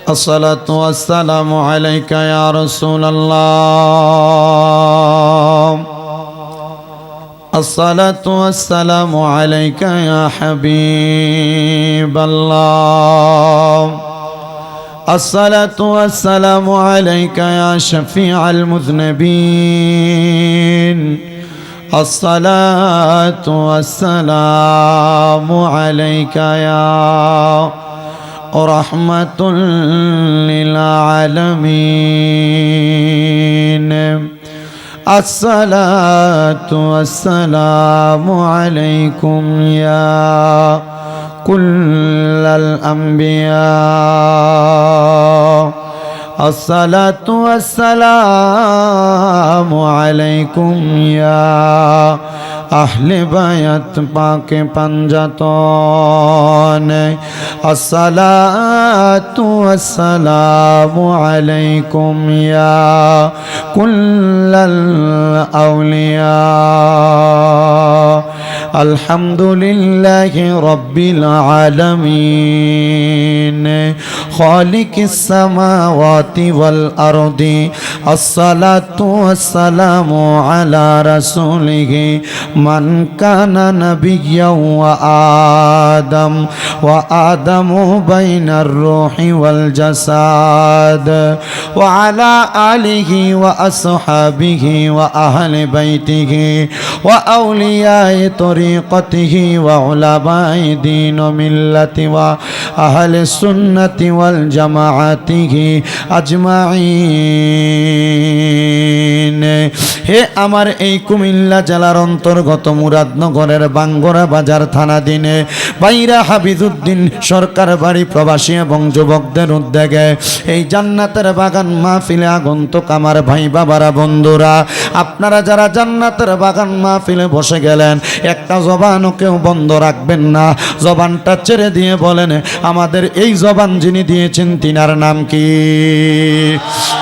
الصلاة والسلام عليك يا رسول الله. الصلاة والسلام عليك يا حبيب الله. الصلاة والسلام عليك يا شفيع المذنبين. الصلاة والسلام عليك يا رحمة للعالمين. الصلاة والسلام عليكم يا كل الأنبياء. الصلاة والسلام عليكم يا أهل بيت پاک پنجتون. الصلاة والسلام عليكم يا كل الأولياء. الحمد لله رب العالمين خالق السماوات والأرض. الصلاة والسلام على رسوله من كان نبيا وآدم بين الروح والجسد. وعلى آله وأصحابه وأهل بيته وأولياء طريقته وعلماء دين ملة وأهل السنة والجماعته أجمعين. হে আমার এই কুমিল্লা জেলার অন্তর্গত মুরাদনগরের বাঙ্গরা বাজার থানাধীনে বাইরা হাবিজউদ্দিন সরকার বাড়ি প্রবাসী এবং যুবকদের উদ্যোগে এই জান্নাতের বাগান মাহফিলে আগন্তুক আমার ভাই বাবারা বন্ধুরা, আপনারা যারা জান্নাতের বাগান মাহফিলে বসে গেলেন, একটা জবানও কেউ বন্ধ রাখবেন না। জবানটা ছেড়ে দিয়ে বলেন, আমাদের এই জবান যিনি দিয়েছেন তিনার নাম কি?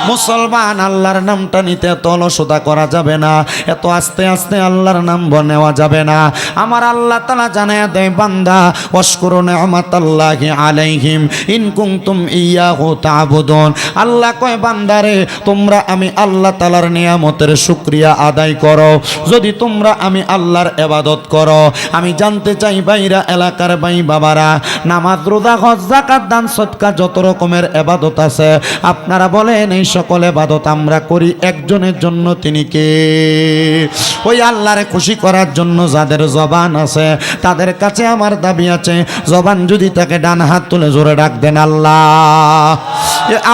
মুসলমান, আল্লাহর নামটা নিতে এত অলসতা করা যাবে না, এত আস্তে আস্তে আল্লাহর নাম নেওয়া যাবে না। আমার আল্লাহ তাআলা জানায়া দেয়, বান্দা ওয়াশকুরু নি'মাতাল্লাহি আলাইহিম ইন কুনতুম ইয়াহু তা'বুদুন। আল্লাহ কয়, বান্দারে তোমরা আমি আল্লাহ তাআলার নিয়ামতের শুকরিয়া আদায় করো যদি তোমরা আমি আল্লাহর ইবাদত করো। আমি জানতে চাই বাইরা এলাকার ভাই বাবারা, নামাজ রোজা হজ যাকাত দান সদকা যত রকমের ইবাদত আছে, আপনারা বলেন এই সকল ইবাদত আমরা করি একজনের জন্য, তিনি কে? ওই আল্লাহরে খুশি করার জন্য যাদের জবান আছে তাদের কাছে আমার দাবি আছে, জবান যদি তাকে ডান হাত তুলে জোরে ডাক দেন আল্লাহ।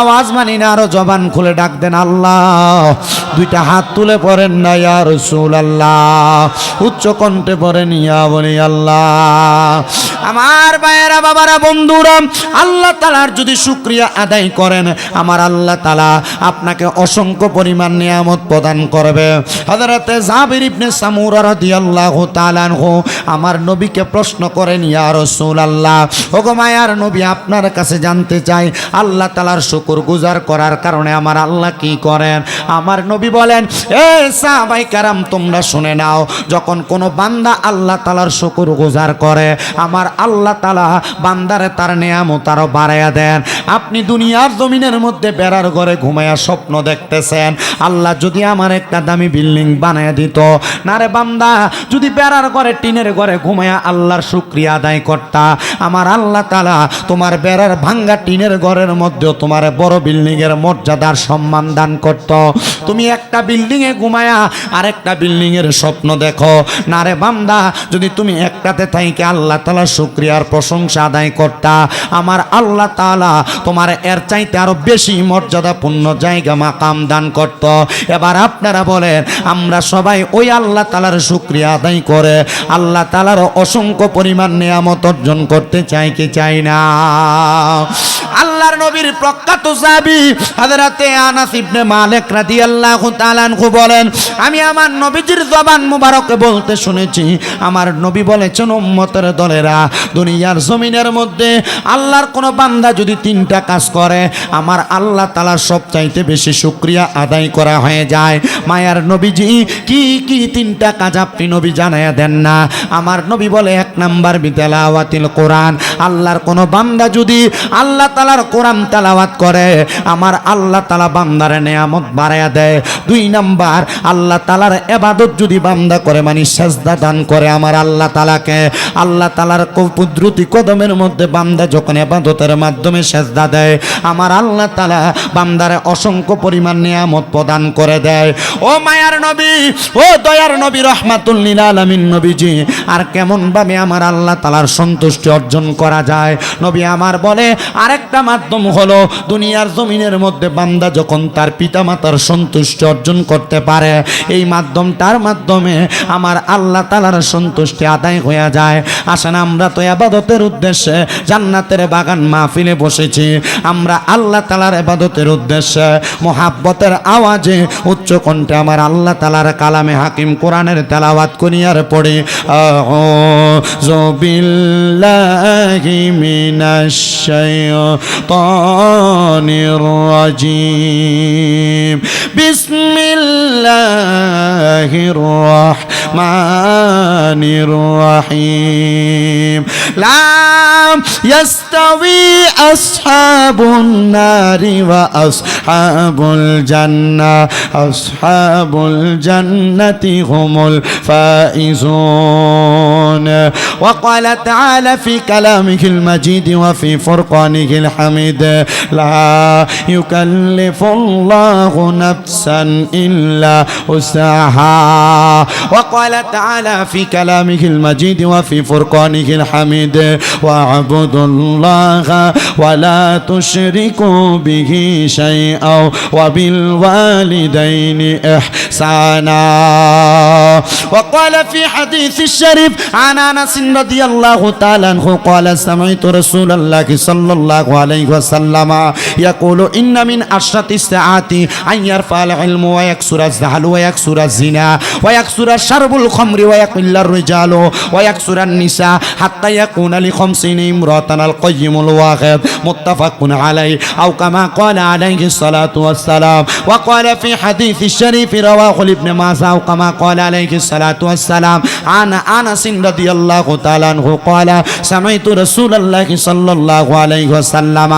আওয়াজ মানি না, আরো জবান খুলে ডাক দেন আল্লাহ। দুইটা হাত তুলে পড়েন না ইয়া রাসূলুল্লাহ, উচ্চ কণ্ঠে পড়েন ইয়া বলি আল্লাহ। আমার ভাইয়েরা বাবারা বন্ধুরা, আল্লাহ তাআলার যদি শুকরিয়া আদায় করেন, আমার আল্লাহ তাআলা আপনাকে অসংখ্য পরিমাণ নিয়ামত প্রদান করবে। হযরতে জাবির ইবনে সামুরা রাদিয়াল্লাহু তাআলা আনহু আমার নবীকে প্রশ্ন করেন, ইয়া রাসূলুল্লাহ, ওগো মায়ার নবী, আপনার কাছে জানতে চাই আল্লাহ তাআলার শুকরগুজার করার কারণে আমার আল্লাহ কি করেন? আমার নবী বলেন, এ সাহাবায়ে কেরাম তোমরা শুনে নাও, যখন কোনো বান্দা আল্লাহ তাআলার শুকরগুজার করে, আমার আল্লাহ তাআলা বান্দারে তার নিয়ামত আরো বাড়ায়া দেন। আপনি দুনিয়ার জমিনের মধ্যে বেড়ার ঘরে ঘুমায়া স্বপ্ন দেখতেছেন, আল্লাহ যদি আমার একটা দামি বিল্ডিং বানায় দিত না রে বান্দা, যদি বেড়ার ঘরে টিনের ঘরে ঘুমায়া আল্লাহর শুকরিয়া আদায় করতা, আমার আল্লাহ তাআলা তোমার বেড়ার ভাঙ্গা টিনের ঘরের মধ্যেও তোমার বড় বিল্ডিং এর মর্যাদার সম্মান দান করত। তুমি একটা বিল্ডিং এ ঘুমায়া আরেকটা বিল্ডিং এর স্বপ্ন দেখো না রে বান্দা, যদি তুমি একটাতে থাইকে আল্লাহ তাআলা শুকরিয়ার প্রশংসা আদায় করতা, আমার আল্লাহ তাআলা তোমার এর চাইতে আরো বেশি মর্যাদাপূর্ণ জায়গা মাকাম দান করত। এবার আপনারা বলেন, আমরা সবাই ওই আল্লাহ তাআলার শুকরিয়া আদায় করে আল্লাহ তাআলার অসংখ্য পরিমাণ নিয়ামত অর্জন করতে চাই কি চাই না? আল্লাহর নবী নবীর প্রখ্যাত সাহাবী হযরতে আনাস ইবনে মালিক রাদিয়াল্লাহু তাআলা আনহু বলেন, আমি আমার নবীজির জবান মুবারকে বলতে শুনেছি, আমার নবী বলেছেন, উম্মতের দলেরা, দুনিয়ার জমিনের মধ্যে আল্লাহর কোন বান্দা যদি তিনটা কাজ করে, আমার আল্লাহ তাআলার সবচাইতে বেশি শুকরিয়া আদায় করা হয়ে যায়। মায়ার নবীজি কি কি তিনটা কাজ আপনি নবী জানায়া দেন না? আমার নবী বলে, এক নাম্বার বিতেলাওয়াতিল কোরআন, আল্লাহর কোন বান্দা যদি আল্লাহ তাআলার কোরআন তেলাওয়াত করে, আমার আল্লাহ তাআলা বান্দার নেয়ামত বাড়ায়া দেয়। দুই নাম্বার, আল্লাহ তাআলার ইবাদত যদি বান্দা করে, মানে সিজদা দান করে আমার আল্লাহ তাআলাকে, আল্লাহ তাআলার কুদরতি কদমের মধ্যে বান্দা যখন ইবাদতের মাধ্যমে সিজদা দেয়, আমার আল্লাহ তাআলা বান্দারে অসংখ্য পরিমাণ নিয়ামত প্রদান করে দেয়। ও মায়ার নবী, ও দয়ার নবী, রহমাতুল লিল আলামিন নবীজি, আর কেমন ভাবে আমার আল্লাহ তাআলার সন্তুষ্টি অর্জন করা যায়? নবী আমার বলে, আরেকটা মাধ্যম হলো দুনিয়ার জমিনের মধ্যে বান্দা যখন তার পিতামাতার সন্তুষ্টি অর্জন করতে পারে, এই মাধ্যমটার মাধ্যমে আমার আল্লাহ তাআলার সন্তুষ্টি আদায় হয়ে যায়। আসেন, আমরা তো ইবাদতের উদ্দেশ্যে জান্নাতের বাগান মাহফিলে বসেছি, আমরা আল্লাহ তাআলার ইবাদতের উদ্দেশ্যে মুহাব্বতের আওয়াজে উচ্চ কণ্ঠে আমার আল্লাহ তাআলার কালামে হাকিম কোরআনের তেলাওয়াত করিয়ার পড়ে, আউযু বিল্লাহি মিনাশ শাইতানির রাজিম, বিসমিল্লাহির রাহমানির রাহিম, লা ইয়াস্তাওয়ি আসহাবুন নারি ওয়া আসহাবুল জান্নাহ, আসহাবুল জান্নাতি হুমুল ফাইজুন। ওয়া ক্বালা তাআলা ফি কালামিহিল মাজিদ ওয়া ফি ফুরকানিহিল হামিদ, লা ইউকাল্লিফুল্লাহু নাফসান ইল্লা উসআহা। ওয়া ক্বালা তাআলা ফি কালামিহিল মাজিদ ওয়া ফি ফুরকানিহিল হামিদ, ওয়া আবুদুল্লাহা ওয়া লা তুশরিকু বিহি শাইআন ওয়া বিল ওয়ালিদাইনি ইহসানা। ওয়া ক্বালা ফি হাদিসিশ শরীফ আন আনাস রাদিয়াল্লাহু তাআলা আনহু ক্বালা সামাইতু রাসূলুল্লাহি সাল্লাল্লাহু আলাইহি ওয়াসাল্লাম ইয়াকুলু ইন্না মিন আশরাতিস সাআতি আন ইয়ারফাল ইলমু ওয়া ইয়াকসুরাজ জাহলু ওয়া ইয়াকসুরাজ জিনা ওয়া ইয়াকসুরাশ শারবুল খামরি ওয়া ইয়াকিল্লার রিজালু ওয়া ইয়াকসুরান নিসা হাত্তা ইয়াকুনা লি 50 ইমরাতান আল কাইয়িমুল ওয়াহিদ, মুত্তাফাকুন আলাইহি আও কামা ক্বালা আলাইহিস সালাতু ওয়াস সালাম। ওয়া ক্বালা ফি হাদিসিশ শরীফ রাওয়াহু ইবনে মাজাহ আও কামা ক্বালা আলাইহিস সালাতু ওয়াস সালাম আন আনাস রাদিয়াল্লাহু তাআলা আনহু ক্বালা সামাইতু রাসূলুল্লাহি সাল্লাল্লাহু আলাইহি ওয়াসাল্লাম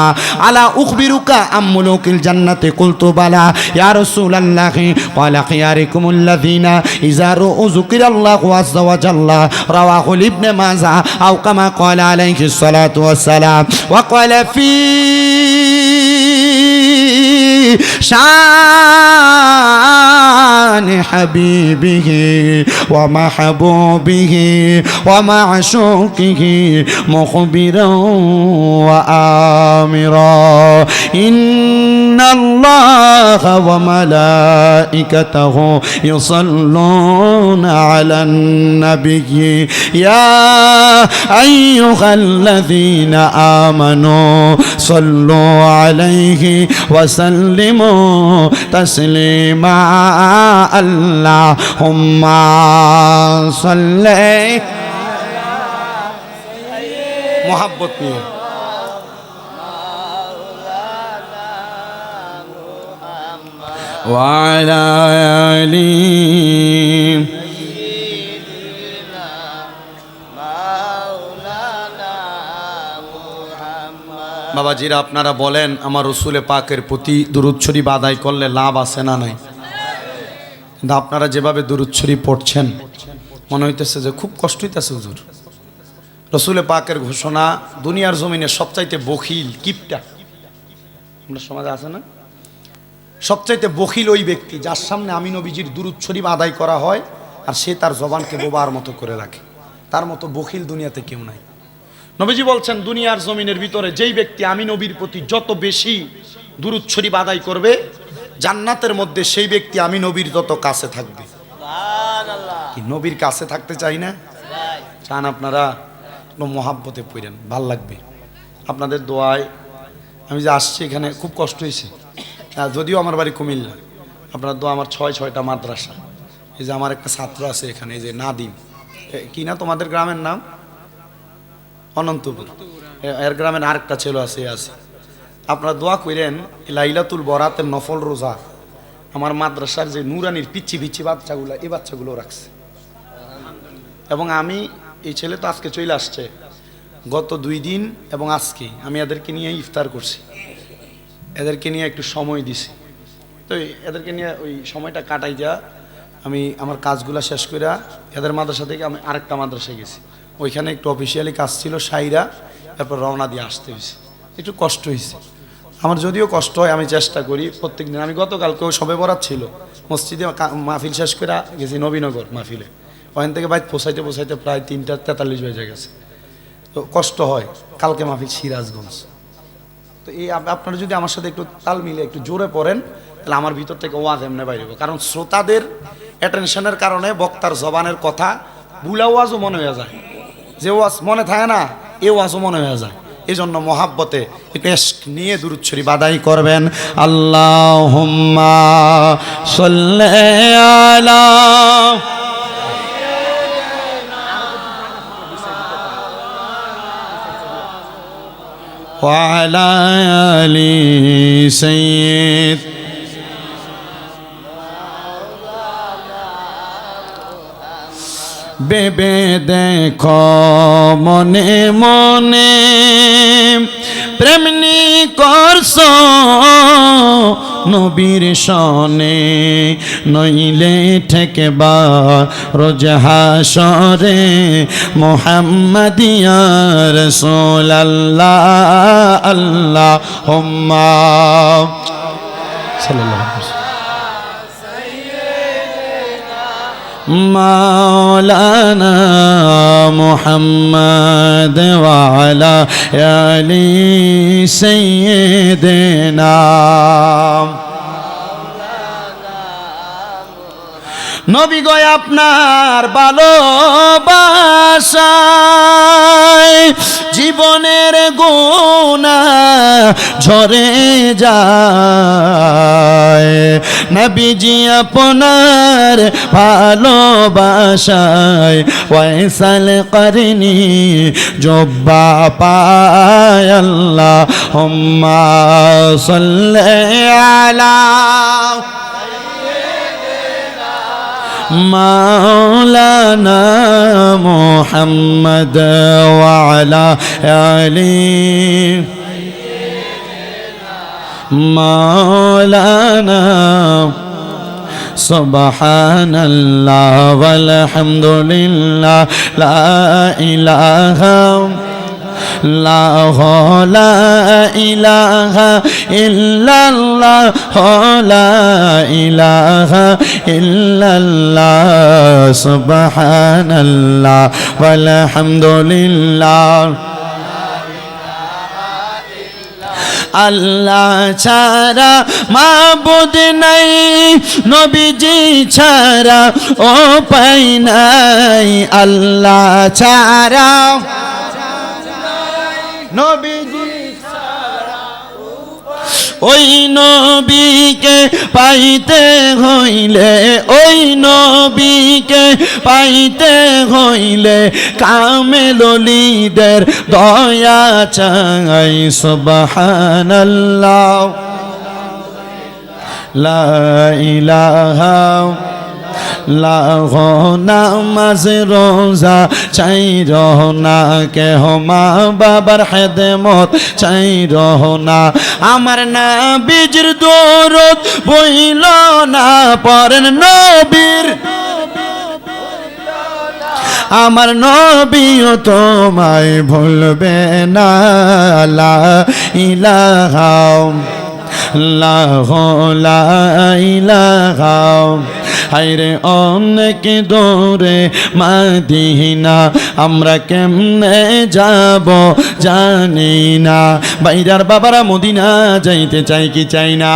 আলা উখবিরুকা আম মুলুকিল জান্নাতি কুলতু বালা ইয়া রাসূলুল্লাহি ক্বালা খিয়ারুকুমুল লাযিনা ইযা রু'উ যিকরাল্লাহু আযজা ওয়া জাল্লা, রাওয়াহু ইবনে মাজাহ আও কামা ক্বালা আলাইহিস সালাতু ওয়াস সালাম। ওয়া ক্বালা ফি শান হাবিবিহি ওয়া মাহবুবিহি ওয়া মা'শুকিহি মুখবিরান ওয়া আমিরা, ইন্নাল্লাহা ওয়া মালাইকাতাহু ইউসাল্লুনা আলান নাবিয়্যি ইয়া আইয়ুহাল্লাযীনা আমানু সাল্লু আলাইহি ওয়া সাল্লিমু তাসলিমা। আল্লাহুম্মা সাল্লি মুহাব্বত নিয়ে ওয়া আলা আলিহি বাবাজিরা, আপনারা বলেন আমার রসুলে পাকের প্রতি দুরূদ শরীফ আদায় করলে লাভ আছে না নাই? কিন্তু আপনারা যেভাবে দুরূদ শরীফ পড়ছেন মনে হইতেছে যে খুব কষ্ট হইতেছে হুজুর। রসুলে পাকের ঘোষণা, দুনিয়ার জমিনে সবচাইতে বখিল কিপটা আমরা সমাজে আছে না, সবচাইতে বখিল ওই ব্যক্তি যার সামনে আমি নবীজির দুরূদ শরীফ আদায় করা হয় আর সে তার জবানকে বোবার মতো করে রাখে। তার মতো বখিল দুনিয়াতে কেউ নাই। নবীজি বলছেন, দুনিয়ার জমিনের ভিতরে যেই ব্যক্তি আমি নবীর প্রতি যত বেশি দুরূদ শরীফ আদায় করবে, জান্নাতের মধ্যে সেই ব্যক্তি আমি নবীর যত কাছে থাকবে। কি নবীর কাছে থাকতে চাই না? চান আপনারা? মহাব্বতে পড়েন, ভাল লাগবে। আপনাদের দোয়ায় আমি যে আসছি এখানে খুব কষ্ট হয়েছে, যদিও আমার বাড়ি কুমিল্লা। আপনার তো আমার ছয়টা মাদ্রাসা। এই যে আমার একটা ছাত্র আছে এখানে, এই যে নাদিম, কি না তোমাদের গ্রামের নাম? অনন্তপুর। এর গ্রামের আরেকটা ছেলে আছে আপনারা দোয়া করেন লাইলাতুল বরাতের নফল রোজা আমার মাদ্রাসার যে নুরানির পিচ্ছি পিচ্ছি বাচ্চাগুলো, এই বাচ্চাগুলো রাখছে। এবং আমি, এই ছেলে তো আজকে চলে আসছে, গত 2 দিন এবং আজকে আমি এদেরকে নিয়ে ইফতার করছি, এদেরকে নিয়ে একটু সময় দিছি। তো এদেরকে নিয়ে ওই সময়টা কাটাই যা আমি আমার কাজগুলো শেষ করে এদের মাদ্রাসা থেকে আমি আরেকটা মাদ্রাসায় গেছি। ওইখানে একটু অফিসিয়ালি কাজ ছিল সাইরা, তারপর রওনা দিয়ে আসতে হয়েছে। একটু কষ্ট হয়েছে আমার, যদিও কষ্ট হয় আমি চেষ্টা করি প্রত্যেক দিন। আমি গতকালকেও সবে বরাত ছিল, মসজিদে মাহফিল শেষ করে গেছি নবীনগর মাহফিলে। ওখান থেকে বাইক পোষাইতে প্রায় 3:43 বেজে গেছে। তো কষ্ট হয়। কালকে মাহফিল সিরাজগঞ্জ। তো এই আপনারা যদি আমার সাথে একটু তাল মিলে একটু জোরে পড়েন, তাহলে আমার ভিতর থেকে ওয়াজ এমনি বাইরে হবে। কারণ শ্রোতাদের অ্যাটেনশনের কারণে বক্তার জবানের কথা বুলা ওয়াজও মনে হয়ে যায়, যে ওয়াজ মনে থাকে না এ ওয়াজও মনে হয়ে যায়। এই জন্য মহাব্বতে একটু ইশক নিয়ে দুরূদ শরীফ আদায় করবেন। আল্লাহুম্মা সাল্লি আলা ওয়া আলা আলি সাইয়্যিদ বেবে দেখো মনে মনে প্রেমনি করছ নবীর সনে, নইলে ঠেকবা রোজ হাসরে মুহাম্মাদিয়া রাসূলুল্লাহ। আল্লাহুম্মা সাল্লাল্লাহু আলাইহি মাওলানা মুহাম্মদ ওয়া আলা আলি সাইয়্যিদিনা। নবী গো আপনার ভালোবাসায় জীবনের গুনাহ ঝরে যায়। নবীজি আপনার ভালোবাসায় ওয়াইসাল করনি জব্বা পায়। আল্লাহুম্মা সাল্লি আলা মাওলানা মুহাম্মদ ওয়া আলা আলি মাওলানা। সুবহানাল্লাহ ওয়াল হামদুলিল্লাহ লা ইলাহা লা ইলাহা ইল্লাল্লাহ লা ইলাহা ইল্লাল্লাহ। সুবহানাল্লাহ ওয়াল হামদুলিল্লাহ। আল্লাহ ছাড়া মাবুদ নাই, নবীজি ছাড়া উপায় নাই। আল্লাহ ছাড়া নবীজি ওই নবীকে পাইতে হইলে, ওই নবীকে পাইতে হইলে কামেল ওলিদের দয়া চাই। সুবহানাল্লাহ লা ইলাহা লাহো নামাজ রোজা চাই রহনা, কেহ মা বাবার খেদমত চাই রহনা। আমার নবীর দরদ বইল না পড়েন নবীর, আমার নবীও তোমায় ভুলবে না। লা ইলাহা লা ইলাহা হায়রে অনেক দূরে মদিনা, আমরা কেমনে যাব জানি না। বাইরার বাবারা মদিনা যাইতে চাই কি চাই না?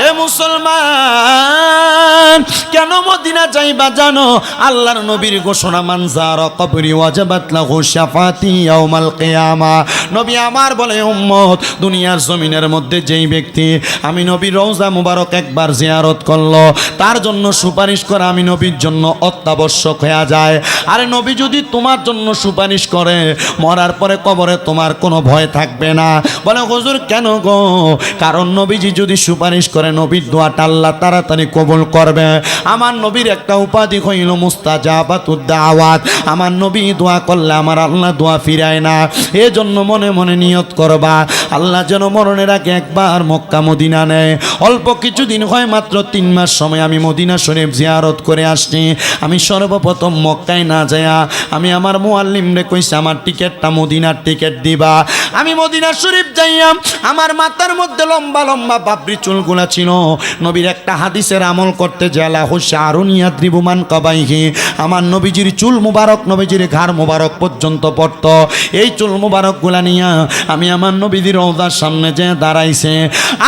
এ মুসলমান, কেন মদিনা যাইবা জানো? আল্লাহর নবীর ঘোষণা, মান যারা কবরি ওয়াজাবাত লাহু শাফাতি ইয়াউমাল কিয়ামা। নবী আমার বলে, উম্মত, দুনিয়ার জমিনের মধ্যে যেই ব্যক্তি আমি নবীর রওজা মুবারক একবার জিয়ারত করলো, তার জন্য সুপারিশ করা আমি নবীর জন্য অত্যাবশ্যক হয়ে যায়। আরে নবী যদি তোমার জন্য সুপারিশ করে, মরার পরে কবরে তোমার কোনো ভয় থাকবে না। বলে হুজুর কেন গো? কারণ নবীজি যদি সুপারিশ করে, নবীর দোয়াটা আল্লাহ তাড়াতাড়ি কবুল করবে। আমার নবীর একটা উপাধি হইল মুস্তাজাবাতুদ দাওয়াত। আমার নবী দোয়া করলে আমার আল্লাহ দোয়া ফিরায় না। এজন্য মনে মনে নিয়ত করবা, আল্লাহ যেন মরণের আগে একবার মক্কা মদিনা নেয়। অল্প কিছুদিন হয়, মাত্র 3 মাস সময় আমি মদিনা শরীফ জিয়ারত করে আসছি। আমি সর্বপ্রথম মক্কায় না যায়া আমি আমার মুআল্লিম রে কইছি, আমার টিকেটটা মদিনার টিকেট দিবা। আমি মদিনা শরীফ যাইয়াম, আমার মাথার মধ্যে লম্বা লম্বা বাবরি চুলগুলা ছিল। নবীর একটা হাদিসের আমল করতে জেলা হুশারুনিয়া ত্রিবুমান কবাইহি, আমার নবীজির চুল মুবারক নবীজির ঘাড় মুবারক পর্যন্ত পড়ত। এই চুল মুবারক গুলা নিয়া আমি আমার নবীজির রওজার সামনে যে দাঁড়াইছে,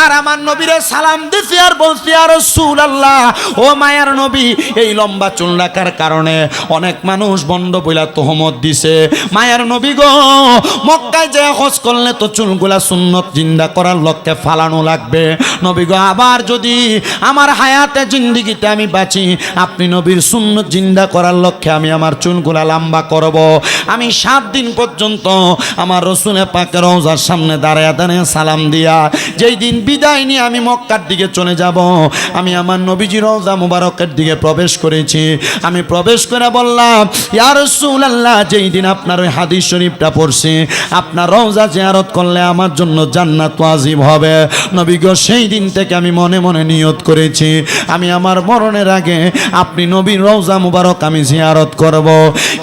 আর আমার নবীরে সালাম দিছি আর বলছি, আর রাসূলুল্লাহ, ও মায়ার নবী, এই লম্বা চুল রাখার কারণে অনেক মানুষ বন্ড বইলা তোহমত দিছে। মায়ার নবী গো, মক্কায় যে হজ করলে তো চুলগুলা সুন্নত জিন্দা করার লক্ষ্যে ফালানো লাগবে। নবী গো, আবার যদি আমার হায়াতে জিন্দিগিতে আমি বাঁচি, আপনি নবীর সুন্নত জিন্দা করার লক্ষ্যে আমি আমার চুলগুলা লম্বা করব। আমি 7 দিন পর্যন্ত আমার রসুলের পাকের রওজার সামনে দাঁড়ায় দাঁড়িয়ে সালাম দিয়া যেই দিন বিদায় নিয়ে আমি মক্কার দিকে চলে যাব, আমি আমার নবীজি রওজা মুবারকের দিকে প্রবেশ করেছি। আমি প্রবেশ করে বললাম, ইয়া রাসূলুল্লাহ, যেই দিন আপনার ওই হাদিস শরীফটা পড়ছি, আপনার রওজা জিয়ারত করলে আমার জন্য জান্নাত ওয়াজিব হবে। নবী গো, সেই দিন থেকে আমি মনে মনে নিয়ত করেছি, আমি আমার মরণের আগে আপনি নবীর রওজা মুবারক আমি জিয়ারত করব।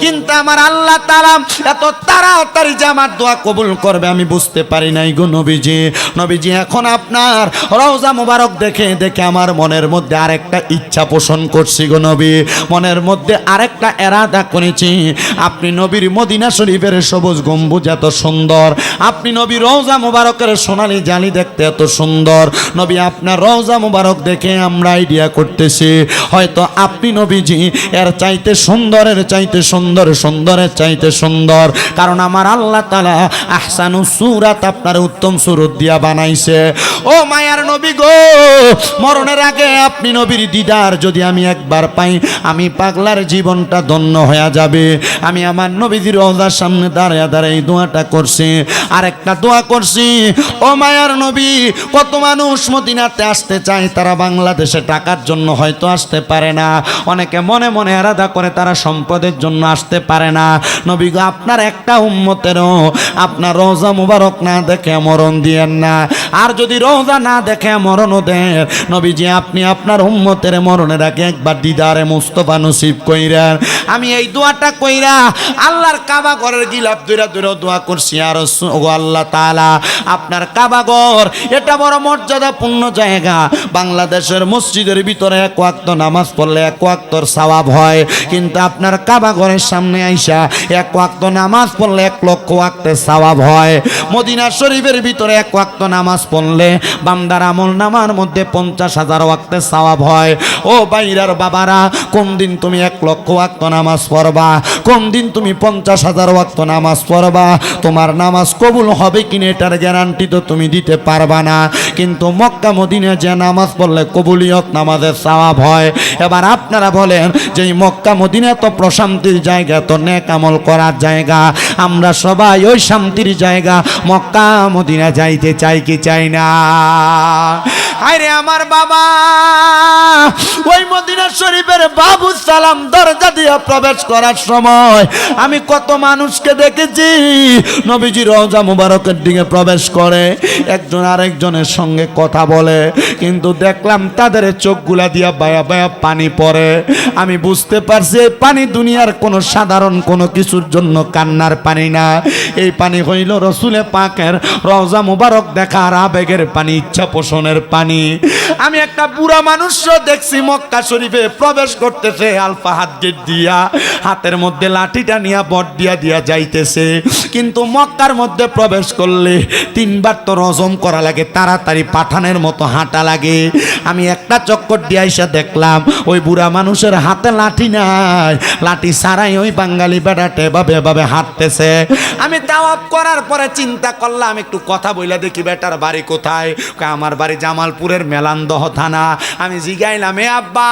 কিন্তু আমার আল্লাহ তাআলা এত তাড়াতাড়ি যে আমার দোয়া কবুল করবে আমি বুঝতে পারি নাই গো নবীজি। নবীজি, এখন আপনার রওজা মুবারক দেখে দেখে আমার মনের মধ্যে আরেকটা ইচ্ছা পোষণ করছি গো নবী। মনের মধ্যে আরেকটা এরাদা করেছি, আপনি নবীর মদিনা শরীফের সবুজ গম্বুজ এত সুন্দর, আপনি নবীর রওজা মুবারকের সোনালী জালি দেখতে এত সুন্দর। নবী, আপনার রওজা মুবারক দেখে আমরা আইডিয়া করতেছি, হয়তো আপনি নবীজি এর চাইতে সুন্দরের চাইতে সুন্দর, সুন্দরের চাইতে সুন্দর। কারণ আমার আল্লাহ তাআলা আহসানুস সূরাত আপনার উত্তম সুরত দিয়া বানাইছে। ও মায়ার নবী গো, মরণের আগে আপনি নবীর দিদার যদি আমি একবার পাই, আমি পাগলার জীবনটা ধন্য হয়ে যাবে। আমি আমার নবীজির রওজার সামনে দাঁড়িয়ে দাঁড়িয়ে এই দোয়াটা করছি। আরেকটা দোয়া করছি, ও মায়ার নবী, কত মানুষ মদিনাতে আসতে চায়, তারা বাংলাদেশে টাকার জন্য হয়তো আসতে পারে না, অনেকে মনে মনে এরাদা করে তারা সম্পদের জন্য আসতে পারে না। নবী গো, আপনার একটা উম্মতেরও আপনার রওজা মুবারক না দেখে মরণ দিয়েন না। আর যদি রওজা না দেখে মরণও দেন, নবীজি আপনি আপনার উম্মতের মরণের আগে একবার দিদারে মুস্তাফা নসিব কইরেন। আমি এই দোয়াটা কইরা আল্লাহর কাবা ঘরের গিলাফ দুইরা দুইরা দোয়া করছি, আর ও আল্লাহ তাআলা, আপনার কাবা ঘর এটা বড় মর্যাদাপূর্ণ জায়গা। বাংলাদেশের মসজিদের ভিতরে 1 ওয়াক্ত নামাজ পড়লে 1 ওয়াক্তর সওয়াব হয়, কিন্তু আপনার কাবা ঘরের সামনে আইসা 1 ওয়াক্ত নামাজ পড়লে 1 লক্ষ ওয়াক্তের সওয়াব হয়। মদিনা শরীফের ভিতরে 1 ওয়াক্ত নামাজ পড়লে বান্দার আমল নামার মধ্যে 50,000 ওয়াক্তের সওয়াব হয়। ও বাইরার বাবারা, কোন দিন তুমি 1 লক্ষ ওয়াক্ত নামাজ পড়বা, কোন দিন তুমি 50,000 ওয়াক্ত নামাজ পড়বা, তোমার নামাজ কবুল হবে কিনা এটার গ্যারান্টি তো তুমি দিতে পারবা না। কিন্তু মক্কা মদিনা যে নামাজ পড়লে কবুলিয়ত নামাজের সওয়াব হয়। এবার আপনারা বলেন যে এই মক্কা মদিনা তো প্রশান্তির জায়গা, তো নেক আমল করার জায়গা, আমরা সবাই ওই শান্তির জায়গা মক্কা মদিনা যাইতে চাই কি চাই না? আরে আমার বাবা, ওই মদিনা শরীফের বাবু সালাম দরজা দিয়ে প্রবেশ করার সময় আমি কত মানুষকে দেখেছি নবীজি রওজা মুবারকের দিকে প্রবেশ করে, একজন আরেকজনের সঙ্গে কথা বলে, কিন্তু দেখলাম তাদের চোখগুলা দিয়া বায়া বায়া পানি পড়ে। আমি বুঝতে পারছি এই পানি দুনিয়ার কোনো সাধারণ কোনো কিছুর জন্য কান্নার পানি না, এই পানি হইল রসুলে পাকের রওজা মুবারক দেখার আবেগের পানি, ইচ্ছা পোষণের পানি। আমি একটা বুড়া মানুষ দেখছি মক্কা শরীফে প্রবেশ করতেছে আলফা হাত গেট দিয়া, হাতের মধ্যে লাঠিটা নিয়ে বট দিয়া দিয়া যাইতেছে। কিন্তু মক্কার মধ্যে প্রবেশ করলে 3 বার তো হজম করা লাগে, তাড়াতাড়ি পাঠানের মতো হাঁটা লাগে। আমি একটা চক্কর দিয়ে এসে দেখলাম ওই বুড়া মানুষের হাতে লাঠি নাই, লাঠি ছাড়াই ওই বাঙালি বেটাটা এভাবে এভাবে হাঁটতেছে। আমি তাওয়াফ করার পরে চিন্তা করলাম একটু কথা বইলা দেখি বেটার বাড়ি কোথায়। কয় আমার বাড়ি জামালপুরের মেলান্দহ থানা। আমি জিগাইলাম, এ আব্বা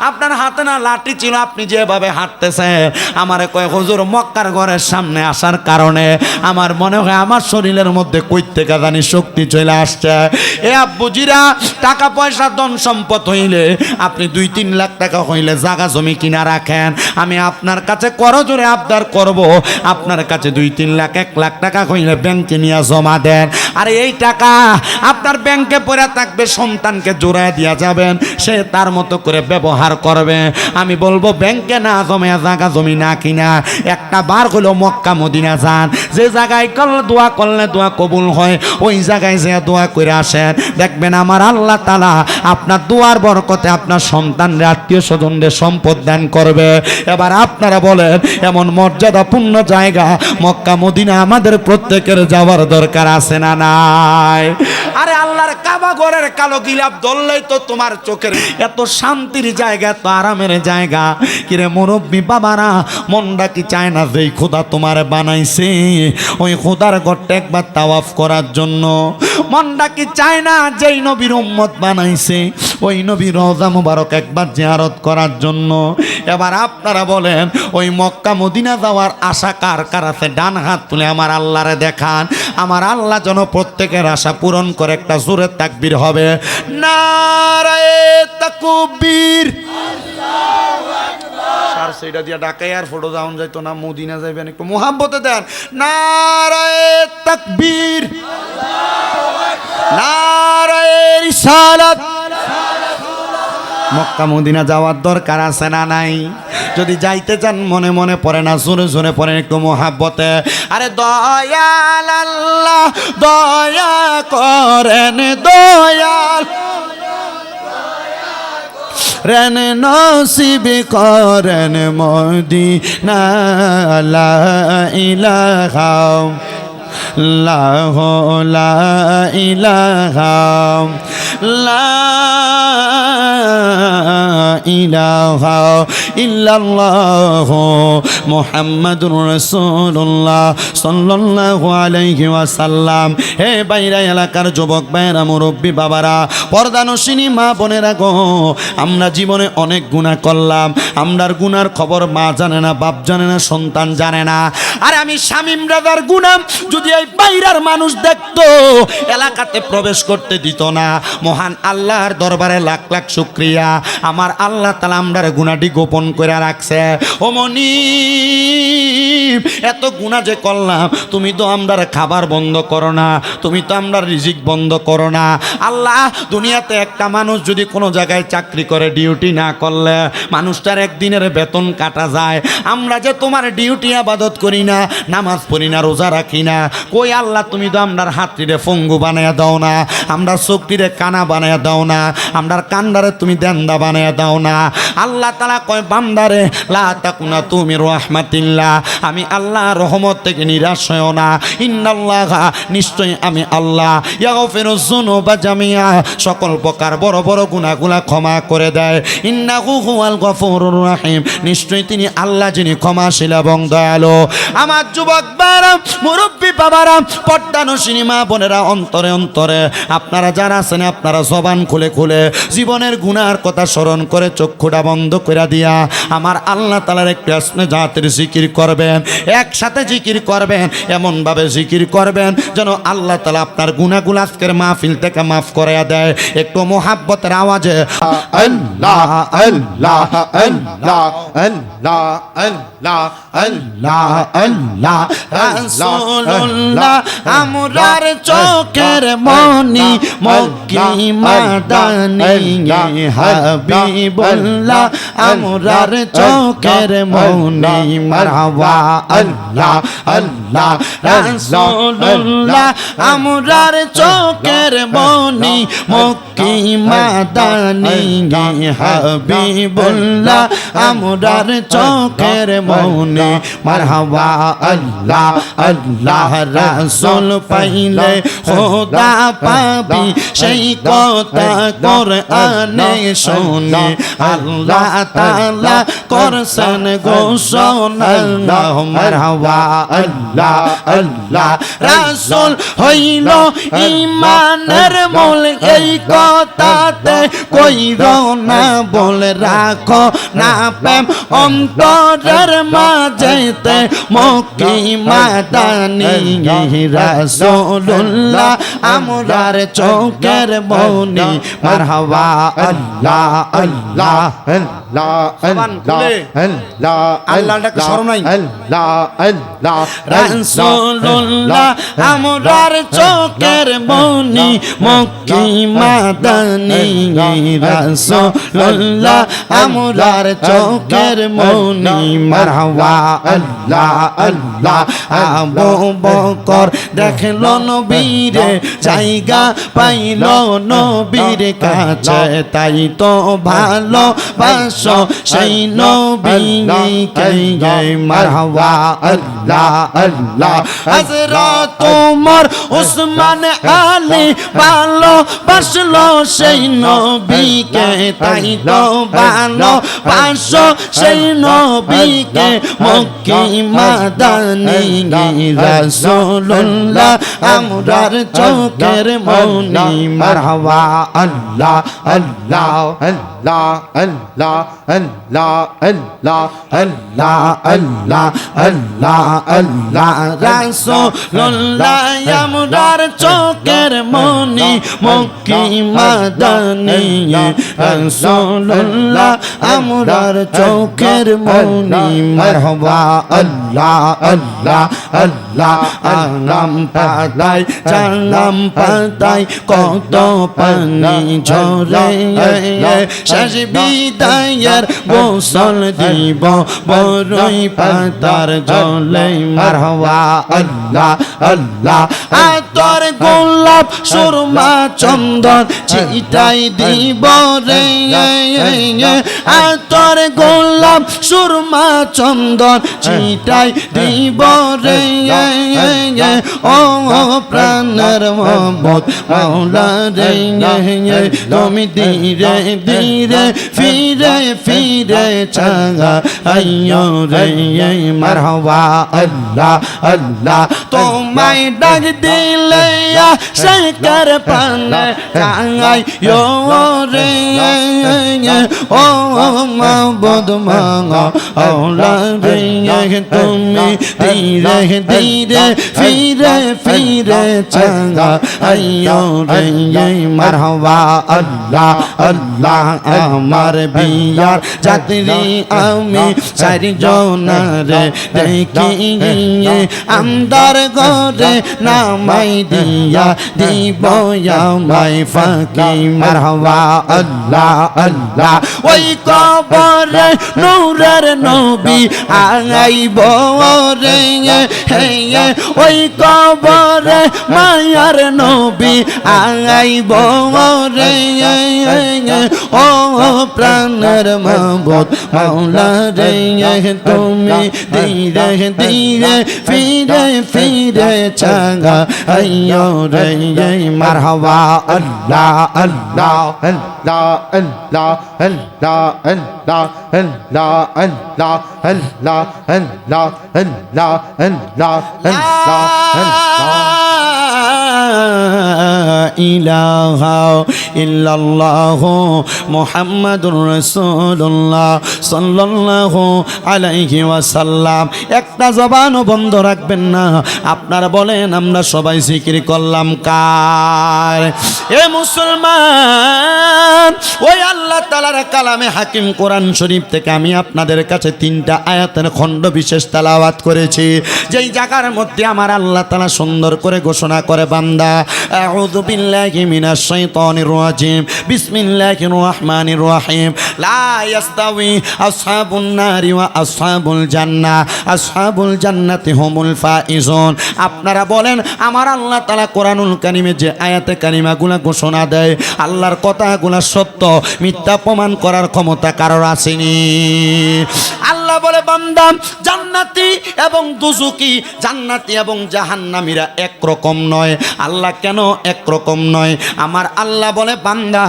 আপনার হাতে না লাঠি ছিল, আপনি যেভাবে হাঁটতেছেন? আমারে কয় হুজুর মক্কার ঘরের সামনে আসার কারণে আমার মনে হয় আমার শরীরের মধ্যে কই থেকে জানি শক্তি চলে আসছে। এ আব্বুজিরা, টাকা পয়সা ধন সম্পদ হইলে আপনি 2-3 লাখ টাকা হইলে জায়গা জমি কিনা রাখেন, আমি আপনার কাছে করজোরে আবদার করব আপনার কাছে 2-3 লাখ 1 লাখ টাকা হইলে ব্যাংকে নিয়ে জমা দেন। আর এই টাকা আপনার ব্যাংকে পড়ে থাকবে, সন্তানকে জোড়ায় দিয়া যাবেন, সে তার মতো করে ব্যবহার করবে। আমি বলবো ব্যাংকে না জমে জায়গা জমি না কিনা একটা বার হলো মক্কা মদিনা যান, যে জায়গায় দোয়া করলে দোয়া কবুল হয় ওই জায়গায় যে দোয়া করে আসেন, দেখবেন আমার আল্লাহ তাআলা আপনার দোয়ার বরকতে আপনার সন্তানদের আত্মীয় স্বজনদের সম্পদ দান করবে। এবার আপনারা বলেন এমন মর্যাদাপূর্ণ জায়গা মক্কা মদিনা আমাদের প্রত্যেকের যাওয়ার দরকার আছে না নাই? আরে আল্লাহর কাবা ঘরের কালো গিলাপ ধরলেই তো তোমার চোখের এত শান্তির জায়গা, এত আরামের জায়গা। কিরে মুরব্বী বাবারা, মনটা কি চায় না যেই খোদা তোমার বানাইছে ওই খোদার ঘরটা একবার তাওয়াফ করার জন্য? মনটা কি চায় না যেই নবীর উম্মত বানাইছে ওই নবীর রওজা মুবারক একবার জিয়ারত করার জন্য? এবার আপনারা বলেন ওই মক্কা মদিনা যাওয়ার আশা কার কার আছে? ডান হাত তুলে আমার আল্লাহরে দেখান। আমার আল্লাহ যেন প্রত্যেকের আশা পূরণ করে। একটা জোরে তাকবীর হবে, নারায়ে তাকবীর। আর সেইটা দিয়া ঢাকায় আর ফটো যাওন যাইতো না, মদিনা যাইবেন, একটু মোহাব্বতে দেন। নারায়ে তাকবীর, নারায়ে রিসালাত। মক্কা মদিনা যাওয়ার দরকার আছে না নাই? যদি যাইতে চান মনে মনে পড়ে না, জোরে জোরে পড়েন একটু মোহাব্বতে। আরে দয়াল আল্লাহ দয়া করেন, দয়াল রেন নসিব করেন মদিনা। লা ইলাহা ইল্লাল্লাহু লা ইলাহা ইলাহা ইল্লাল্লাহু মুহাম্মাদুর রাসূলুল্লাহ সাল্লাল্লাহু আলাইহি ওয়াসাল্লাম। হে বাইরা এলাকার যুবক ভাইরা, মুরব্বী বাবারা, পর্দানশিনী মা বোনেরা গো, আমরা জীবনে অনেক গুনাহ করলাম। আমরার গুনার খবর মা জানে না, বাপ জানে না, সন্তান জানে না। আর আমি শামীম রাজার গুনাহ যদি এই বাইরার মানুষ দেখতো এলাকাতে প্রবেশ করতে দিত না। মহান আল্লাহর দরবারে লাখ লাখ শুকরিয়া, আমার আল্লাহ তাআলা আমরার গুনাহটি গোপন করে রাখছে। ও মনি, এত গুনাহ যে করলাম, তুমি তো আমরার খাবার বন্ধ করো না, তুমি তো আমরার রিজিক বন্ধ করো না। আল্লাহ, দুনিয়াতে একটা মানুষ যদি কোনো জায়গায় চাকরি করে ডিউটি না করলে মানুষটার একদিনের বেতন কাটা যায়। আমরা যে তোমার ডিউটি আবাদত করি না, নামাজ পড়ি না, রোজা রাখি না, কই আল্লাহ তুমি তো আমরার হাতটিরে ফঙ্গু বানাইয়া দাও না, আমরা চোখটিরে কানা বানাইয়া দাও না, আমরার কান্দারে তুমি দেন্দা বানাইয়া দাও না। আল্লাহ তাআলা কয় বান্দারে লা তাকুনা তুমি রাহমাতিল্লাহ, আমি আল্লাহ রহমত থেকে নিরাশ হও না। ইন্নাল্লাহা, নিশ্চয়ই আমি আল্লাহ, ইয়াগফিরুজ যুনুবা জামিআ, সকল প্রকার বড় বড় গুনাহগুলা ক্ষমা করে দেয়। ইন্নাহু হুয়াল গফুরুর রহিম, নিশ্চয়ই তিনি আল্লাহ যিনি ক্ষমাশীল এবং দয়ালু। আমার যুবক বাবারা, মুরব্বী বাবারা, পর্দানশিনী মা বোনেরা, অন্তরে অন্তরে আপনারা যারা আছেন আপনারা জবান খুলে খুলে জীবনের গুনার কথা স্মরণ করে চক্ষুটা বন্ধ করে দিয়া আমার আল্লাহ তাআলার একটু আসনে জাতের জিকির করবেন, একসাথে জিকির করবেন, এমনভাবে জিকির করবেন যেন আল্লাহ তাআলা আপনার গুনাহগুলো আজকের মাহফিল থেকে মাফ করে দেয়। একটু মোহাব্বতের আওয়াজে আল্লাহ আল্লাহ আল্লাহ আল্লাহ আল্লাহ আল্লাহ আল্লাহ রাসূলুল্লাহ, আমরার চোখের মনি মক্কি মাদানী হাবিবুল্লাহ, আমরার চোখের মনি মারহাবা। আল্লাহ আল্লাহ আল্লাহ রাসূলুল্লাহ আমরার চোখের মনি মক্কি মাদানী হাবিবুল্লাহ আমরার চোখের মনি মারহাবা আল্লাহ আল্লাহ রাসূল পাইলে খোদা পাবি সেই কথা কোরআনে শুনি আল্লাহ তাআলা করছেন ঘোষণা মারহাবা আল্লাহ আল্লাহ রাসূল হইল ঈমানের মূল এই কথাতে কইরো না বলে রাখো না প্রেম অন্তরের মাঝেতে মক্কি মাদানী রাসূলুল্লাহ আমরার চোখের মনি মারহাবা আল্লাহ আল্লাহ আল্লাহ ডাকে শরম নাই রাসূলুল্লাহ আমরার চোখের মনি মক্কি মাদানী রাসূলুল্লাহ আমরার চোখের মনি মারহাবা আল্লাহ আল্লাহ আবু বকর দেখলো নবীরে জায়গা পাইল নবীর কাছে তাই তো ভালো বাসো সেই নবীকে মারহাবা আল্লাহ আল্লাহ হযরত ওমর ওসমান আলী ভালো বাসলো সেই নবীকে তাই তো ভালো বাসো সেই নবীকে মক্কি মাদানী রাসূলুল্লাহ আমরার চোখের মনি মারহাবা আল্লাহ আল্লাহ আল্লাহ আল্লাহ আল্লাহ আল্লাহ আল্লাহ আল্লাহ আল্লাহ আল্লাহ রাসূলুল্লাহ আমরার চোখের মনি মক্কি মাদানী রাসূলুল্লাহ আমরার চোখের মনি মারহাবা আল্লাহ আল্লাহ আল্লাহ আনাম পাতায় জানাম পাতায় কত পানি ঝরে শেষ বিদায়ের গোসল দিব বড়ই পাতার জলে মারহাবা আল্লাহ আল্লাহ আতর গোলাপ সুরমা চন্দন ছিটাই দিব রে আতর গোলাপ সুরমা চন্দন ছিটাই দিব রে ও প্রাণের মোহাম্মদ মাওলা রে তুমি ধীরে ধীরে ফিরে ফিরে চাঙ্গা আইয়ো রে মারহাবা আল্লাহ আল্লাহ তোমায় ডাক দিলে শেখর পানে চাঙ্গাইয়ো রে ও মাবুদ মাঙ্গা আল্লাহ রে তুমি ধীরে ধীরে ফিরে ফিরে চাঙ্গা আইয়ো রে মারহাবা আল্লাহ আল্লাহ আমার বিয়ার যাত্রী আমি চারজনারে দেখি আমদার ঘরে নামাই দিয়া দিব আমায় ফাঁকি মারহাবা আল্লাহ আল্লাহ ওই কবরে নূরের নবী আইব রে ওই কবরে মায়ার নবী আইব রে ও প্রাণের মাবুদ মাওলা রে তুমি ধীরে ধীরে ফিরে ফিরে চাঙ্গা আইয়ো রে মারহাবা আল্লাহ আল্লাহ আল্লাহ আল্লাহ আল্লাহ আল্লাহ আল্লাহ আল্লাহ আল্লাহ আল্লাহ আল্লাহ আল্লাহ আল্লাহ ইলাহা ইল্লাল্লাহু মুহাম্মাদুর রাসূলুল্লাহ সাল্লাল্লাহু আলাইহি ওয়াসাল্লাম একটা জবানও বন্ধ রাখবেন না আপনারা বলেন আমরা সবাই জিকির করলাম কার এ মুসলমান ওই আল্লাহ তাআলার কালামে হাকিম কোরআন শরীফ থেকে আমি আপনাদের কাছে তিনটা আয়াতের খণ্ড বিশেষ তেলাওয়াত করেছি যেই জায়গার মধ্যে আমার আল্লাহ তাআলা সুন্দর করে ঘোষণা করে বান্দা আউযু বিল্লাহি মিনাশ শাইতানির রাজিম বিসমিল্লাহির রহমানির রহিম লা ইয়াস্তাউই আসহাবুন নারি ওয়া আসহাবুল জান্নাহ আসহাবুল জান্নাতি হুমুল ফাইজুন। আপনারা বলেন আমার আল্লাহ তাআলা কোরআনুল কারীমে যে আয়াতে কারিমাগুলো ঘোষণা দেয় আল্লাহর কথাগুলো সত্য, মিথ্যা প্রমাণ করার ক্ষমতা কারোর আসেনি। আল্লাহ বলে বান্দা জান্নাতি এবং দুজুকি, জান্নাতি এবং জাহান্নামীরা একরকম নয়। আল্লাহ কেন একরকম নয়? আমার আল্লাহ বলে বান্দা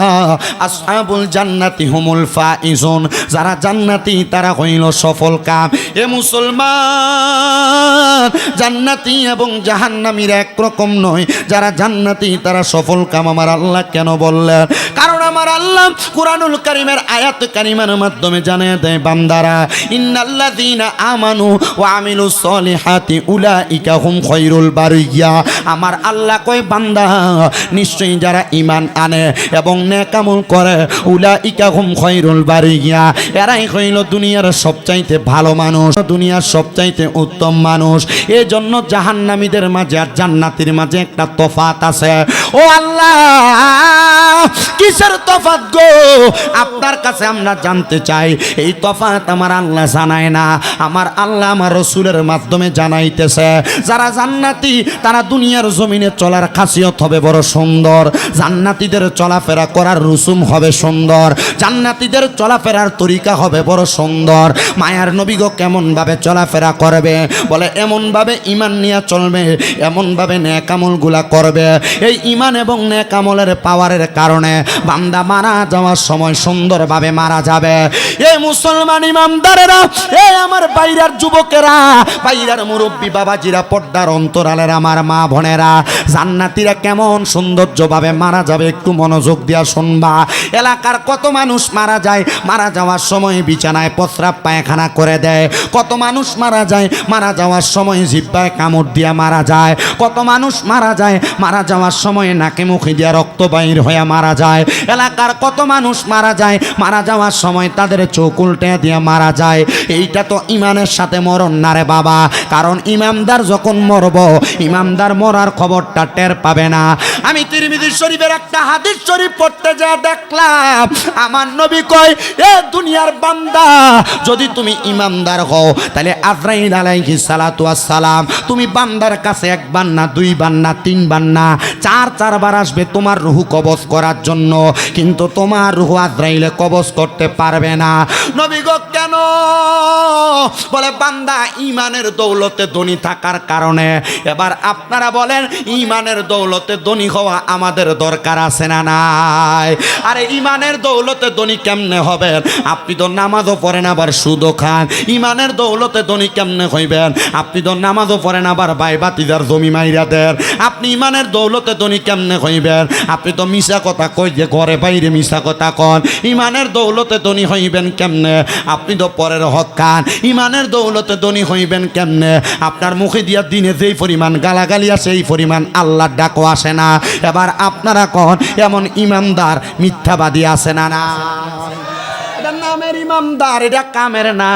আসহাবুল জান্নাতি হুমুল ফাইজুন, যারা জান্নাতি তারা হইল সফল কাম। এ মুসলমান, জান্নাতি এবং জাহান্নামীরা একরকম নয়। যারা জান্নাতি তারা সফল কাম। আমার আল্লাহ কেন বললেন? কারণ আমার আল্লাহ কুরআনুল কারীমের আয়াত কারিমার মাধ্যমে জানিয়ে দেয় বান্দারা ইন্নাল্লাযীনা আমানু ওয়া আমিলুস সলিহাতি উলাইকা হুম খায়রুল বারিয়া। আমার আল্লাহ কয় বান্দা নিশ্চয়ই যারা ঈমান আনে এবং নেক আমল করে উলাইকা হুম খায়রুল বারিয়া, এরাই হইল দুনিয়ার সবচাইতে ভালো মানুষ, দুনিয়ার সবচাইতে উত্তম মানুষ। এই জন্য জাহান্নামীদের মাঝে আর জান্নাতীর মাঝে একটা তফাত আছে। ও আল্লাহ, কিসের তফাত গো? আপনার কাছে আমরা জানতে চাই। এই তফাত আমার আল্লাহ জানায় না, আমার আল্লাহ আমার রসুলের মাধ্যমে জানাইতেছে। যারা জান্নাতি তারা দুনিয়ার জমিনে চলার খাসিয়ত হবে বড় সুন্দর, জান্নাতীদের চলাফেরা করার রুসুম হবে সুন্দর, জান্নাতীদের চলাফেরার তরিকা হবে বড় সুন্দর। মায়ার নবী গো কেমন ভাবে চলাফেরা করবে? বলে এমন ভাবে ঈমান নিয়ে চলবে, এমন ভাবে নেক আমলগুলা করবে। এই ঈমান এবং নেক আমলের পাওয়ারের কারণে বান্দা মারা যাওয়ার সময় সুন্দরভাবে মারা যাবে। এই মুসলমান ইমানদারেরা, এই আমার বাইরের যুবকেরা, বাইরের মুরব্বী বাবাজিরা, পর্দার অন্তরালের আমার মা বোনেরা, জান্নাতীরা কেমন সৌন্দর্যভাবে মারা যাবে একটু মনোযোগ দিয়া শুনবা। এলাকার কত মানুষ মারা যায়, মারা যাওয়ার সময় বিছানায় প্রস্রাব পায়খানা করে দেয়। কত মানুষ মারা যায়, মারা যাওয়ার সময় জিহ্বায় কামড় দিয়া মারা যায়। কত মানুষ মারা যায়, মারা যাওয়ার সময় নাকে মুখে দিয়া রক্ত বাইর হয়ে মারা যায়। এলাকার কত মানুষ মারা যায়, মারা যাওয়ার সময় তাদের চোখ উল্টে দিয়ে মারা যায়। এইটা তো ইমানের সাথে মরণ না রে বাবা। কারণ ইমামদার যখন মরব, ইমামদার মরার খবরটা টের পাবে না। আমি তিরমিজি শরীফের একটা হাদিস শরীফ পড়তে যা দেখলাম, আমার নবী কয় এ দুনিয়ার বান্দা, যদি তুমি ইমামদার হও তাহলে আজরাইল আলাইহিস সালাতু ওয়াস সালাম তুমি বান্দার কাছে একবার না, দুইবার না, তিনবার না, চারবার আসবে তোমার রূহ কবজ করার জন্য। কিন্তু তোমার রূহ আজরাইলে কবজ করতে পারবে না। নবী গো কেন? বলে বান্দা ঈমানের দৌলতে ধনী থাকার কারণে। এবার আপনারা বলেন ঈমানের দৌলতে ধনী হওয়া আমাদের দরকার আছে না নাই? আরে ঈমানের দৌলতে ধনী কেমনে হবেন? আপনি তো নামাজও পড়েন আবার সুদও খান। ঈমানের দৌলতে ধনী কেমনে হইবেন? আপনি তো নামাজও পড়েন আবার ভাই বাতিদার জমি মাইরা দেন। আপনি ঈমানের দৌলতে ধনী কেমনে হইবেন? আপনি তো মিশা কথা কই যে ঘরে বাইরে মিশা কথা কন। ঈমানের দৌলতে ধনী হইবেন কেমনে? আপনি তো পরের হক খান। ঈমানের দৌলতে ধনী হইবেন কেমনে? আপনার মুখে দিয়া দিনে যেই পরিমাণ গালাগালি আসে এই পরিমাণ আল্লাহর ডাকও আসে না। এবার আপনারা কন এমন ইমানদার মিথ্যাবাদী আছে না? না, এটা নামের ইমানদার, এটা কামের না।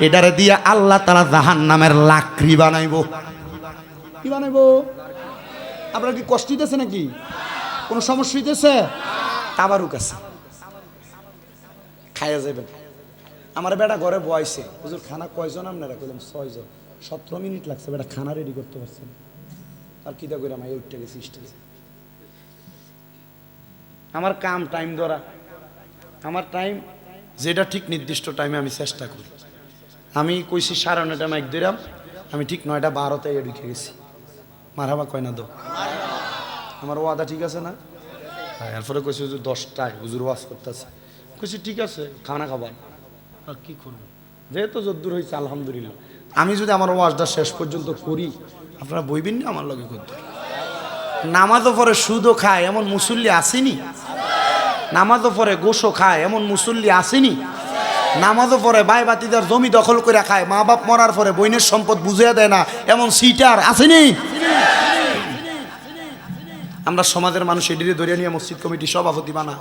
এটারে দিয়ে আল্লাহ তাআলা জাহান্নামের লাকড়ি বানাইবো। কি বানাইবো? আপনার কি কষ্ট হইতেছে নাকি? কোনো সমস্যা হইতেছে? তাবারুক আছে, খাইয়া যাবেন। আমার বেটা ঘরে বয়সে হুজুর খানা কয়জন? আপনারা কইলাম 6 জন। 17 মিনিট লাগছে বেটা খানা রেডি করতে পারছেন। আর কিটা করে আমি উঠতে গেছি স্টেজে। আমার কাম টাইম ধরা, আমার টাইম যেটা ঠিক নির্দিষ্ট টাইমে আমি চেষ্টা করি। আমি কইছি 9:30 মাইক দিলাম, আমি ঠিক 9:12 ঢুকে গেছি। মারহাবা কয় না দো? আমার ওয়াদা ঠিক আছে না? এরপরে কইছি হুজুর 10টায় হুজুর ওয়াজ করতেছে। কইছি ঠিক আছে, খানা খাবার আর কি করবো, যেহেতু যদ্দূর হয়েছে আলহামদুলিল্লাহ। আমি যদি আমার ওয়াজটা শেষ পর্যন্ত করি আপনারা বইবেন না আমার লগে করতে। নামাজও পরে সুদও খায় এমন মুসল্লি আসেনি? নামাজও পরে গোশও খায় এমন মুসল্লি আসেনি? নামাজও পরে ভাই বাতিদার জমি দখল করে খায়, মা বাপ মরার পরে বইনের সম্পদ বুঝিয়ে দেয় না এমন সিটার আসেনি? আমরা সমাজের মানুষ এডিরে ধরে নিয়ে মসজিদ কমিটি সভাপতি বানা।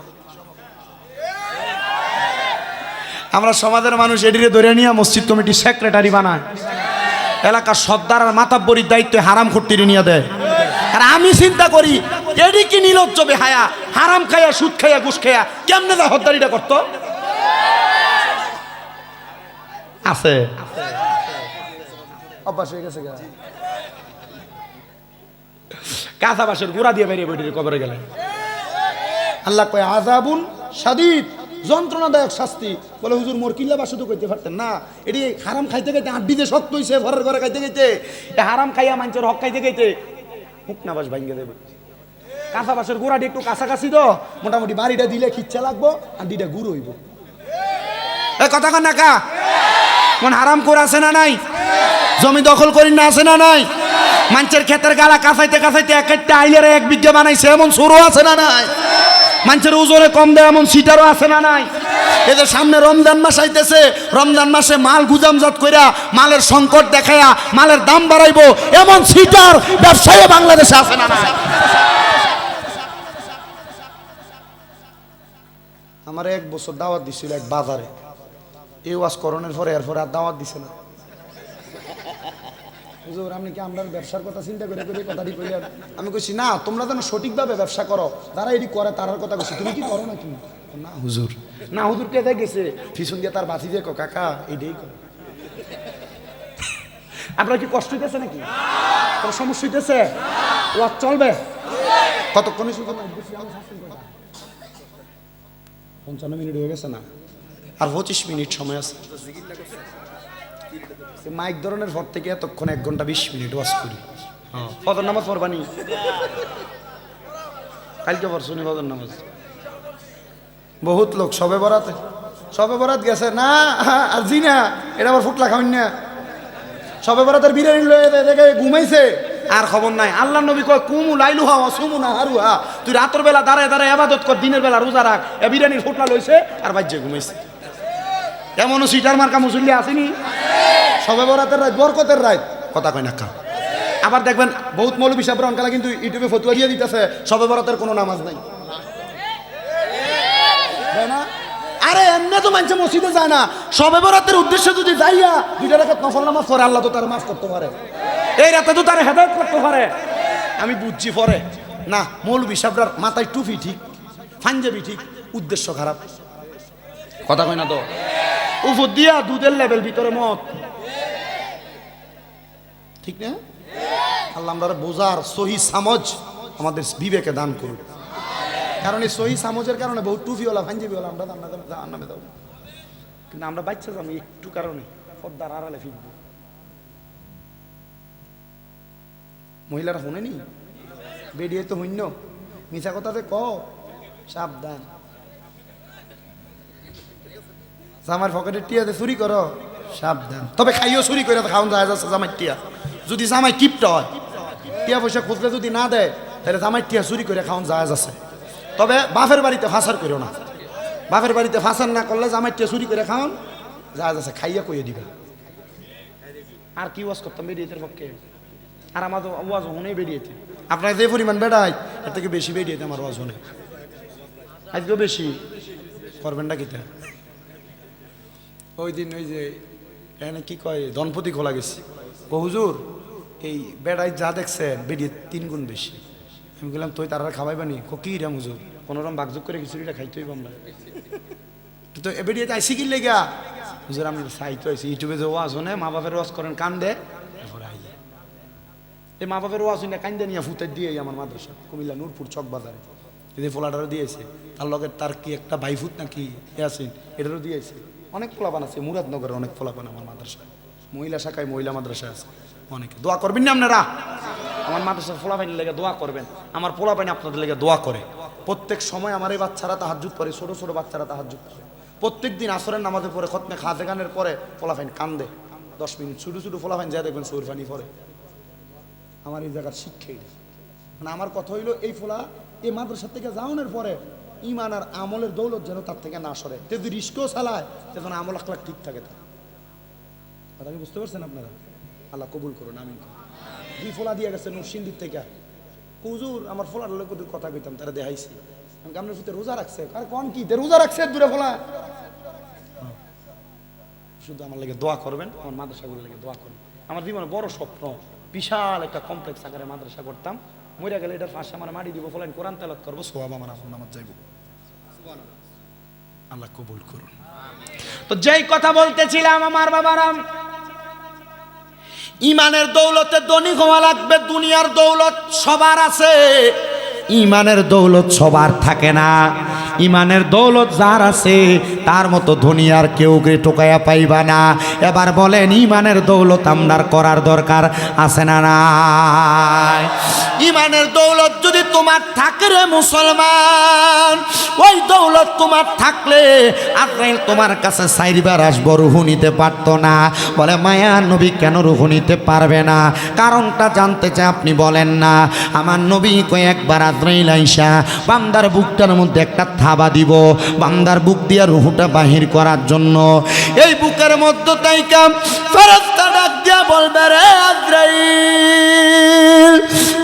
আমরা সমাজের মানুষ এডিরে ধরে নিয়ে মসজিদ কমিটি সেক্রেটারি বানায়। এলাকার সর্দার আর মাতাব্বরির দায়িত্ব হারাম খট্টিরে নিয়ে দেয়। আর আমি চিন্তা করি এডি কি নির্লজ্জ বেহায়া, হারাম খাইয়া সুদ খাইয়া ঘুষ খাইয়া কেমনে দা হদ্দারিটা করতো? আছে অভ্যাস হয়ে গেছে। কাঁচা বাঁশের গুড়া দিয়ে বেরিয়ে বেরিয়ে কবরে গেলেন। আল্লাহ কয় আযাবুন শাদীদ, যন্ত্রণাদায়ক শাস্তি। বলে হুজুর মোর কিল্লা বাসু তো কইতে পারতেন না, এটি হারাম খাইতে খাইতে আড্ডি দিয়ে শক্ত হইছে, ঘরের ঘরে খাইতে খাইতে হারাম খাইয়া মানুষের হক খাইতে খাইতে হুকনা বাস ভাঙ্গে দেবে। কাঁচা বাঁশের গোড়াটি একটু কাছাকাছি তো মোটামুটি বাড়িটা দিলে খিচ্ছা লাগবো, আড্ডিটা গুড় হইব। এই কথা কন না কা কোন হারাম করে আছে না নাই? জমি দখল করি না আছে না নাই? মানুষের ক্ষেতের গালা কাছাইতে কাছাইতে এক একটা আইলেরে 1 বিঘা বানাইছে এমন সুরও আছে না নাই? মানুষের ওজনে কম দেয় এমন সিটারও আছে না নাই? এদের সামনে রমজান মাস আইতেছে, রমজান মাসে মাল গুজামজাত কইরা মালের সংকট দেখায়া মালের দাম বাড়াইবো এমন সিটার ব্যবসায়ী বাংলাদেশে আছে না নাই? আমার 1 বছর দাওয়াত দিছিল এক বাজারে, এই ওয়াজ করণের পরে এরপর আর দাওয়াত দিছে না। হুজুর আপনি কি আমরা ব্যবসার কথা চিন্তা করে করে কথাটি কইলেন? আমি কইছি না, তোমরা যেন সঠিকভাবে ব্যবসা করো, যারা এটি করে তারার কথা কইছি, তুমি কি করো না কি? না হুজুর, না হুজুর কে গেছে পিছন দিয়ে তার বাতি দিয়ে কাকা এইটাই করে। আপনার কি কষ্ট হইতেছে নাকি? কোনো সমস্যা হইতেছে? ওয়াজ চলবে কতক্ষণে? শুধু 55 মিনিট হয়ে গেছে না, আর 25 মিনিট সময় আছে। মাইক ধরনের পর থেকে এতক্ষণ 1 ঘন্টা 20 মিনিট ওয়াজ করি। ফজর নামাজ পড়বানি? কালকে পড়ছুনি ফজর নামাজ? বহুত লোক সবে বরাত গেছে না, আর জি না, এটা আবার ফুটলা খাওয়ান না। সবে বরাতের বিরিয়ানি লয়ে দেখে ঘুমাইছে, আর খবর নাই। আল্লাহ নবী কয় কুমু লাইলুহা ওয়া সুমু নাহারুহা, তুই রাতের বেলা দাঁড়ায় দাঁড়ায় ইবাদত কর, দিনের বেলা রোজা রাখ। এ বিরিয়ানির ফুটলা লইছে আর বাজ্যে ঘুমাইছে। এমনও সিটার মার্কা মুসল্লি আসেনি? সবে বরাতের রাত বরকতের রাত, কথা কয় না কা। আবার দেখবেন বহুত মৌলবী সাহেবরা অনকালা কিন্তু ইউটিউবে ফতোয়া দিয়ে দিতেছে সবে বরাতের কোনো নামাজ নাই, তাই না? আরে এমনি তো মানুষ মসজিদে যায় না, সবে বরাতের উদ্দেশ্যে যদি যাইয়া 2 রাকাত নফল নামাজ পড়ে আল্লাহ তো তার মাফ করতে পারে, এই রাতে তো তার হেদায়েত করতে পারে। আমি বুঝছি পরে না, মৌলবী সাহেবরার মাথায় টুপি ঠিক, পাঞ্জাবি ঠিক, উদ্দেশ্য খারাপ, কথা কয় না তো। উপর দিয়া দুধের লেভেল, ভিতরে মত, ঠিক না? আল্লাহ আমরা বোঝার সহি সামজ আমাদের বিবেকে দান করুন। কারণ এই সহি সামজের কারণে বহু টুফিওয়ালা পাঞ্জাবিওয়ালা আমরা নামে দাও, কিন্তু আমরা বাচ্চা যাবো একটু কারণে পদ্মার আড়ালে ফিরব। মহিলারা শুনেনি, বেরিয়ে তো হইন্য মিছা কথাতে ক, সাবধান। জামার পকেটে টিয়াতে চুরি করো, সাবধান। তবে খাইও চুরি করে খাওয়ান যায় যাচ্ছে জামাই টিয়া, যদি জামাই কিপটা হয়, টিয়া পয়সা খুঁজলে যদি না দেয় তাহলে জামাই টিয়া চুরি করে খাওয়ান যায় যাচ্ছে। তবে বাপের বাড়িতে ফাঁসার করো না, বাপের বাড়িতে ফাঁসার না করলে জামাই টিয়া চুরি করে খাওয়ান যায় যাচ্ছে, খাইয়া কইয়ে দিবে। আর কি ওয়াজ করতাম বেরিয়েতের পক্ষে, আর আমার ওয়াজ হনে বেরিয়েছে। আপনার যে পরিমাণ বেড়ায় এর থেকে বেশি বেরিয়েছে আমার ওয়াজ হনে, আজকেও বেশি করবেন না কিতা। ওই দিন ওই যে এখানে কি কয় ধনপতি খোলা গেছে, হুজুর এই বেড়াই যা দেখছেন বেরিয়ে 3 গুণ বেশি। আমি বললাম তুই তারা খাওয়াইবানি? কি রাম হুজুর, কোনোরকম বাগযোগ করে খিচুড়িটা খাইতে হইব আমরা, তো বেরিয়ে আইসি কি লেগা? হুজুর আমি সাইতে আইসি, ইউটিউবে যে ওয়াজ হনে মা বাপের ওয়াজ করেন কান্দে, এই মা বাপের ওয়াজ হইনা কান্দে নিয়ে ফুটাই দিয়ে আমার মাদ্রাসা কুমিল্লা নূরপুর চক বাজারে এই ফোলাটারও দিয়েছে, তার লগে তার কি একটা বাইফুট নাকি আছেন এটারও দিয়েছে। অনেক পোলাপান আছে, মুরাদনগরের অনেক পোলাপান আমার মাদ্রাসায়, মহিলা শাখায় মহিলা মাদ্রাসা আছে অনেকে। দোয়া করবেন না আপনারা? আমার মাদ্রাসার পোলাপাইনের লেগে দোয়া করবেন, আমার পোলাপাইন আপনাদের লেগে দোয়া করে। প্রত্যেক সময় আমার এই বাচ্চারা তাহাজ্জুদ পড়ে, ছোট ছোট বাচ্চারা তাহাজ্জুদ পড়ে। প্রত্যেক দিন আসরের নামাজের পরে খতমে খাজে গানের পরে পোলাপাইন কান্দে 10 মিনিট, ছোটো ছোটো পোলাপাইন যা দেখবেন সৌরফানি পরে। আমার এই জায়গার শিক্ষা এটা, মানে আমার কথা হইলো এই ফোলা এই মাদ্রাসার থেকে যাওয়ানোর পরে ইমান আর আমলের দৌলত যেন তার থেকে না সরে, যদি রিস্কও চালায় তখন আমল আখলাক ঠিক থাকে। কথা কি বুঝতে পারছেন আপনারা? আল্লাহ কবুল করুন, আমিন। 2 ফোলা দিয়ে গেছে নরসিংদীর থেকে, হুজুর আমার ফোলার লোক কথা কইতাম, তারা দেখাইছি আমি আপনার ফুতে রোজা রাখছে, আর কোন কি রোজা রাখছে দূরে ফোলা। শুধু আমার লেগে দোয়া করবেন, আমার মাদ্রাসাগুলোর লেগে দোয়া করবেন। আমার জীবনে বড় স্বপ্ন, বিশাল একটা কমপ্লেক্স আকারে মাদ্রাসা করতাম, মরে গেলে এটার ফাঁসে আমার মাটি দিব ফলাইন কোরআন তেলাওয়াত করবো সোয়াব আমার আপন নামাজ যাইব আল্লাহ কবুল করুন তো যেই কথা বলতেছিলাম আমার বাবারাম ইমানের দৌলতে ধনী হওয়া লাগবে দুনিয়ার দৌলত সবার আছে ইমানের দৌলত সবার থাকে না ইমানের দৌলত যার আছে তার মতো ধনী আর কেউ টোকাইয়া পাইবা না এবার বলেন ইমানের দৌলত আমরার করার দরকার আছে না নাই ইমানের দৌলত যদি তোমার থাকে রে মুসলমান ওই দৌলত তোমার থাকলে আজরাইল তোমার কাছে চাইবার আসবো রুহু নিতে পারতো না বলে মায়া নবী কেন রুহু নিতে পারবে না কারণটা জানতে চাই আপনি বলেন না আমার নবী কয়েকবার আজরাইল আইসা বান্দার বুকটার মধ্যে একটা থাবা দিব বান্দার বুক দিয়া রুহুটা বাহির করার জন্য এই বুকের মধ্যে তাইকা ফেরেশতা ডাক দিয়া বলবে রে আজরাইল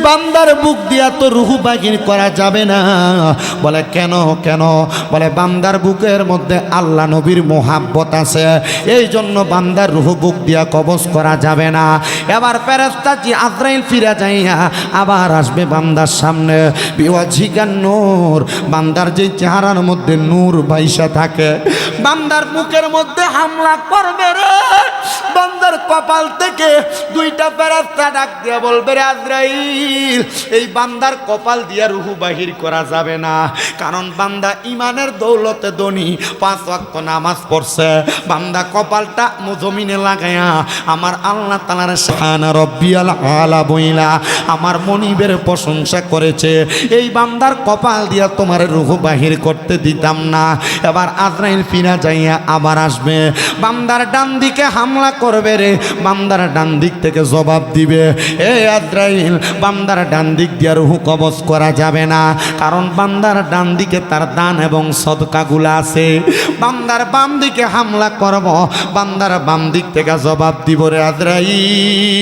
বান্দার বুক দিয়া তো রুহু বাহির করা যাবে না বলে কেন কেন বলে বান্দার বুকের মধ্যে আল্লাহ নবীর মোহাব্বত আছে এই জন্য বান্দার রুহু বুক দিয়া কবজ করা যাবে না এবার ফেরেশতা জি আজরাইল ফিরে যাইয়া আবার আসবে বান্দার সামনে বিওয়াজিকান নূর বান্দার যে চেহারার মধ্যে নূর ভাইসা থাকে বান্দার মুখের মধ্যে হামলা করবে রে বান্দার কপাল থেকে দুইটা ফেরেশতা ডাক দিয়া বলবে রে আজরাইল এই বান্দার কপাল দিয়া রুহু বাহির করা যাবে না কারণ বান্দা ইমানের দৌলতে ধনী 5 ওয়াক্ত নামাজ পড়ছে বান্দা কপালটা জমিনে লাগায়া আমার আল্লাহ তাআলার সুবহান রাব্বিয়াল আলা বইলা আমার মনিবের প্রশংসা করেছে এই বান্দার কপাল দিয়া তোমার রুহু বাহির করতে দিতাম না এবার আজরাইল ফিরা যাইয়া আবার আসবে বান্দার ডান দিকে হামলা করবে রে বান্দার ডান দিক থেকে জবাব দিবে এ আজরাইল বান্দার ডান দিক দিয়া রুহু কবজ করা যাবে না কারণ বান্দার ডান দিকে তার দান এবং সদকাগুলো আছে বান্দার বাম দিকে হামলা করব বান্দার বাম দিক থেকে জবাব দিব রে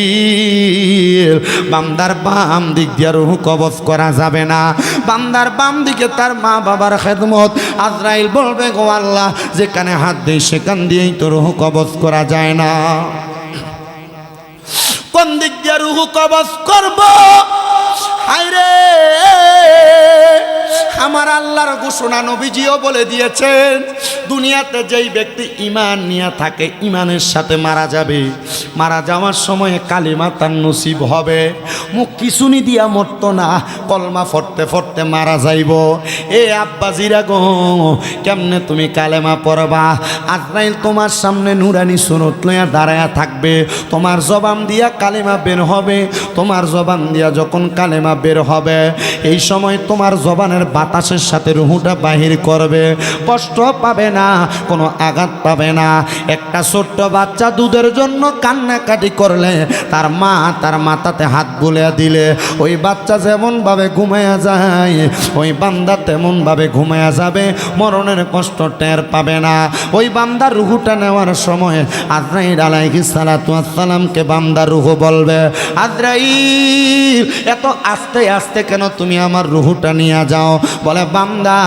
আজরাইল বান্দার বাম দিক দিয়া রুহু কবজ করা যাবে না বান্দার বাম দিকে তার মা বাবার খেদমত আজরাইল বলবে গো আল্লাহ যেখানে হাত দেই সেখান দিয়েই তো রুহু কবজ করা যায় না কোন দিক দিয়ে রুহু কবজ করব হায়রে আমার আল্লাহর ঘোষণা নবীজিও বলে দিয়েছেন দুনিয়াতে যেই ব্যক্তি ঈমান নিয়ে থাকে ঈমানের সাথে মারা যাবে মারা যাওয়ার সময় কালিমা তার নসিব হবে মুখ কিছুনি দিয়া মরতো না কলমা ফটতে ফটতে মারা যাইব এ আব্বাজিরা গো কেমনে তুমি কালেমা পড়বা আজরাইল তোমার সামনে নুরানি সুনত লইয়া দাঁড়ায়া থাকবে তোমার জবান দিয়া কালেমা বের হবে তোমার জবান দিয়া যখন কালেমা বের হবে এই সময় তোমার জবানের বাতাসের সাথে রুহুটা বাহির করবে কষ্ট পাবে না কোনো আঘাত পাবে না একটা ছোট্ট বাচ্চা দুধের জন্য কান্নাকাটি করলে তার মা তার মাথাতে হাত বুলিয়ে দিলে ওই বাচ্চা যেমনভাবে ঘুমায়া যায় ওই বান্দা তেমনভাবে ঘুমায়া যাবে মরণের কষ্ট টের পাবে না ওই বান্দার রুহুটা নেওয়ার সময় আজরাইল আলাইহিস সালাতু ওয়াস সালামকে বান্দার রুহু বলবে আজরাইল এত আস্তে আস্তে কেন তুমি আমার রুহুটা নিয়ে যাও বলে বান্দা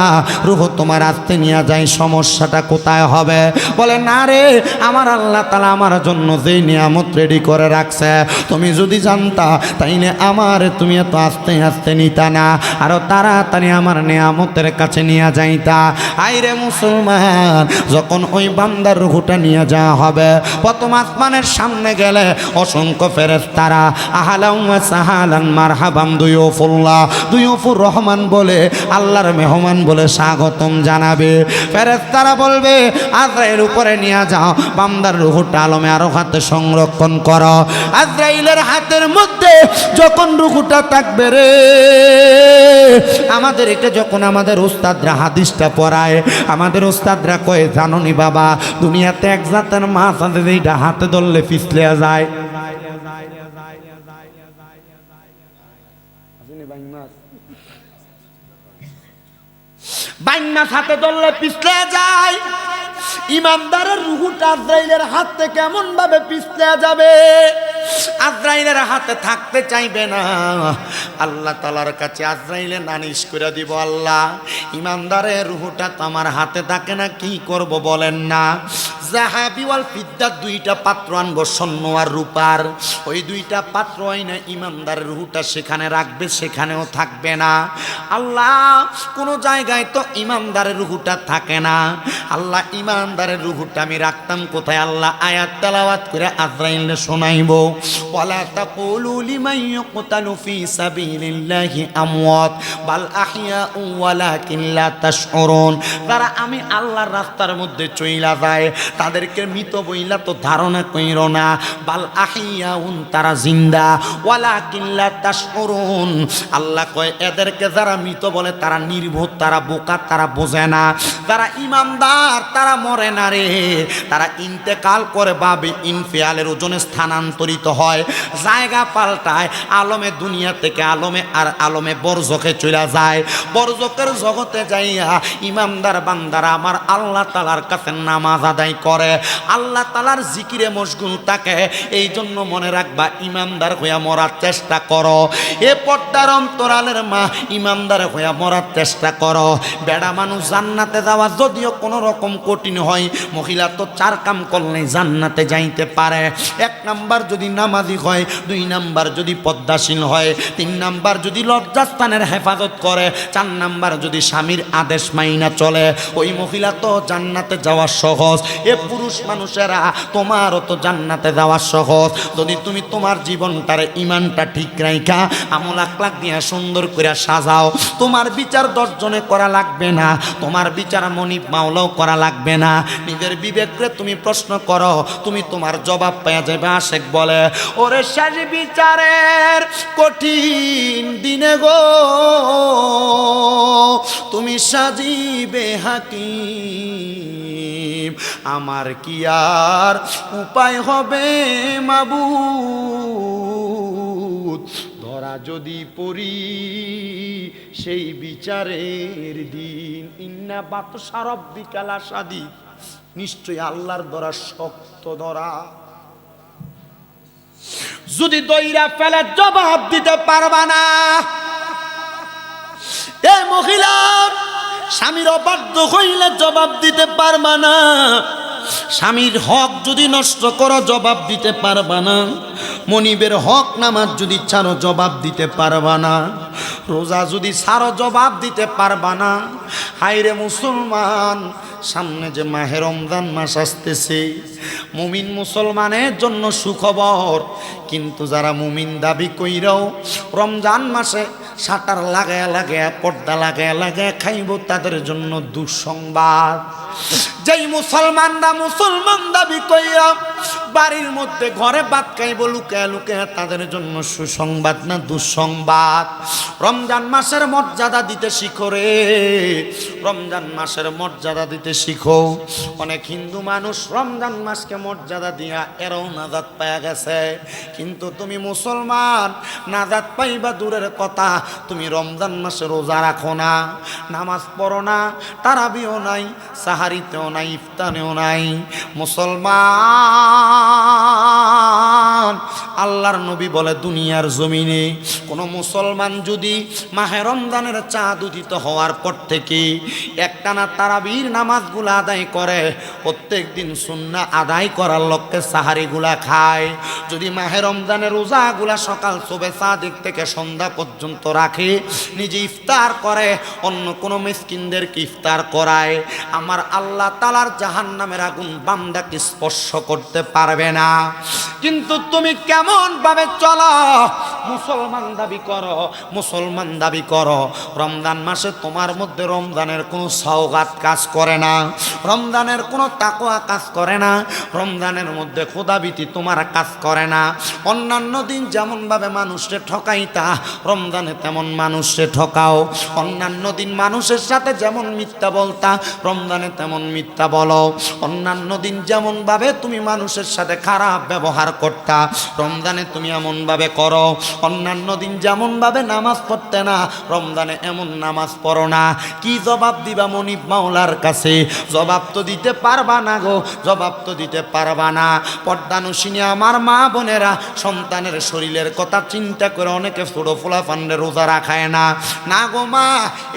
রুহু তোমার আস্তে নিয়ে যায় সমস্যাটা কোথায় হবে বলে না রে আমার আল্লাহ তাআলা আমার জন্য যেই নিয়ামত রেডি করে রাখছে তুমি যদি জানতা তাইলে আমার তুমি এত আস্তে আস্তে নিতা না আরো তাড়াতাড়ি আমার নিয়ামতের কাছে নিয়ে যাইতা আইরে মুসলমান যখন ওই বান্দার রুহুটা নিয়ে যাওয়া হবে প্রথম আসমানের সামনে গেলে অসংখ্য ফেরেশতারা আহলান ওয়া সাহালান মারহাবান দুয়ুফুর রহমান বলে আল্লাহর মেহমান বলে স্বাগতম জানাবে ফেরেশতারা বলবে আজরাইল উপরে নিয়ে যাও বান্দার রুহুটা আলমে আরো হাতে সংরক্ষণ করো আজরাইলের হাতের মধ্যে যখন রুহুটা থাকবে রে আমাদেরকে যখন আমাদের উস্তাদরা হাদিসটা পড়ায় আমাদের উস্তাদরা কয়ে জানোনি বাবা দুনিয়াতে এক জাতের মাছ আছে যেটা হাতে ধরলে পিছলে যায় বাইন্নাস হাতে ধরলে পিছলে যায় ইমানদারের রুহুটা আজরাইলের হাত থেকে কেমন ভাবে পিছলে যাবে আজরাইলের হাতে থাকতে চাইবে না আল্লাহ তাআলার কাছে আজরাইলে নালিশ করে দিব, আল্লাহ ইমানদারের রূহটা তো আমার হাতে থাকে না, কি করব বলেন না। যাহাবি ওয়াল ফিদ্দা, দুইটা পাত্র আনবো স্বর্ণ আর রূপার, ওই দুইটা পাত্র আইনা ইমানদারের রূহটা সেখানে রাখবে, সেখানেও থাকবে না। আল্লাহ কোন জায়গায় তো ইমানদারের রূহটা থাকে না, আল্লাহ ইমানদারের রূহটা আমি রাখতাম কোথায়? আল্লাহ আয়াত তেলাওয়াত করে আজরাইলে শোনাইবো, ওয়ালা তাকুলু লিমান ইউকতালু ফি সাবিলিল্লাহি আমওয়াত বাল আহইয়াউ ওয়ালাকিন লা তাশউরুন। যারা আমি আল্লাহর রাস্তার মধ্যে চইলা যায় তাদেরকে মৃত বইলা তো ধারণা কইরো না, বাল আহইয়াউন, তারা জিন্দা, ওয়ালাকিন লা তাশউরুন। আল্লাহ কয় এদেরকে যারা মৃত বলে তারা নির্বোধ, তারা বোকা, তারা বোঝে না। যারা ইমানদার তারা মরে না রে, তারা ইন্তেকাল করে বাবে ইনফিয়ালের ওজনে স্থানান্তরিত হয়, জায়গা পাল্টায়, আলমে দুনিয়া থেকে আলমে বরজখে চলে যায়, বরজখের জগতে যাইয়া ইমানদার বান্দারা আমার আল্লাহ তাআলার কাছে নামাজ আদায় করে, আল্লাহ তাআলার জিকিরে মশগুল থাকে। এই জন্য মনে রাখবা, ইমানদার হইয়া মরার চেষ্টা করো। এ পর্দার অন্তরালের মা, ইমানদার হইয়া মরার চেষ্টা করো। বেড়া মানুষ জান্নাতে যাওয়া যদিও কোনো রকম কঠিন হয়, মহিলা তো 4 কাম করলে জান্নাতে যাইতে পারে। 1 নাম্বার যদি নামাজি হয়, 2 নাম্বার যদি পদ্মাশীল হয়, 3 নাম্বার যদি লজ্জাস্থানের হেফাজত করে, 4 নাম্বার যদি স্বামীর আদেশ মাইনা চলে, ওই মহিলা তো জান্নাতে যাওয়া সহজ। এ পুরুষ মানুষেরা তোমারও তো জান্নাতে যাওয়া সহজ, যদি তুমি তোমার জীবনটারে ইমানটা ঠিক রাইখা আমল আখলাক দিয়া সুন্দর করে সাজাও। তোমার বিচার 10 জনে করা লাগবে না, তোমার বিচার মনিব মাওলাও করা লাগবে না। নিজের বিবেককে তুমি প্রশ্ন করো, তুমি তোমার জবাব পেয়ে যাবে। আশেক বলে, ওরে শেষ বিচারের কঠিন দিনে গো তুমি সাজিবে হাকিম, আমার কি আর উপায় হবে মাবুদ, ধরা যদি পড়ি সেই বিচারের দিন। ইন্না বাতশা রাব্বিকা লাশাদীদ, নিশ্চয়ই আল্লাহর ধরা শক্ত ধরা। যদি দইরা ফেলে জবাব দিতে পারবা না, এ মহিলা স্বামীর অবাধ্য হইলে জবাব দিতে পারবা না, স্বামীর হক যদি নষ্ট করো জবাব দিতে পারবা না, মনিবের হক নামাজ যদি ছাড়ো জবাব দিতে পারবা না, রোজা যদি ছাড়ো জবাব দিতে পারবা না। হায়রে মুসলমান, সামনে যে মাহে রমজান মাস আসতেছে, মুমিন মুসলমানের জন্য সুখবর, কিন্তু যারা মুমিন দাবি কইরাও রমজান মাসে শাটার লাগায়া লাগায়া পর্দা লাগায়া লাগায়া খাইব, তাদের জন্য দুঃসংবাদ। যেই মুসলমানরা মুসলমান দাবি কইরা বাড়ির মধ্যে ঘরে ভাত খাইব লুকায়া লুকায়া, তাদের জন্য সুসংবাদ না দুঃসংবাদ। রমজান মাসের মর্যাদা দিতে শিখো রে, রমজান মাসের মর্যাদা দিতে শিখো। অনেক হিন্দু মানুষ রমজান মাসকে মর্যাদা দিয়া এরাও নাজাত পায়া গেছে, কিন্তু তুমি মুসলমান, নাজাত পাইবা দূরের কথা, তুমি রমজান মাসে রোজা রাখো না, নামাজ পড়ো না, তারাবিও নাই, সাহারিতেও নাই, ইফতারেও নাই। মুসলমান, আল্লাহর নবী বলে দুনিয়ার জমিনে কোন মুসলমান যদি মাহে রমজানের চাঁদ উদিত হওয়ার পর থেকে একটানা তারাবির নামাজগুলা আদায় করে, প্রত্যেক দিন সুন্নাহ আদায় করার লক্ষ্যে সাহারিগুলা খায়, যদি মাহে রমজানের রোজাগুলা সকাল শোবে সাদিক থেকে সন্ধ্যা পর্যন্ত রাখে, নিজে ইফতার করে, অন্য কোনো মিসকিনদেরকে ইফতার করায়, আমার আল্লাহ তাআলার জাহান্নামের আগুন বান্দাকে স্পর্শ করতে পারবে না। কিন্তু তুমি কেমন ভাবে চলো? মুসলমান দাবি করো, মুসলমান দাবি করো, রমজান মাসে তোমার মধ্যে রমজানের কোনো সওগাত কাজ করে না, রমজানের কোনো তাকওয়া কাজ করে না, রমজানের মধ্যে খোদাভীতি তোমার কাজ করে না। অন্যান্য দিন যেমন ভাবে মানুষকে ঠকাইতা, রমজানে তেমন মানুষকে ঠকাও। অন্যান্য দিন মানুষের সাথে যেমন মিথ্যা বলতা, রমজানে তেমন মিথ্যা বলো। অন্যান্য দিন যেমন ভাবে তুমি মানুষের সাথে খারাপ ব্যবহার করতা, রমজানে তুমি এমন ভাবে করো, অন্যান্য দিন যেমন ভাবে নামাজ পড়তে না, রমজানে এমন নামাজ পড়ো না। কি জবাব দিবা মনিব মাওলার কাছে? জবাব তো দিতে পারবা না গো, জবাব তো দিতে পারবা না। পর্দানুশিনী আমার মা বোনেরা, সন্তানের শরীরের কথা চিন্তা করে অনেকে ছোট ফোলা ফান্ডে রোজা রাখায় না। না গো মা,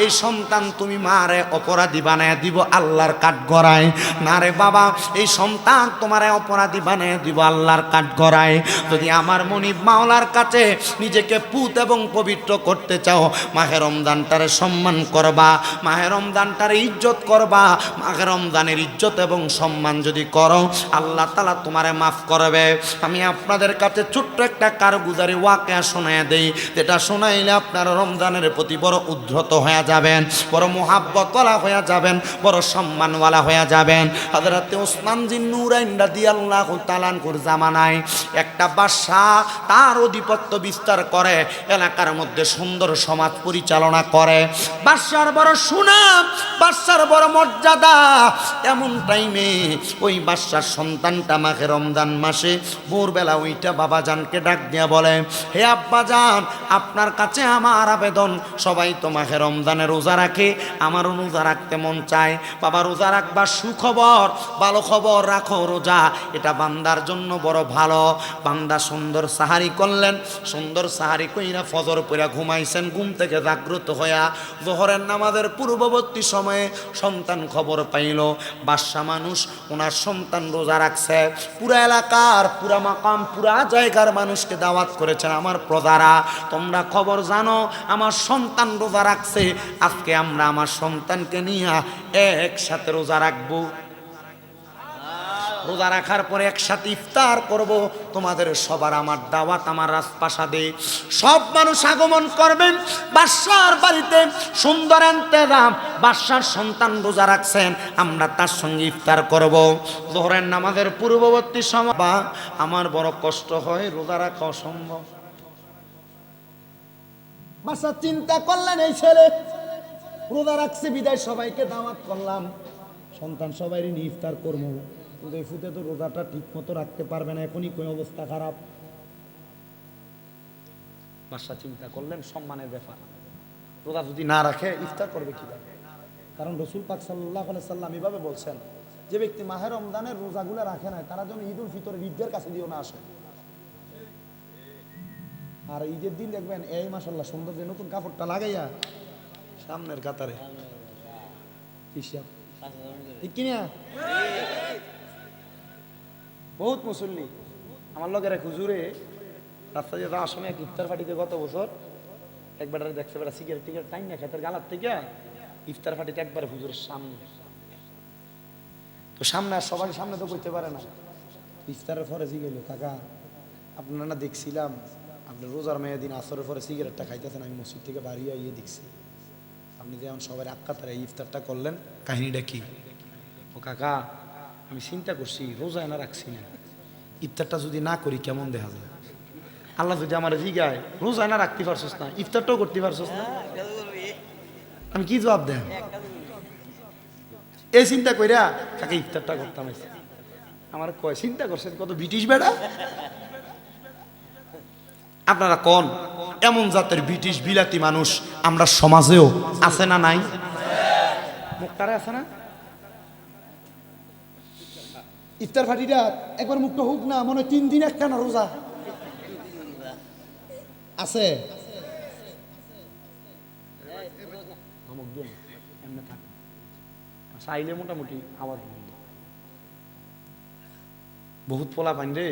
এই সন্তান তুমি মারে অপরাধী বানায় দিব আল্লাহর কাঠগড়ায়। না রে বাবা, এই সন্তান তোমারে অপরাধী বানায় দিব আল্লাহর কাঠগড়ায়। যদি আমার মনিব মাওলার কাছে নিজেকে পুত এবং পবিত্র করতে চাও, মাহে রমজানটারে সম্মান করবা, মাহে রমজানটারে ইজ্জত করবা। মাহে রমজানের ইজ্জত এবং সম্মান যদি করো, আল্লাহ তাআলা তোমারে মাফ করবে। আমি আপনাদের কাছে ছোট্ট একটা কারগুজারি ওয়াকিয়া শোনায় দেই, যেটা শোনাইলে আপনারা রমজানের প্রতি বড় উদ্ধত হয়ে যাবেন, বড় মুহাব্বতওয়ালা হয়ে যাবেন, বড় সম্মানওয়ালা হয়ে যাবেন। হযরতে ওসমান জিন নূরাইন রাদিয়াল্লাহু তাআলা আনহুর জামানায় একটা বাদশা তার আধিপত্য বিস্তার করে, এলাকার মধ্যে সুন্দর সমাজ পরিচালনা করে। বাদশার বড় সুনাম, বাদশার বড় মর্যাদা। এমন টাইমে ওই বাদশার সন্তানটা মাঘে রমজান মাসে ভোরবেলা ওইটা বাবাজানকে ডাক দিয়া বলে, হে আব্বাজান, আপনার কাছে আমার আবেদন। সবাই তো মাঘে রমজানে রোজা রাখে, আমারও রোজা রাখতে মন চায়। বাবা, রোজা রাখবা সুখবর, ভালো খবর, রাখো রোজা, এটা বান্দার জন্য বড় ভালো। বান্দা সুন্দর সাহারি করলেন, সুন্দর সাহারি কইরা ফজর পড়া ঘুমাইছেন, ঘুম থেকে জাগ্রত হইয়া যোহরের নামাজের পূর্ববর্তী সময়ে সন্তান খবর পাইল বাদশা মানুষ ওনার সন্তান রোজা রাখছে। পুরা এলাকার, পুরা মাকাম, পুরা জায়গার মানুষকে দাওয়াত করেছেন, আমার প্রজারা তোমরা খবর জানো আমার সন্তান রোজা রাখছে, আজকে আমরা আমার সন্তানকে নিয়ে একসাথে রোজা রাখবো। রোজা রাখার পরে একসাথে ইফতার করব। তোমাদের সবার আমার দাওয়াত আমার রাজপ্রাসাদে। সব মানুষ আগমন করবেন বাদশার বাড়িতে। সুন্দর ইন্তেজাম, বাদশার সন্তান রোজা রাখছেন, আমরা তার সঙ্গে ইফতার করব। যোহরের নামাজের পূর্ববর্তী সময় বা আমার বড় কষ্ট হয়, রোজা রাখা অসম্ভব। বাদশা চিন্তা করলেন, এই ছেলে রোজা রাখছে বিদায় সবাইকে দাওয়াত করলাম, সন্তান সবাই নিয়ে ইফতার করবো, কিন্তু এই ফুতে তো রোজাটা ঠিক মতো রাখতে পারবে না, এখনই কোন অবস্থা খারাপ। বাদশা চিন্তা করলেন সম্মানের ব্যাপার, রোজা যদি না রাখে ইফতার করবে কিভাবে? কারণ রাসূল পাক সাল্লাল্লাহু আলাইহি সাল্লাম এভাবে বলছেন, যে ব্যক্তি মাহে রমজানের রোজাগুলো রাখে না তারা যেন ঈদুল ফিতরের ঈদের কাছে দিও না আসে। আর ঈদের দিন দেখবেন এই মাশাআল্লাহ সুন্দর যে নতুন কাপড়টা লাগাইয়া সামনের কাতারে, ঠিক কিনা? বহুত মুসল্লি আমার লগের এক হুজুরে রাস্তা দিয়ে যাওয়ার সময় এক ইফতার ফাটিতে গত বছর একবার দেখছে বেটা সিগারেট টিগারেট টাইম না খেতের গালার থেকে ইফতার ফাটিতে একবার হুজুরের সামনে, তো সামনে আর সবার সামনে তো করতে পারে না। ইফতারের পরে জিগেল, কাকা আপনারা না দেখছিলাম আপনি রোজার মেয়ে দিন আসরের পরে সিগারেটটা খাইতেছেন, আমি মসজিদ থেকে বাড়িয়ে ইয়ে দেখছি, আপনি যেমন সবাই আক্কাতারে ইফতারটা করলেন, কাহিনীটা কি? ও কাকা আমি চিন্তা করছি রোজা না রাখছি না, ইফতারটা যদি না করি কেমন দেখা যায়? আল্লাহ যদি আমার জিগায় রোজা না রাখতে পারছস না, ইফতারটাও করতে পারছস না, আমি কি জবাব দেন? এই চিন্তা কইরা কাকে ইফতারটা করতাম। আমার কয় চিন্তা করছেন কত ব্রিটিশ বেড়া। আপনারা কোন এমন জাতের ব্রিটিশ বিলাতি মানুষ আমরা সমাজেও আছে না নাই? মুখটারে আছে না? ইফতার ফাটিটা একবার মুক্ত হোক না, মনে 3 দিন একটা না রোজা আছে। চাইলে মোটামুটি আওয়াজ বহুত পোলা পাইন রে,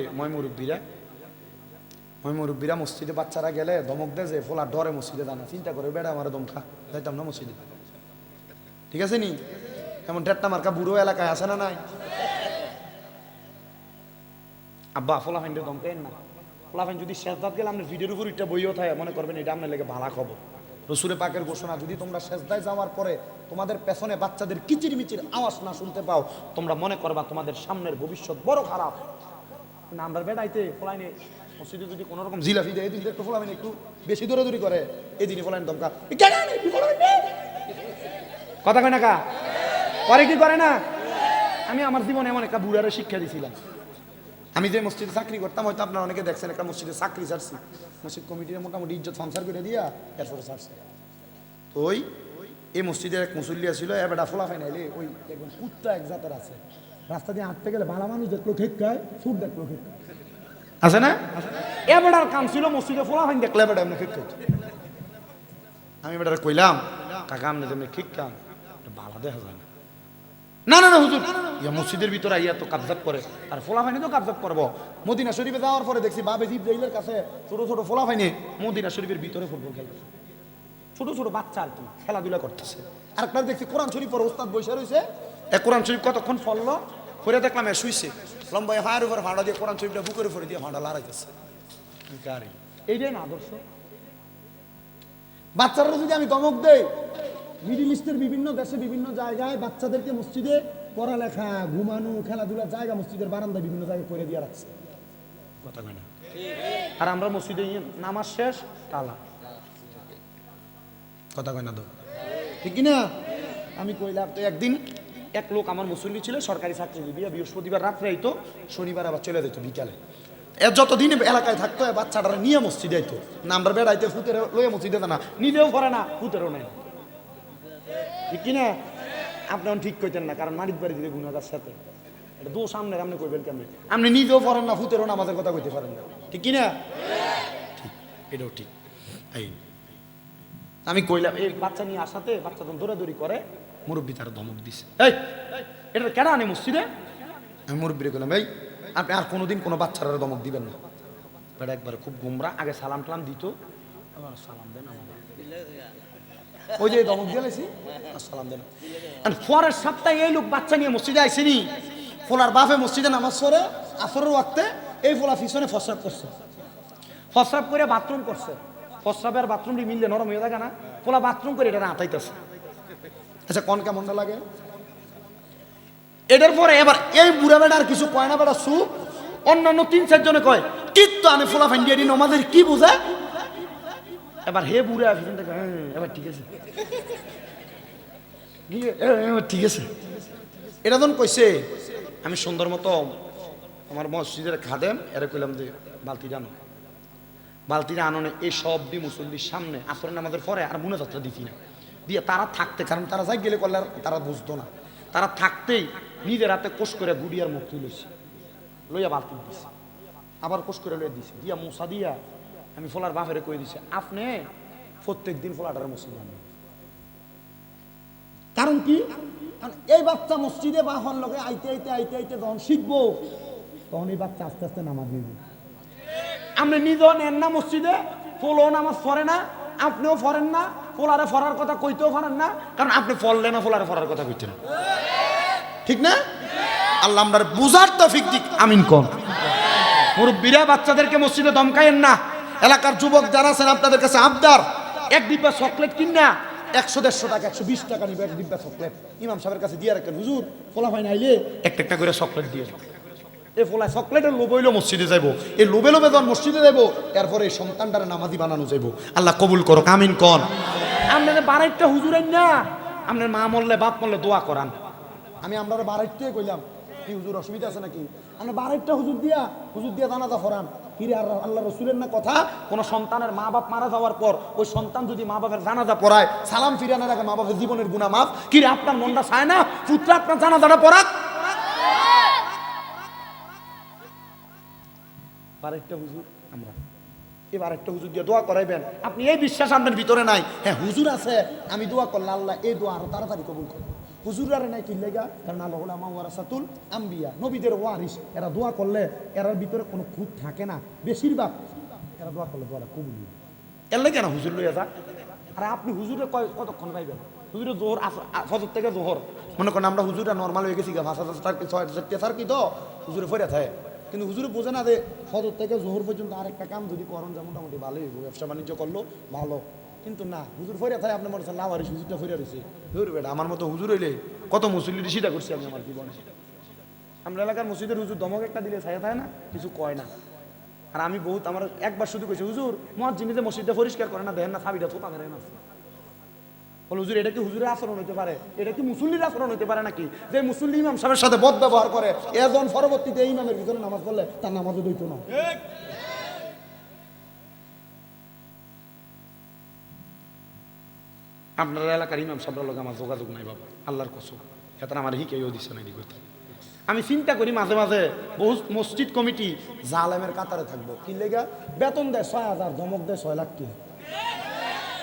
ময়মুরব্বীরা মসজিদে বাচ্চারা গেলে ধমক দেয় যে ফোলা ডরে মসজিদে জানা, চিন্তা করে বেড়া আমার দমকা যাইতাম না মসজিদে, ঠিক আছে নি? এমন ঠেট্টা মার্কা বুড়ো এলাকায় আছে না নাই? আব্বা ফোলা ফাইন দমকেন না, ফোলা ফাইন যদি শেষদাত গেলে আপনার ভিডিওর উপর একটা বইও থাকে, মনে করবেন এটা আপনার লেগে ভালো খবর। রসুলের পাকের ঘোষণা, যদি তোমরা শেষদায় যাওয়ার পরে তোমাদের পেছনে বাচ্চাদের কিচির মিচির আওয়াজ না শুনতে পাও, তোমরা মনে করবা তোমাদের সামনের ভবিষ্যৎ বড় খারাপ। না আমরা বেড়াইতে ফোলাইনে মসজিদে যদি কোনো রকম জিলাফি দেয়, এদিন একটু ফোলাবেন একটু বেশি দৌড়াদৌড়ি করে, এদিনই ফোলাইন দমকা কথা কয় না কা করে কি করে না। আমি আমার জীবনে এমন একটা বুড়ারে শিক্ষা দিছিলাম, আমি যে মসজিদে চাকরি করতাম হয়তো আপনারা অনেকে দেখছেন, একটা মসজিদে চাকরি ছাড়ছি, মসজিদ কমিটির মোটামুটি ইজ্জত ফাংশন করে দিয়া এরপরে ছাড়ছে। তো ওই এই মসজিদের এক মুসল্লি ছিল, এবার ফোলা ফাইনাইলে ওই একদম কুত্তা এক জাতের আছে, রাস্তা দিয়ে হাঁটতে গেলে ভালো মানুষ দেখলো ঠিক খায়, সুর দেখলো ঠিক আছে না, এবার কাম ছিল মসজিদে ফোলা ফাইন দেখলে এবার এমনি ঠিক খাইতো। আমি এবার কইলাম কাকা আপনি যেমনি ঠিক কাম ভালো দেখা যায় না। না না না হুজুর, ইয়া মসজিদের ভিতরে আইয়া তো কাবজাত করে, আর ফোলা ফাইনে তো কাবজাত করবো। মদিনা শরীফে যাওয়ার পরে দেখছি বাবে জিব্রাইলের কাছে ছোট ছোট ফোলা ফাইনে মদিনা শরীফের ভিতরে ফুটবল খেলতেছে, ছোট ছোট বাচ্চা আর কি খেলাধুলা করতেছে। আরেকটা দেখছি কোরআন শরীফ পরে ওস্তাদ বসে রয়েছে, কোরআন শরীফ কতক্ষণ ফললো পরে দেখলাম শুইছে, লম্বায় হায়ের উপর ভাড়া দিয়ে কোরআন শরীফটা বুকের উপরে দিয়ে ভাড়া লড়াইতেছে। এইটাই না আদর্শ। বাচ্চারা যদি আমি দমক দেই, মিডিল ইস্টের বিভিন্ন দেশে বিভিন্ন জায়গায় বাচ্চাদেরকে মসজিদে পড়ালেখা, ঘুমানো, খেলাধুলার জায়গা মসজিদের বারান্দায় বিভিন্ন জায়গায় করে দিয়ে রাখছে, কথা কয় না। আর আমরা মসজিদে নামাজ শেষ তালা, কথা কয় না তো, ঠিক না? আমি কইলাম তো একদিন এক লোক আমার মুসল্লি ছিল, সরকারি চাকরিজীবী, বৃহস্পতিবার রাত্রে আইতো, শনিবার আবার চলে যেত বিকালে। এর যতদিন এলাকায় থাকতো বাচ্চাটারা নিয়ে মসজিদে আইতো, নাম্বার বেড়াইতে ফুতের লইয়া মসজিদে না, নিজেও করে না ফুতেরও নেই, ঠিক কিনা? আপনি ঠিক কইতেন না, কারণ মানিক বাড়ি দিলে গুণাগার সাথে এটা দোষ সামনে আপনি কইবেন কেমন? আপনি নিজেও পড়েন না, ফুতেরও নামাজের কথা কইতে পারেন না, ঠিক কিনা? ঠিক, এটাও ঠিক। এই আমি কইলাম এই বাচ্চা নিয়ে আসাতে বাচ্চা যখন দৌড়াদৌড়ি করে, মুরব্বী তার ধমক দিছে, এই এটা কেন আনে মসজিদে? আমি মুরব্বীরে কইলাম এই আপনি আর কোনোদিন কোনো বাচ্চারা ধমক দিবেন না। বেটা একবারে খুব গুমরা, আগে সালাম টালাম দিত, সালাম দেন ওই যে ধমক দিয়ে লাইছি সালাম দেন। পরের সপ্তাহে এই লোক বাচ্চা নিয়ে মসজিদে আইসিনি, ফোলার বাপে মসজিদে নামাজ পড়ে আসরের ওয়াক্তে, এই ফোলা পিছনে ফসরাপ করছে, ফসরাপ করে বাথরুম করছে, ফসরাপের বাথরুমটি মিললে নরম হয়ে থাকে না, ফোলা বাথরুম করে এটা আতাইতেছে। আচ্ছা কোন কেমন লাগে এটার পরে? এবার এই বুড়া বেড়ার কিছু কয় না, বেড়া সুপ অন্যান্য 3-4 জনে কয় ঠিক তো আনে ফোলা ফাইন্ডিয়া দিন আমাদের কি বোঝে। এবার হে বুড়া এবার ঠিক আছে, ঠিক আছে, এটা যখন কইছে আমি সুন্দর মতো আমার মসজিদের খাদেম এরা কইলাম যে বালতিটা আনো, বালতিটা আননে এই সব দি মুসল্লির সামনে আসরের নামাজের পরে আর মনে যাত্রা দিতি না দিয়ে তারা থাকতে, কারণ তারা যাই গেলে করলে তারা বুঝতো না, তারা থাকতেই নিজের হাতে কোষ করে গুড়িয়ার মুখ তুলেছি, লইয়া বালতি দিছে, আবার কোষ করে লইয়া দিছে, দিয়া মশা দিয়া আমি ফোলার বাপেরে কয়ে দিছে আপনি প্রত্যেক দিন ফোলাটার মসজিদ আনবেন। কারণ কি? কারণ এই বাচ্চা মসজিদে বাহন লগে আইতে আইতে আইতে আইতে যখন শিখবো তখন এই বাচ্চা আস্তে আস্তে নামাজ নিবে। আপনি নিজেও নেন না মসজিদে, ফোলও নামাজ পড়ে না, আপনিও পড়েন না, ফোলারে ফরার কথা কইতেও পারেন না, কারণ আপনি ফললে না ফোলারে ফরার কথা কইতেন, ঠিক না? আল্লাহ আমরা বুঝার তৌফিক দিক, আমিন কোন। মুরব্বীরা বাচ্চাদেরকে মসজিদে ধমকায়েন না। এলাকার যুবক যারা আছেন আপনাদের কাছে আবদার, এক ডিব্বা চকলেট কিনা 100-150 টাকা 120 টাকা নিবে এক ডিব্বা চকলেট, ইমাম সাহেবের কাছে দিয়ে রাখেন, হুজুর ফোলা ফাইন আইলে একটা করে চকলেট দিয়ে এই ফোলা চকলেটের লোভ হইলো মসজিদে যাইবো, এই লোভে লোভে যখন মসজিদে যাইবো এরপরে এই সন্তানটারে নামাজি বানানো যাইবো। আল্লাহ কবুল করো, আমিন কোন। আপনাদের বাড়াইটা হুজুর আইন না, আপনার মা মরলে বাপ মরলে দোয়া করান। আমি আমরা বাড়াইতে কইলাম কি হুজুর অসুবিধা আছে নাকি? আমরা বাড়াইটা হুজুর দিয়া জানাজা ফরান। কি রে আল্লাহ রসুলের না কথা, কোন সন্তানের মা বাপ মারা যাওয়ার পর ওই সন্তান যদি মা বাপের জানাজা পড়ায়, সালাম ফিরানোর আগে মা বাপের জীবনের গুনাহ মাফ। কি রে আপনার মনটা চায় না পুত্র আপনার জানাজাটা পড়াক? বাড়াইটা হুজুর আমরা এবার একটা হুজুর দিয়ে দোয়া করাইবেন। আপনি এই বিশ্বাস আপনার ভিতরে নাই, হ্যাঁ হুজুর আছে আমি দোয়া করলে আল্লাহ এই দোয়া আরো তাড়াতাড়ি কবুল করে। হুজুরারে নাই কিনলে গা, কারণ আল্লাহ উলামা ওয়ারাসাতুল আম্বিয়া, নবীদের ওয়ারিস, এরা দোয়া করলে এরার ভিতরে কোনো খুঁত থাকে না, বেশিরভাগ এরা দোয়া করলে দোয়াটা কবুল হবে। এলে কেন হুজুর লইয়া যা। আর আপনি হুজুরে কতক্ষণ পাইবেন? হুজুরে জোহর ফজর থেকে জোহর, মনে করেন আমরা হুজুরা নর্মাল হয়ে গেছি গা, 5-6 কি তো হুজুরে ফেরা থাকে, কিন্তু হুজুরে বোঝে না যে ফজর থেকে জোহর পর্যন্ত আরেকটা কাম যদি করেন যা মোটামুটি ভালোই হইব, ব্যবসা বাণিজ্য করলো ভালো। কিন্তু না, হুজুর ফেরা থাকে আপনি মনে হচ্ছেন লাভারিস হুজুরটা ফেরা রয়েছে। ধর বেটা আমার মতো হুজুর হইলে কত মুসল্লি সিধা করছি আমি আমার জীবনে। আমরা এলাকার মসজিদের হুজুর দমক একটা দিলে ছায়া থাকে না, কিছু কয় না। আর আমি বহুত আমার একবার শুধু কইছি হুজুর মুয়াজ্জিন যে মসজিদটা পরিষ্কার করে না, দেখেন না চাবিটা থোপা মেরে না, বলে হুজুর এটা কি হুজুরের আচরণ হইতে পারে, এটা কি মুসল্লির আচরণ হইতে পারে নাকি যে মুসল্লি ইমাম সাহেবের সাথে বদ ব্যবহার করে, এজন পরবর্তীতে এই ইমামের ভিতরে নামাজ পড়লে তার নামাজও দইত না। আপনার এলাকার ইমাম সাহেবের লোক আমার যোগাযোগ নাই বাবা, আল্লাহর কসম, এটা আমার হিকেও দিচ্ছে না এদিক হইতে। আমি চিন্তা করি মাঝে মাঝে বহু মসজিদ কমিটি জালেমের কাতারে থাকবো, কি লেগা বেতন দেয় 6,000, ধমক দেয় 6 লাখ টাকা,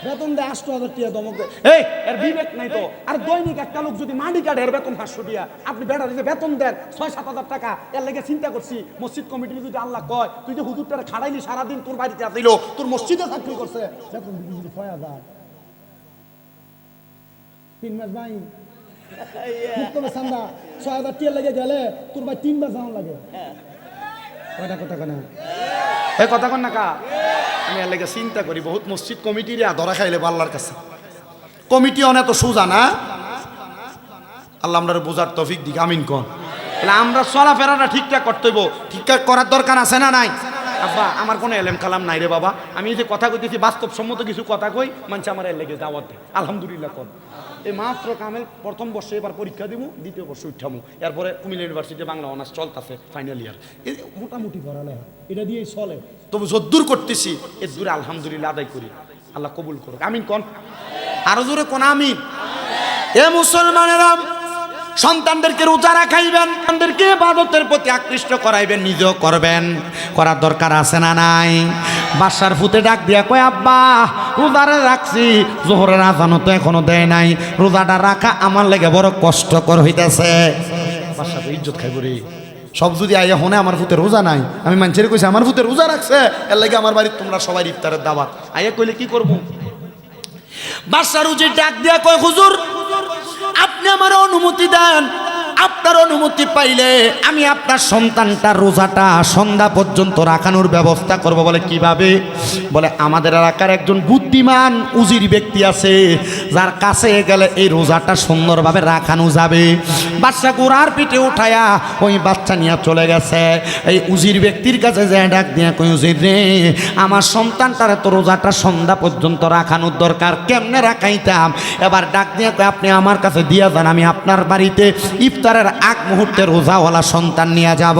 বেতন দেয় 8,000 টাকা, ধমক দেয়। এই এর বিবেক নাই তো? আর দৈনিক একটা লোক যদি মাটি কাটে এর বেতন 500 টাকা, আপনি বেটা দিতে বেতন দেন 6-7 টাকা। এর লেগে চিন্তা করছি মসজিদ কমিটি যদি আল্লাহ কয় তুই যে হুজুরটারে খাড়াইলি সারাদিন তোর বাড়িতে আসিল, তোর মসজিদে চাকরি করছে, বেতন দিবি যদি 6,000, 3 মাস ভাই চান্দা 6,000 টাকা লেগে গেলে তোর ভাই 3 মাস যাওয়ার লাগে। কয়টা কথা কনা এই কথা কন না কা? আমি এর লেগে চিন্তা করি বহুত মসজিদ কমিটির ধরা খাইলে আল্লাহর কাছে। কমিটি অনেক তো সোজা না, আল্লাহ আমরা বোঝার তৌফিক দিক, আমিন কোন। তাহলে আমরা চলাফেরাটা ঠিকঠাক করতে হইব, ঠিকঠাক করার দরকার আছে না নাই? আব্বা আমার কোনো এলেম কালাম নাই রে বাবা, আমি যে কথা কইতেছি বাস্তবসম্মত কিছু কথা কই, মানুষ আমার এর লেগে দাওয়াত দেয়, আলহামদুলিল্লাহ কোন। এই মাত্র কামেল প্রথম বর্ষে এবার পরীক্ষা দিব, দ্বিতীয় বর্ষে উঠামু, এরপরে কুমিল্লা ইউনিভার্সিটি বাংলা অনার্স চলতেছে ফাইনাল ইয়ার, এই মোটামুটি পড়ালেখা এটা দিয়েই চলে। তবু যদ্দূর করতেছি এর দূরে আলহামদুলিল্লাহ আদায় করি, আল্লাহ কবুল করুক, আমিন কোন। আরো জোরে কোন আমিন। এ মুসলমানেরা, সন্তানদেরকে রোজা রাখাইবেন, সন্তানদেরকে ইবাদতের প্রতি আকৃষ্ট করাইবেন, নিজেও করবেন, করার দরকার আছে না নাই? বাসার ফুতে ডাক দিয়া কয় আব্বা রোজারে রাখছি, জোহরের আজানও তো এখনো দেয় নাই, রোজাটা রাখা আমার লেগে বড় কষ্টকর হইতেছে। বাসা তো ইজ্জত খাইব রে, সব যদি আইয়া হনে আমার ফুতে রোজা নাই, আমি মানুষের কইছি আমার ফুতে রোজা রাখছে, এর লাগে আমার বাড়ির তোমরা সবাই ইফতারের দাওয়াত, আইয়া কইলে কি করবো? বাসার উজি ডাক দিয়া কয় হুজুর আপনি আমার অনুমতি দেন, আপনার অনুমতি পাইলে আমি আপনার সন্তানটার রোজাটা সন্ধ্যা পর্যন্ত রাখানোর ব্যবস্থা করব। বলে কিভাবে? বলে আমাদের এলাকার একজন বুদ্ধিমান উজির ব্যক্তি আছে, যার কাছে গেলে এই রোজাটা সুন্দরভাবে রাখানো যাবে। বাচ্চা গোড়ার পিঠে উঠায়া ওই বাচ্চা নিয়ে চলে গেছে, এই উজির ব্যক্তির কাছে যে ডাক দিয়া কই উজির রে আমার সন্তানটারে তো রোজাটা সন্ধ্যা পর্যন্ত রাখানোর দরকার, কেমনে রাখাইতাম? এবার ডাক দিয়া কই আপনি আমার কাছে দিয়া যান, আমি আপনার বাড়িতে ইফতারের আগ মুহূর্তে রোজাওয়ালা সন্তান নিয়ে যাব।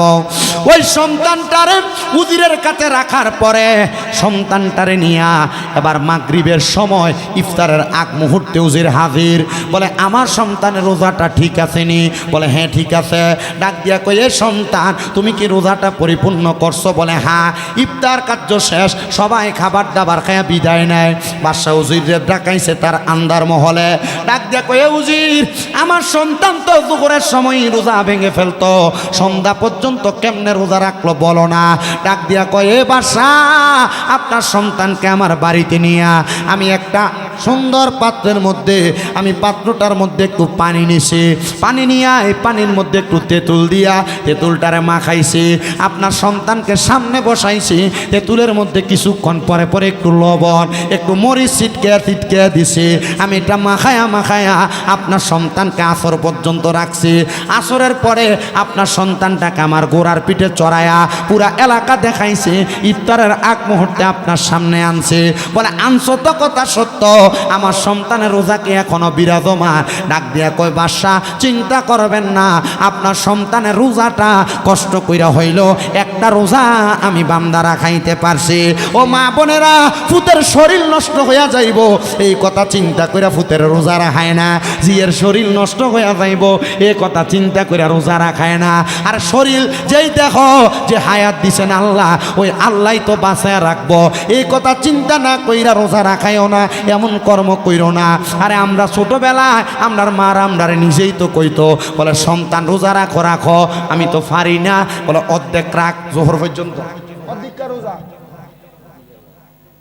ওই সন্তানটারে উজিরের কাছে রাখার পরে সন্তানটারে নিয়া এবার মাগরিবের সময় ইফতারের আগ মুহূর্তে উজির হাজির। বলে আমার সন্তানের রোজাটা ঠিক আছে নি? বলে হ্যাঁ ঠিক আছে। ডাক দিয়া কই এ সন্তান তুমি কি রোজাটা পরিপূর্ণ করছো? বলে হ্যাঁ। ইফতার কার্য শেষ, সবাই খাবার দাবার খায়া বিদায় নেয়। বাদশাহ উজিরের ডাকাইছে তার আন্দার মহলে, ডাক দিয়া কই এ উজির আমার সন্তান তো দুপুরের সময় রোজা ভেঙে ফেলতো, সন্ধ্যা পর্যন্ত কেমনে রোজা রাখলো বলো না? ডাক দিয়া কয় এ বাদশাহ আপনার সন্তানকে আমার বাড়িতে নিয়ে আমি একটা সুন্দর পাত্রের মধ্যে, আমি পাত্রটার মধ্যে একটু পানি নিছি, পানি নিয়ে এই পানির মধ্যে একটু তেঁতুল দিয়া তেঁতুলটারে মাখাইছি, আপনার সন্তানকে সামনে বসাইছি, তেঁতুলের মধ্যে কিছুক্ষণ পরে পরে একটু লবণ একটু মরিচ ছিটকে দিছি, আমি এটা মাখায়া আপনার সন্তানকে আসর পর্যন্ত রাখছি। আসরের পরে আপনার সন্তানটাকে আমার গোড়ার পিঠে চড়ায়া পুরা এলাকা দেখাইছে, ইফতারের আগ মুহূর্তে আপনার সামনে আনছে। বলে আনছো তো কথা সত্য, আমার সন্তানের রোজা কি এখনো বিরাজমান? ডাক দিয়া কয় বাদশা চিন্তা করবেন না, আপনার সন্তানের রোজাটা কষ্ট কইরা হইল একটা রোজা আমি বান্দারা খাইতে পারছি। ও মা বোনেরা, ফুতের শরীর নষ্ট হইয়া যাইব এই কথা চিন্তা কইরা ফুতের রোজা রাখায় না, জিয়ের শরীর নষ্ট হইয়া যাইব এই কথা চিন্তা কইরা রোজা রাখায় না। আর শরীর যেই দেখো যে হায়াত দিছেন আল্লাহ, ওই আল্লাহ তো বাঁচায় রাখবো এই কথা চিন্তা না কইরা রোজা রাখায়ও না, এমন কর্ম কইরো না। আরে আমরা ছোটবেলায় আমরার মার আমরারে নিজেই তো কইতো, বলে সন্তান রোজা রাখো, আমি তো পারি না, বলে অর্ধেক রাখ জোহর পর্যন্ত। অর্ধেক রোজা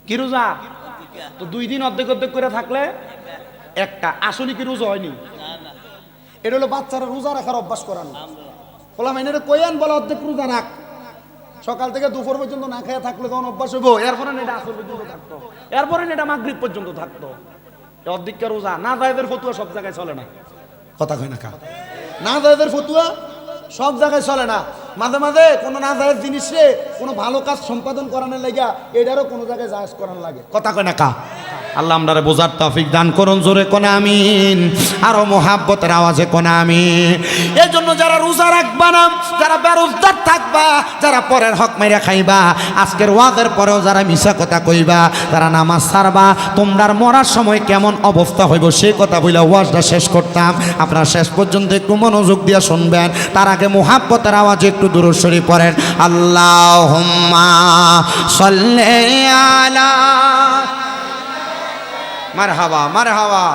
কি রোজা? তো 2 দিন অর্ধেক করে থাকলে একটা, আসলে কি রোজা হয়নি? এটা হলো বাচ্চারা রোজা রাখার অভ্যাস করানো। বলা মাইনে কইয়ান বলে অর্ধেক রোজা রাখ, সকাল থেকে দুপুর পর্যন্ত না খেয়ে থাকলে তখন অভ্যাস হইব, এরপরে এটা আসর পর্যন্ত থাকতো, এরপরে এটা মাগরিব পর্যন্ত থাকতো। অর্ধেক রোজা না জায়েজের ফতুয়া সব জায়গায় চলে না, কথা কই না কা? না জায়েজের ফতুয়া সব জায়গায় চলে না, মাঝে মাঝে কোনো না জায়েজ জিনিসে কোনো ভালো কাজ সম্পাদন করানোর লাগা এটারও কোনো জায়গায় জায়েজ করানো লাগে, কথা কই না কা? আল্লাহ আমরারে বোঝার তৌফিক দান করুন, জোরে কোন আমিন, আরো মোহাব্বতের আওয়াজে কোন আমিন। এই জন্য যারা রোজা রাখবা না, যারা বেরোজগার থাকবা, যারা পরের হক মাইরা খাইবা, আজকের ওয়াজের পরেও যারা মিছা কথা কইবা, যারা নামাজ ছাড়বা, তোমরার মরার সময় কেমন অবস্থা হইব সেই কথা বইলা ওয়াজটা শেষ করতাম। আপনারা শেষ পর্যন্ত একটু মনোযোগ দিয়ে শুনবেন। তার আগে মোহাব্বতের আওয়াজে একটু দুরূদ শরীফ পড়েন। আল্লাহুম্মা সাল্লি আলা, মারহাবা মারহাবা,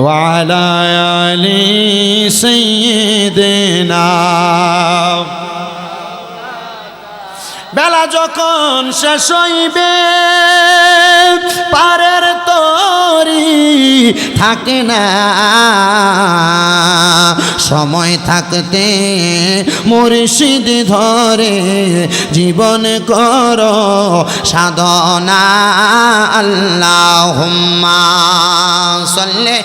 ওয়া আলা আলি সাইয়্যিদিনা। বেলা যখন শেষ হইবে পারের তরি থাকে না, সময় থাকতে মুর্শিদ ধরে জীবন করো সাধনা। আল্লাহুম্মা সাল্লি,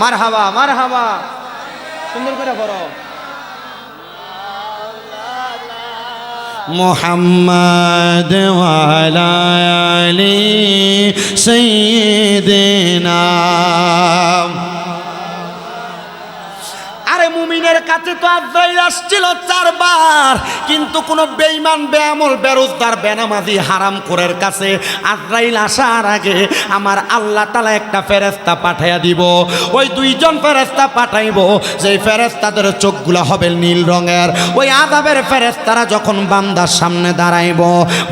মারহাবা মারহাবা, সুন্দর করে পড়ো। মুহাম্মদ ওয়া আলা আলি সাইয়্যিদিনা। আরে মুমিনের কাছে তো আজরাইল আসছিল 4 বার, কিন্তু কোন বেঈমান বেআমল বেরোজগার বেনামাজি হারামখোরের কাছে আজরাইল আসার আগে আমার আল্লাহ তাআলা একটা ফেরেশতা পাঠাইয়া দিব। ওই 2 জন ফেরেশতা পাঠাইব, যেই ফেরেশতাদের চোখগুলো হবে নীল রঙের। ওই আযাবের ফেরেশতারা যখন বান্দার সামনে দাঁড়াইব,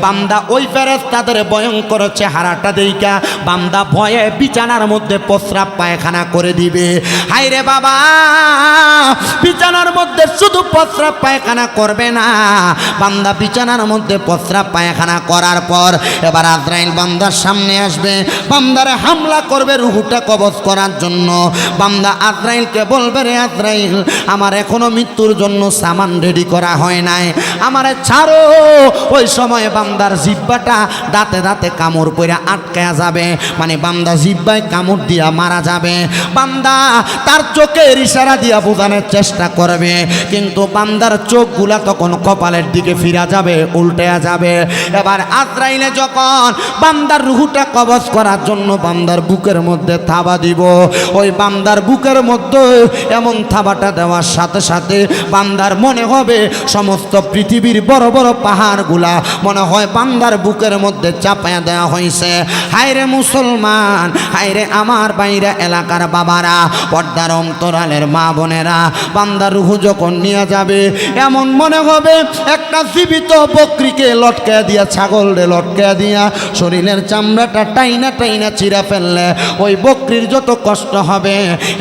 বান্দা ওই ফেরেশতাদের ভয়ঙ্কর চেহারাটা দেইখা বান্দা ভয়ে বিছানার মধ্যে প্রস্রাব পায়খানা করে দিবে। হায়রে বাবা, বিছানার মধ্যে শুধু প্রস্রাব পায়খানা করবে না, বান্দা বিছানার মধ্যে প্রস্রাব পায়খানা করার পর এবার আজরাইল বান্দার সামনে আসবে, বান্দারে হামলা করবে রূহটা কবজ করার জন্য। বান্দা আজরাইলকে বলবে, রে আজরাইল, আমার এখনো মৃত্যুর জন্য সামান রেডি করা হয় নাই, আমারে ছাড়ো। ওই সময় বান্দার জিহ্বাটা দাঁতে দাঁতে কামড় পইরা আটকায়া যাবে, মানে বান্দা জিহ্বায় কামড় দিয়া মারা যাবে। বান্দা তার চোখের ইশারা দিয়া বোঝানোর চেষ্টা করবে, কিন্তু বান্দার চোখগুলা তখন কপালের দিকে ফিরা যাবে, উল্টেয়া যাবে। এবার আজরাইলে যখন বান্দার রূহটা কবজ করার জন্য বান্দার বুকের মধ্যে থাবা দিব, ওই বান্দার বুকের মধ্যে এমন থাবাটা দেওয়ার সাথে সাথে বান্দার মনে হবে সমস্ত পৃথিবীর বড় বড় পাহাড়গুলা মনে হয় বান্দার বুকের মধ্যে চাপায়া দেওয়া হয়েছে। হায়রে মুসলমান, হায়রে আমার বাইরে এলাকার বাবারা, পর্দার অন্তরালের মা বোনেরা, বান্দার রূহ যখন নিয়ে যাবে এমন মনে হবে একটা জীবিত বকরিকে লটকে দিয়া, ছাগলরে লটকে দিয়া শরীরের চামড়াটা টাইনা টাইনা চিরা ফেললে ওই বকরির যত কষ্ট হবে।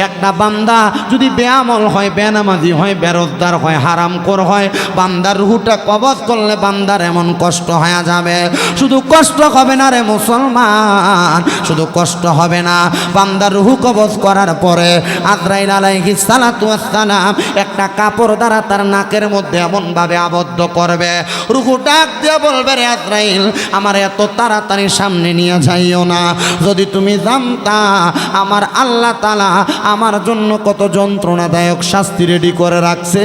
একটা বান্দা যদি বেআমল হয়, বেনামাজি হয়, বেরোজগার হয়, হারামখোর হয়, বান্দার রূহটা কবজ করলে বান্দার এমন কষ্ট হয়ে যাবে। শুধু কষ্ট হবে না রে মুসলমান, শুধু কষ্ট হবে না, বান্দার রূহ কবজ করার পরে আজরাইল আলাইহিস সালাতু ওয়াস সালাম একটা কাপড় দ্বারা তার নাকের মধ্যে এমন ভাবে আবদ্ধ করবে, রূহ ডাক দিয়ে বলবে, রে আজরাইল, আমার এত তাড়াতাড়ি সামনে নিয়ে যাইও না। যদি তুমি জানতা আমার আল্লাহ তাআলা আমার জন্য কত যন্ত্রণাদায়ক শাস্তি রেডি করে রাখছে,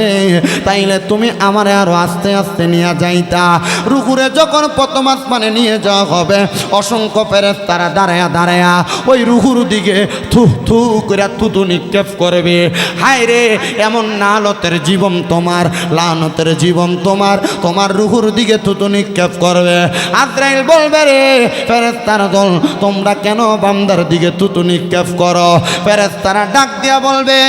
তাইলে তুমি আমারে আরো আস্তে আস্তে নিয়ে যাইতা। রূহুরে যখন প্রথম আসমানে নিয়ে যাওয়া হবে, অসংখ্য ফেরেশতারা দাঁড়ায়া দাঁড়ায়া ওই রূহুর দিকে থু থু করে থুতু নিক্ষেপ করবে। হায় রে, এমন নালতের জীবন তোমার, লানতের জীবন তোমার, তোমার রূহুর দিকে থুতু নিক্ষেপ করবে। আজরাইল বলবে, রে ফেরেশতার দল, তোমরা কেন বান্দার দিকে থুতু নিক্ষেপ করো? ফেরেশতারা ডাক দিয়া বলবে,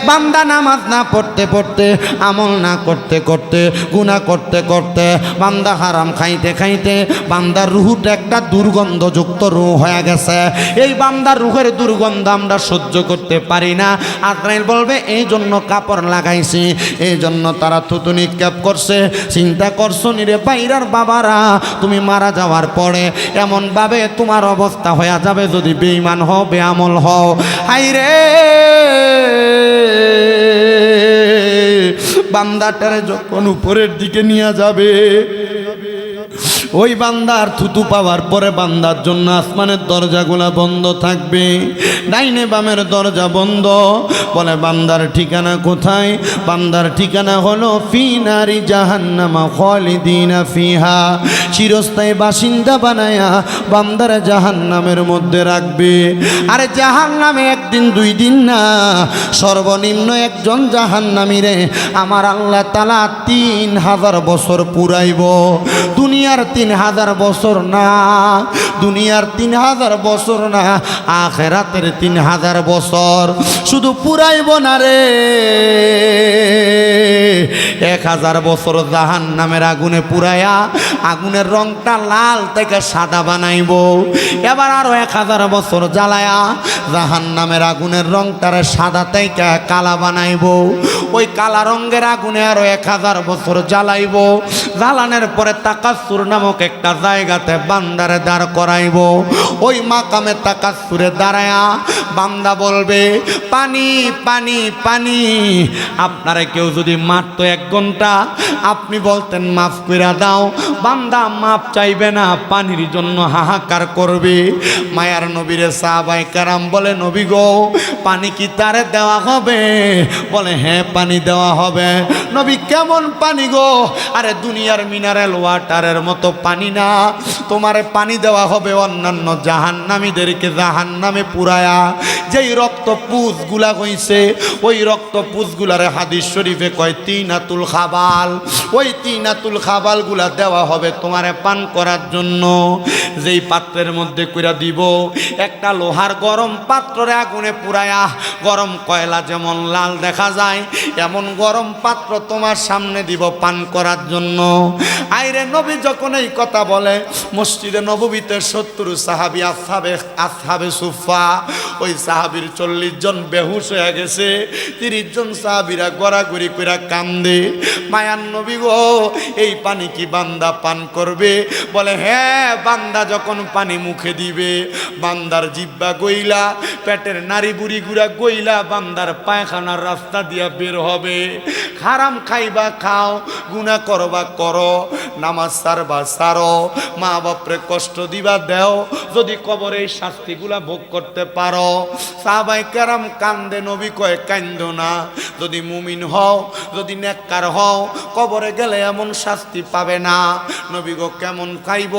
বান্দা নামাজ না পড়তে পড়তে, আমল না করতে করতে, গুনাহ করতে করতে, বান্দা হারাম খাইতে খাইতে বান্দার রূহটা একটা দুর্গন্ধযুক্ত রূহ হয়ে গেছে। এই বান্দার রূহের দুর্গন্ধ আমরা সহ্য করতে পারি না। আজরাইল বলবে, এই জন্য কাপড় লাগাইছি, এই জন্য তারা থুতু নিক্ষেপ করছে। চিন্তা করছো নি রে বাইরার বাবারা, তুমি মারা যাওয়ার পরে এমনভাবে তোমার অবস্থা হয়ে যাবে যদি বেঈমান হও, বেআমল হও। হায়রে, বান্দাটারে যখন উপরের দিকে নিয়ে যাবে, ওই বান্দার থুতু পাওয়ার পরে বান্দার জন্য আসমানের দরজাগুলা বন্ধ থাকবে, ডাইনে বামের দরজা বন্ধ। বলে বান্দার ঠিকানা কোথায়? বান্দার ঠিকানা হলো ফি নারি জাহান্নামা খালিদিনা ফিহা, চিরস্থায়ী বাসিন্দা বানায়া বান্দার জাহান্নামের মধ্যে রাখবে। আরে জাহান্নামে একদিন দুই দিন না, সর্বনিম্ন একজন জাহান্নামীরে আমার আল্লাহ তাআলা 3000 বছর পুরাইব। দুনিয়ার 3000 বছর না, দুনিয়ার 3000 বছর না, আখিরাতের 3000 বছর। শুধু পুরাইব না রে, 1000 বছর জাহান্নামের আগুনে পুরায়া আগুনের রংটা লাল থেকে সাদা বানাইব। এবার আরো 1000 বছর জ্বালায়া জাহান্নামের আগুনের রংটারে সাদা থেকে কালা বানাইব। ওই কালা রঙের আগুনে আরো 1000 বছর জ্বালাইব। জ্বালানোর পরে তাকাসসুর নামক একটা জায়গাতে বান্দারে দাঁড় করাইব। ওই মাকামে তাকাসসুরে দাঁড়ায়া বান্দা বলবে, পানি পানি পানি। আপনারে কেউ যদি মারতো 1 ঘন্টা, আপনি বলতেন মাফ কইরা দাও, বান্দা মাফ চাইবে না, পানির জন্য হাহাকার করবে। মায়ার নবীরে সাহাবায়ে কেরাম বলে, নবী গো, পানি কি তারে দেওয়া হবে? বলে হ্যাঁ, পানি দেওয়া হবে। নবী কেমন পানি গো? আরে দুনিয়ার মিনারেল ওয়াটারের মতো পানি না, তোমারে পানি দেওয়া হবে অন্যান্য জাহান্নামীদেরকে জাহান্নামে পুরায়া যেই রক্ত পুষগুলা হইছে, ওই রক্ত পুষগুলারে হাদিস শরীফে কয় তিনাতুল খাবাল। ওই তিনাতুল খাবালগুলা দেওয়া হবে তোমারে পান করার জন্য। যেই পাত্রের মধ্যে কইরা দিব, একটা লোহার গরম পাত্রে আগুনে পুরায়া গরম কয়লা যেমন লাল দেখা যায়, এমন গরম পাত্র তোমার সামনে দিব পান করার জন্য। আইরে নবী যখন এই কথা বলে, মসজিদে নববীতে 70 সাহাবী আসহাবে সুফা, ওই সাহাবীর 40 জন বেহুশ হয়ে গেছে, 30 জন সাহাবীরা গড়াগড়ি কইরা কান্দে। মায়ার নবী গো, এই পানি কি বান্দা পান করবে? বলে হ্যাঁ, বান্দা যখন পানি মুখে দিবে, বান্দার জিহ্বা গইলা, পেটের নাড়ি বুড়ি গুড়া গইলা বান্দার পায়খানার রাস্তা দিয়া বের হবে। হারাম খাইবা খাও, গুনাহ করবা করো, নামাজ সারবা সারো, মা বাপরে কষ্ট দিবা দেও, যদি কবরে এই শাস্তিগুলা ভোগ করতে পারো। সাহাবায়ে কেরাম কান্দে, নবী কয় কান্দো না, যদি মুমিন হও, যদি নেককার হও, কবরে গেলে এমন শাস্তি পাবে না। নবী গো কেমন খাইব?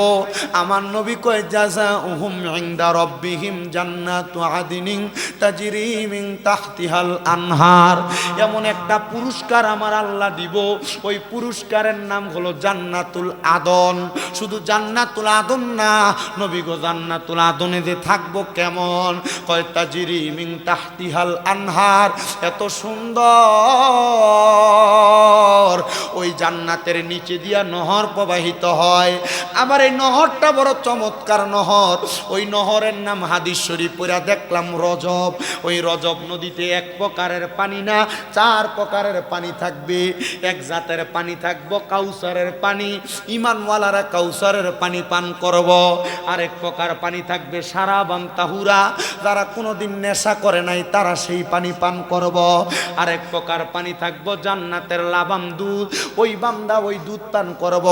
আমার নবী কয় জাযাউহুম ইনদা রাব্বিহিম জান্নাতু আদিনিন তাজরি মিন তাহতিহাল আনহার। এমন একটা পুরস্কার আমার আল্লাহ দিব, ওই পুরস্কারের নাম হলো জান্নাতুল আদন। শুধু জান্নাতুল আদন না, নবী গো জান্নাতুল আদনে যে থাকবো কেমন? কয় তাজরি মিন তাহতিহাল আনহার, এত সুন্দর ওই জান্নাতের নিচে দিয়া নহর প্রবাহিত হয়। আবার এই নহরটা বড় চমৎকার নহর। ওই নহরের নাম হাদিস শরীফ পড়া দেখলাম রজব। ওই রজব নদীতে 1 প্রকারের পানি না, 4 প্রকারের পানি থাকবে। এক জাতের পানি থাকবো কাউসারের পানি, ইমানওয়ালারা কাউসারের পানি পান করব। আরেক প্রকার পানি থাকবে সারাবান তাহুরা, যারা কোনোদিন নেশা করে নাই তারা সেই পানি পান করব। আরেক প্রকার পানি থাকবো জান্নাতের লাবান দুধ, ওই বান্দা ওই দুধ পান করব,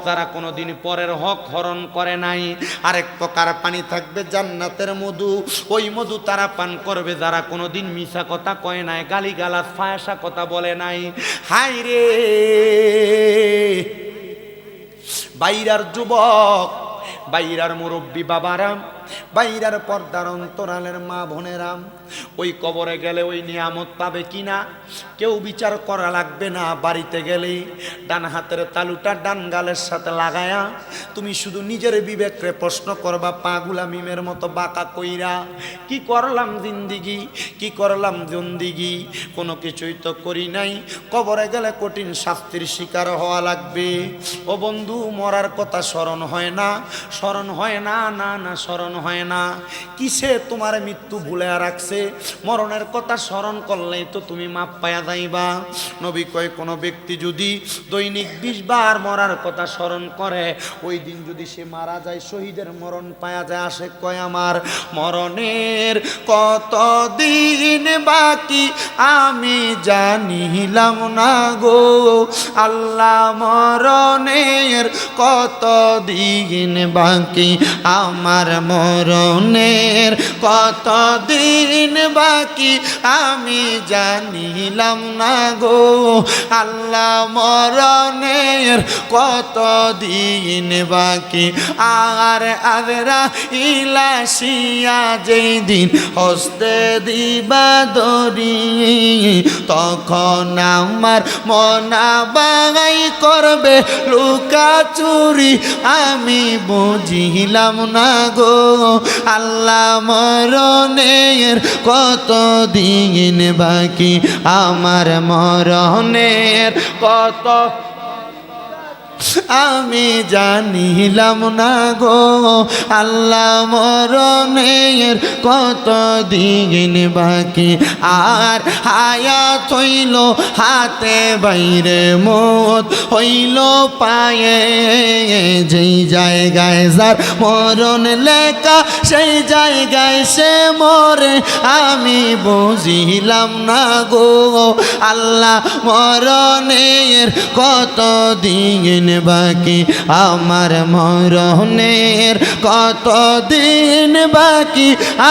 যারা কোনোদিন পরের হক হরণ করে নাই। আরেক প্রকার পানি থাকবে জান্নাতের মধু, ওই মধু তারা পান করবে যারা কোনোদিন মিছা কথা কয় নাই, গালিগালাজ ফায়াসা কথা বলে নাই। হাই রে বাইরার যুবক, বাইরার মুরব্বী বাবারাম, বাইরার পর্দার অন্তরালের মা বোনেরাম, ওই কবরে গেলে ওই নিয়ামত পাবে কিনা কেউ বিচার করা লাগবে না। বাড়িতে গেলেই ডান হাতের তালুটা ডান গালের সাথে লাগায়া তুমি শুধু নিজের বিবেকরে প্রশ্ন করবা, পাগুলা মিমের মতো বাঁকা কইরা কি করলাম জিন্দিগি, কি করলাম জিন্দিগি, কোনো কিছুই তো করি নাই। কবরে গেলে কঠিন শাস্তির শিকার হওয়া লাগবে। ও বন্ধু, মরার কথা স্মরণ হয় না, স্মরণ হয় না, না না স্মরণ হয় না। কিসে তোমার মৃত্যু ভুলে রাখছে? মরণের কথা স্মরণ করলেই তো তুমি মাপ পায়া যাইবা। নবী কয় কোনো ব্যক্তি যদি দৈনিক 20 বার মরার কথা স্মরণ করে, ওই দিন যদি সে মারা যায় শহীদের মরণ পায়া যায়। আসে কয় আমার মরণের কত দিন বাকি আমি জানিলাম না গো আল্লাহ, মরণের কত দিন বাকি আমার, মরণের কত দিন বাকি আমি জানিলাম না গো আল্লাহ, মরণের কত দিন বাকি। আর আজরা ইলাসিয়া যেই দিন হস্তে দিবা দরি, তখন আমার মনা বাগাই করবে লুকা চুরি আমি বুঝিলাম না গো আল্লাহ, মরণের কত দিন বাকি আমার, মরণের কত আমি জানিলাম না গো আল্লাহ, মরণের কত দিন বাকি। আর হায়াত হইল হাতে বাইরে, মত হইল পায়ে, যেই জায়গায় যার মরণ লেখা সেই জায়গায় সে মরে আমি বুঝিলাম না গো আল্লাহ, মরণের কত দিন বাকি আমার, মরণের কত দিন বাকি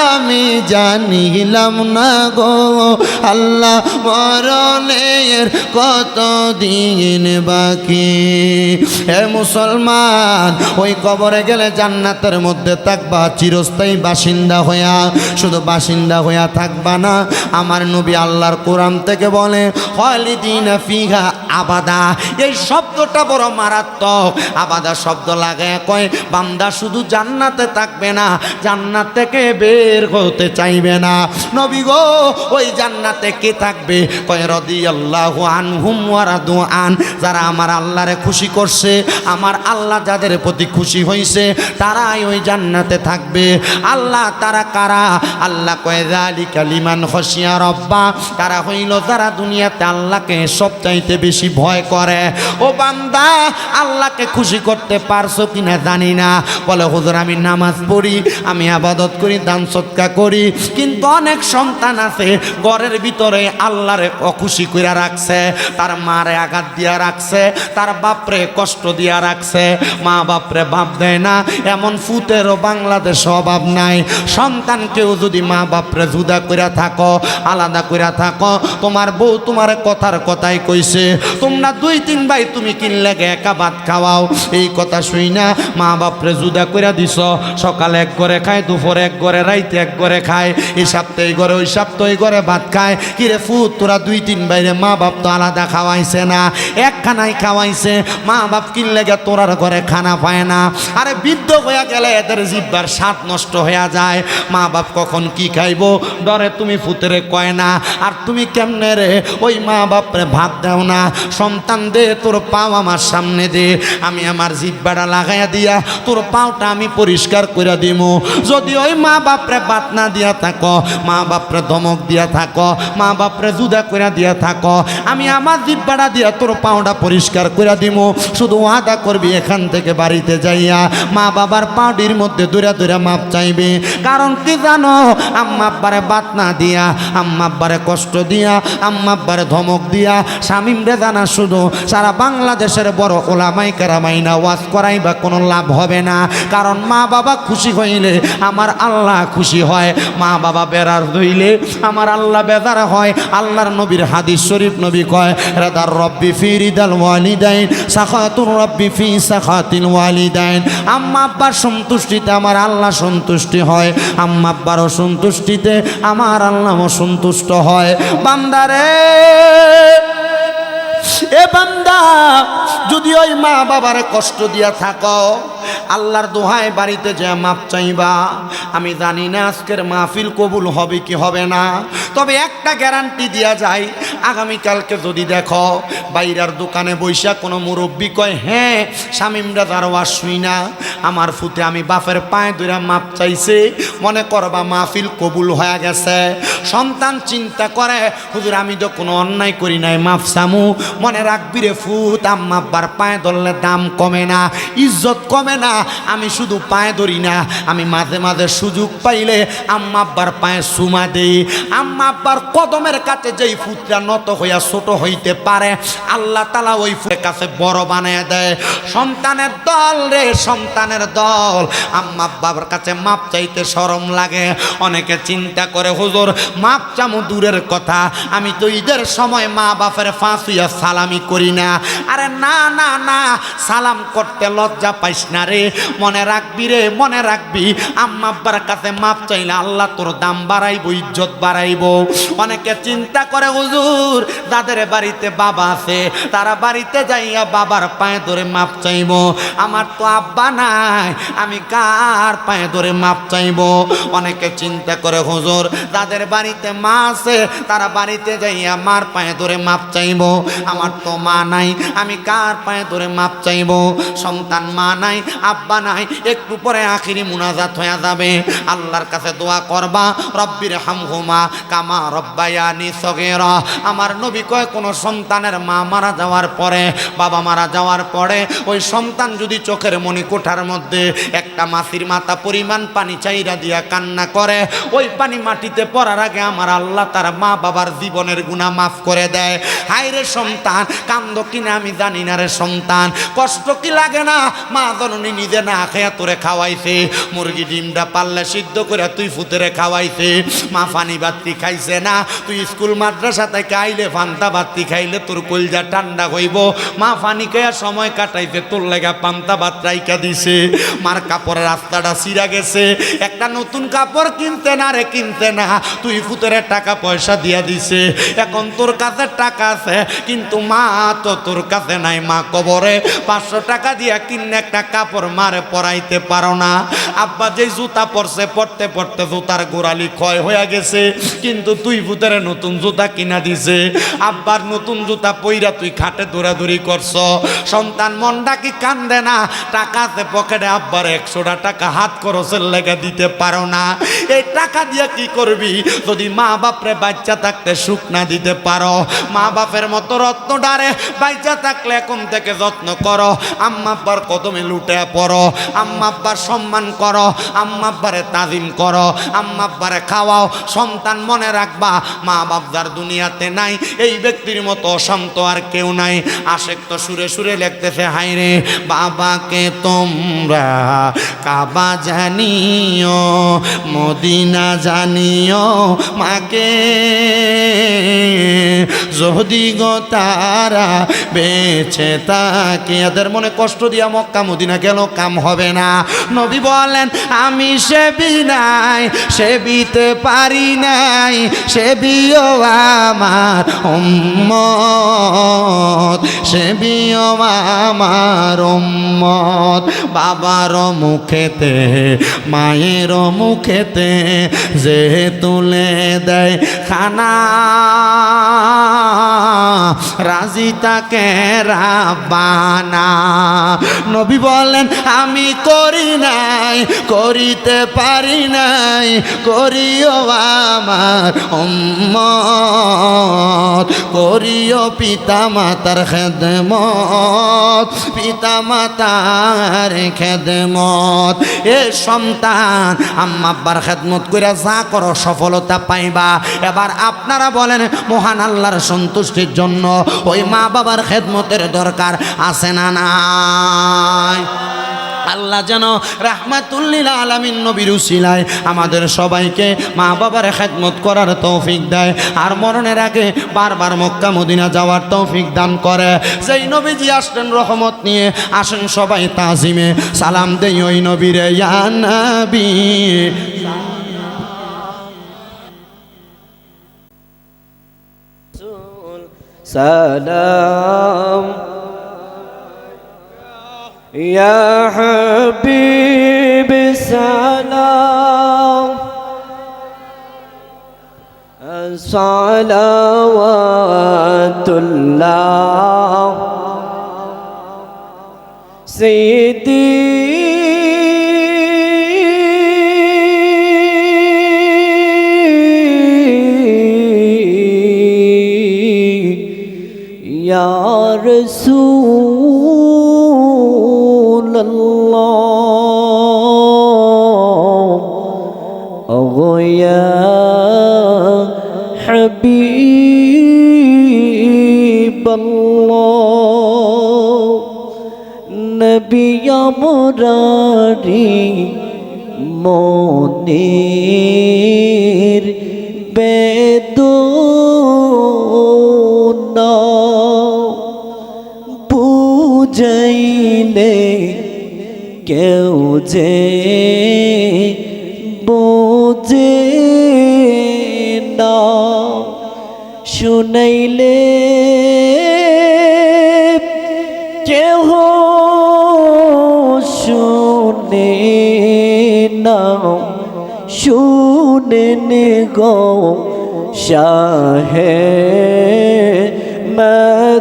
আমি জানিলাম না গো আল্লাহ, মরণের কত দিন বাকি। হে মুসলমান, ওই কবরে গেলে জান্নাতের মধ্যে থাকবা চিরস্থায়ী বাসিন্দা হইয়া। শুধু বাসিন্দা হইয়া থাকবা না, আমার নবী আল্লাহর কোরআন থেকে বলে খালিদিনা ফিহা আবাদা। এই শব্দটা বড় মারাত্মক। আবাদা শব্দ লাগায় কয় বান্দা শুধু জান্নাতে থাকবে না, জান্নাত থেকে বের হতে চাইবে না। নবী গো, ওই জান্নাতে কে থাকবে? কয় রাদিয়াল্লাহু আনহুম ওয়া রাদু আন। যারা আমার আল্লাহরে খুশি করছে, আমার আল্লাহ যাদের প্রতি খুশি হইছে, তারাই ওই জান্নাতে থাকবে। আল্লাহ তারা কারা? আল্লাহ কয় যালিকা লিমান খাশিয়া রাব্বা। তারা হইল যারা দুনিয়াতে আল্লাহকে সবচাইতে বেশি ভয় করে। ও বান্দা, আল্লাহকে খুশি করতে পারছো কিনা জানি না। বলে হুজুর আমি নামাজ পড়ি, আমি ইবাদত করি, দান সদকা করি, কিন্তু অনেক সন্তান আছে ঘরের ভিতরে আল্লাহরে অখুশি কইরা রাখছে। তার মারে আঘাত দিয়া রাখছে, তার বাপরে কষ্ট দিয়া রাখছে। মা বাপরে বাপ দেয় না, এমন ফুতেরও বাংলাদেশ অভাব নাই। সন্তানকেও যদি মা বাপরে জুদা কইরা থাকো, আলাদা কইরা থাকো, তোমার বউ তোমার কথার কথাই কইছে, তোমরা 2-3 ভাই তুমি কিনলে একা ভাত খাওয়াও, এই কথা শুই না মা বাপরে জুদা কইরা দিছ। সকালে এক ঘরে খায়, দুপুরে এক ঘরে, রাইতে এক ঘরে খায়, এই সপ্তাহে এই ঘরে, ওই সপ্তাহে ঘরে ভাত খায়। কিরে ফুত, তোরা 2-3 বাইরে মা বাপ তো আলাদা খাওয়াইছে না, একখানাই খাওয়াইছে। মা বাপ কিনলে গে তোরার ঘরে খানা পায় না। আরে বৃদ্ধ হইয়া গেলে এদের জিব্বার স্বাদ নষ্ট হইয়া যায়। মা বাপ কখন কি খাইবো ডরে তুমি ফুতেরে কয় না। আর তুমি কেমনে রে ওই মা বাপরে ভাত দাও না? সন্তান দে, তোর পাও আমার সামনে দে, আমি আমার জিব্বাটা লাগাইয়া দিয়া তোর পাওটা আমি পরিষ্কার করে দিমু। যদি ওই মা বাপরে ভাত না দিয়া থাকো, মা বাপরে ধমক দিয়া থাকো, মা বাপরে জুদা করে দিয়া থাকো, আমি আমার জিব্বাটা দিয়া তোর পাওটা পরিষ্কার করে দিমু। শুধু ওয়াদা করবি এখান থেকে বাড়িতে যাইয়া মা বাবার পাউডির মধ্যে দূরে দূরে মাপ চাইবে। কারণ কি জানো, আম্মা আব্বারে ভাত না দিয়া, আম্মা আব্বারে কষ্ট দিয়া, আম্মা আব্বারে ধমক দিয়া, শামিম রে জানা শুধু সারা বাংলাদেশের বড় ওলামাই কেরামাই না ওয়াজ করাই বা কোনো লাভ হবে না। কারণ মা বাবা খুশি হইলে আমার আল্লাহ খুশি হয়, মা বাবা বেরার হইলে আমার আল্লাহ বেজার হয়। আল্লাহর নবীর হাদিস শরীফ নবী কয় রাদার রব্বি ফি রিদাল ওয়ালিদাইন সাখাতুর রব্বি ফি সাখাতিল ওয়ালিদাইন। আম্মা আব্বার সন্তুষ্টিতে আমার আল্লাহ সন্তুষ্টি হয়, আম্মা আব্বারও সন্তুষ্টিতে আমার আল্লাহ সন্তুষ্ট হয়। বান্দারে, এ বান্দা, যদি ওই মা বাবারে কষ্ট দিয়া থাকো, আল্লাহর দোহায় বাড়িতে যে মাপ চাইবা। আমি জানি না আজকের মাহফিল কবুল হবে কি হবে না, তবে একটা গ্যারান্টি দেওয়া যায়, আগামীকালকে যদি দেখো বাইরের দোকানে বৈশা কোনো মুরব্বী কয় হ্যাঁ শামিমরা দারোয়া শুই না আমার ফুতে আমি বাপের পায়ে ধরে মাপ চাইছে, মনে করবা মাহফিল কবুল হয়ে গেছে। সন্তান চিন্তা করে হুজুর আমি তো কোনো অন্যায় করি নাই, মাফ চামু। মনে রাখবি রে ফুত, আম্মা আব্বার পায়ে ধরলে দাম কমে না, ইজ্জত কমে না। আমি শুধু পায়ে ধরি না, আমি মাঝে মাঝে সুযোগ পাইলে আম্মা আব্বার পায়ে চুমা দেই। আম্মা আব্বার কদমের কাছে যেই ফুতরা নত হইয়া ছোট হইতে পারে, আল্লাহ তাআলা ওই ফুতের কাছে বড় বানিয়ে দেয়। সন্তানের দল রে, সন্তানের দল, আম্মা আব্বার কাছে মাপ চাইতে শরম লাগে। অনেকে চিন্তা করে হুজুর মাপ চামু দূরের কথা, আমি তো ঈদের সময় মা বাপের ফাঁসিয়া সালামি করি না। আরে না না না, সালাম করতে লজ্জা পাইস না রে। মনে রাখবি রে, মনে রাখবি আম্মা আব্বার কাছে মাপ চাইলে আল্লাহ তোর দাম বাড়াইব, ইজ্জত বাড়াইব। অনেকে চিন্তা করে হুজুর যাদের বাড়িতে বাবা আছে তারা বাড়িতে যাইয়া বাবার পায়ে ধরে মাপ চাইব, আমার তো আব্বা নাই, আমি কার পায়ে ধরে মাপ চাইব। অনেকে চিন্তা করে হুজুর যাদের বাড়িতে মা আছে তারা বাড়িতে যাইয়া মার পায়ে ধরে মাপ চাইব, আমার তো মা নাই, আমি কার পায়ে ধরে মাপ চাইব। সন্তান মা নাই, আব্বা নাই, একটু পরে আখিরি মুনাজাত হয়ে যাবে। আল্লাহর কাছে দোয়া করবা, রব্বির হামহুমা কামা রব্বায়ানি সগীরা। আমার নবী কয় কোন সন্তানের মা মারা যাওয়ার পরে, বাবা মারা যাওয়ার পরে ওই সন্তান যদি চোখের মনি কোঠার মধ্যে একটা মাছির মাথা পরিমাণ পানি চাইরা দিয়া কান্না করে, ওই পানি মাটিতে পড়ার আগে আমার আল্লাহ তার মা বাবার জীবনের গুনাহ মাফ করে দেয়। হায় রে সন্তান, কান্দ কিনা আমি জানি না রে সন্তান, কষ্ট কি লাগে না? মা জননী নিজে না খেয়া তোরে খাওয়াইছে, মুরগি ডিমটা পাল্লে সিদ্ধ করে তুই ফুতেরে খাওয়াইছে, মা পানি বাত্তি খাইছে না, তুই স্কুল মাদ্রাসা থেকে আইলে পান্তা বাত্তি খাইলে তোর কলজা ঠান্ডা হইব, মা পানি খেয়া সময় কাটাইছে, তোর লেগা পান্তা ভাত রাইকা দিছে। মার কাপড়ের রাস্তাটা ছিঁড়া গেছে, একটা নতুন কাপড় কিনতে না রে, কিনতে না, তুই ফুতের টাকা পয়সা দিয়া দিছে। এখন তোর কাছে টাকা আছে কিন্তু মা তো তোর কাছে নাই, মা কবরে 500 টাকা দিয়া কিনে একটা কাপড় মারে পরাইতে পারো না। আব্বা যে জুতা পরছে পড়তে পড়তে জুতার গোড়ালি ক্ষয় হয়ে গেছে, কিন্তু তুই ফুতের নতুন জুতা কিনা দিছে। আব্বার নতুন জুতা পইরা তুই খাটে দৌড়াদৌড়ি করছ। সন্তান মনটা কি কান্দে না? টাকা আছে পকেটে, আব্বার 100 টাকা হাত খরচের লেগে দিতে পারো না। এই টাকা দিয়ে কি করবি যদি মা বাপরে বাচ্চা থাকতে সুখ না দিতে পারো? মা বাপের মতো রত্ন ডারে বাচ্চা থাকলে এখন থেকে যত্ন করো, আম্মা আব্বার কদমে লুটে পড়ো, আম্মা আব্বার সম্মান করো, আম্মা আব্বারে তাজিম করো, আম্মা আব্বারে খাওয়াও। সন্তান মনে রাখবা মা বাপ যার দুনিয়াতে নাই এই ব্যক্তির মতো অশান্ত আর কেউ নাই। আশেক তো সুরে সুরে লিখতেছে হায় রে বাবাকে তোমরা কাবা জানিও, মদিনা জানিও, মাকে যদি গো তারা বেঁচে থাকে। এদের মনে কষ্ট দিয়া মক্কা মদিনা গেল কাম হবে না। নবী বলেন আমি সেবি নাই, সেবিতে পারি নাই, সেবিও আমার উম্মত, সেবিও আমার উম্মত। বাবার মুখেতে মায়ের মুখেতে যে তুলে দেয় খানা, রাজি তাকে রাব্বানা। নবী বলেন আমি করি নাই, করিতে পারি নাই, করিও আমার উম্মত, করিও পিতা মাতার খেদমত, পিতা মাতার খেদমত। এ সন্তান আম্মা আব্বার খেদমত কইরা যা করো সফলতা পাইবা। এবার আপনারা বলেন মহান আল্লাহর সন্তুষ্টির জন্য ওই মা বাবার খেদমতের দরকার আছে না নাই? আল্লাহ যেন রাহমাতুল্লিল আলামিন নবীর উসিলায় আমাদের সবাইকে মা বাবার খেদমত করার তৌফিক দেয়, আর মরণের আগে বারবার মক্কা মদিনা যাওয়ার তৌফিক দান করে। যেই নবীজি আসলেন রহমত নিয়ে, আসেন সবাই তাজিমে সালাম দেই ওই নবীরে। ইয়া নবী সালাম يا حبيب سلام صلوات الله سيدي يا رسول الله يا حبيب الله نبي مراري منير বেদনা বুঝাইলে কেউ যে বোঝে না শুনাইলে কেহ শুনে না শুনেন গো শাহে মদিনা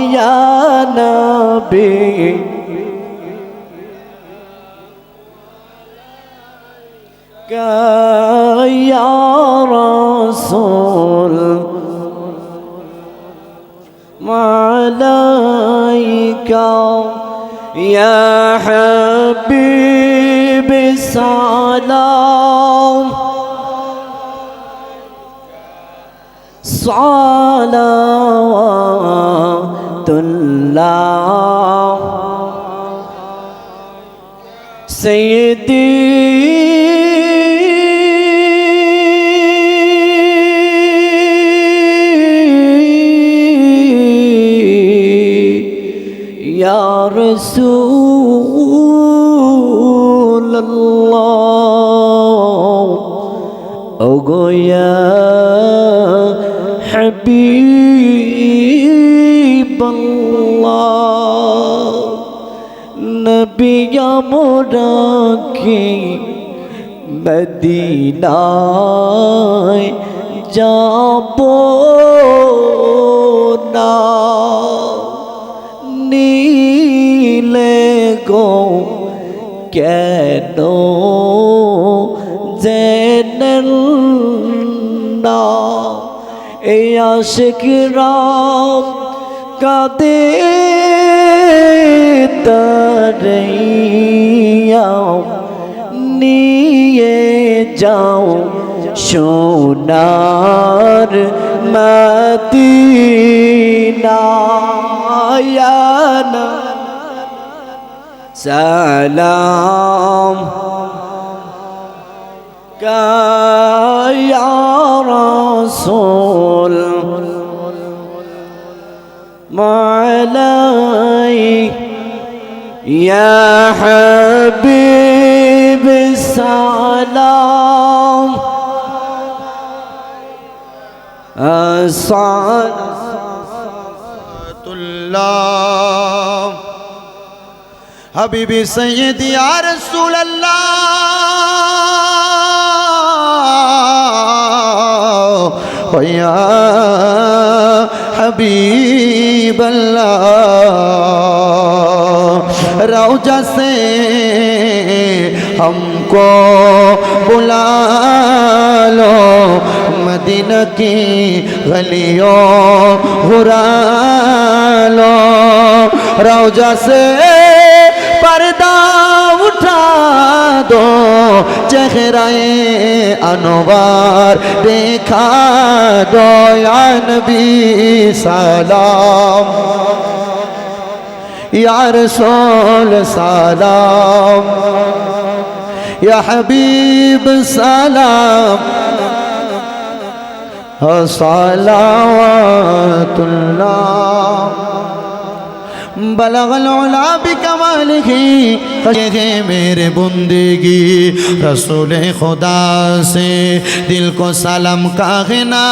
ইয়া নবী يا رسول ملائكة يا حبيب سلام صلوات الله سيدي يا رسول الله أوغو يا حبيب الله نبي মোরাকে মদিনায় যাব না নীলে গো কেন জেনেন না এই আশিকরাম কাঁদে তারাইয়া নিয়ে যাও সোনার মদিনা ইয়া সালাম ইয়া রাসূল عليك يا حبيب السلام صلاة الله حبيبي سيدي يا رسول الله ويا حبيب الله रोजा से हमको बुला लो मदीना की गलियों घुरा लो रोजा से पर्दा उठा दो चेहराए अनवार देखा दो या नबी सलाम या रसूल सलाम या हबीब सलाम सलावतुल्लाह बलगल उला बिकमा जमालिही ये मेरे बंदगी रसूल खुदा से दिल को सलाम कहना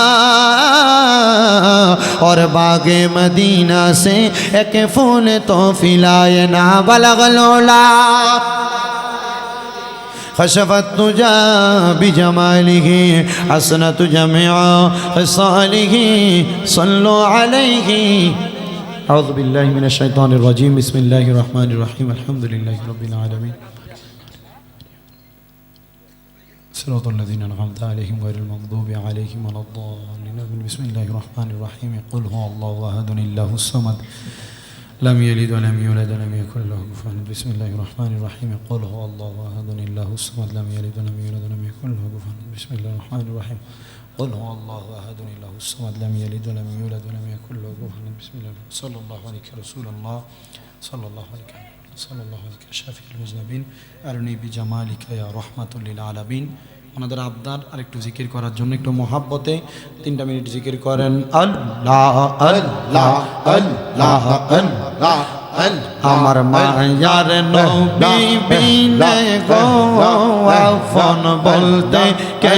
और बागे मदीना से एक फूल तो फिलाए ना बलगलोला खशफत तुजा बिजमालिही हसनत जमीआ खसालिही सल्लु अलैहि अऊज़ु बिल्लाहि मिनश शैतानिर रजीम बिस्मिल्लाहिर रहमानिर रहीम अल्हम्दुलिल्लाहि रब्बिल आलमीन सिरातल लज़ीना अनअमता अलैहिम गैरिल मग़दूबि अलैहिम वलद्दाल्लीन बिस्मिल्लाहिर रहमानिर रहीम क़ुल हुवल्लाहु अहद अल्लाहुस समद लम यलिद वलम यूलद वलम यकुल लहु कुफुवन अहद बिस्मिल्लाहिर रहमानिर रहीम क़ुल हुवल्लाहु अहद अल्लाहुस समद लम यलिद वलम यूलद वलम यकुल लहु कुफुवन अहद बिस्मिल्लाहिर रहमानिर रहीम क़ुल हुवल्लाहु अहद अल्लाहुस समद लम यलिद वलम यूलद वलम यकुल लहु कुफुवन अहद बिस्मिल्लाहिर सल्लल्लाहु अलैहि रसूलुल्लाह सल्लल्लाहु अलैहि शाफिउल मुज़नबिन अरनी बिजमालिका या रहमाতুল লিল আলামিন। ওনাদের আবদার আরেকটু জিকির করার জন্য একটু মহাব্বতে 3টা মিনিট জিকির করেন আল্লাহ আল্লাহ আল্লাহ আল্লাহ আমার মায়ার নবী বিনে গো আপন বলতে কে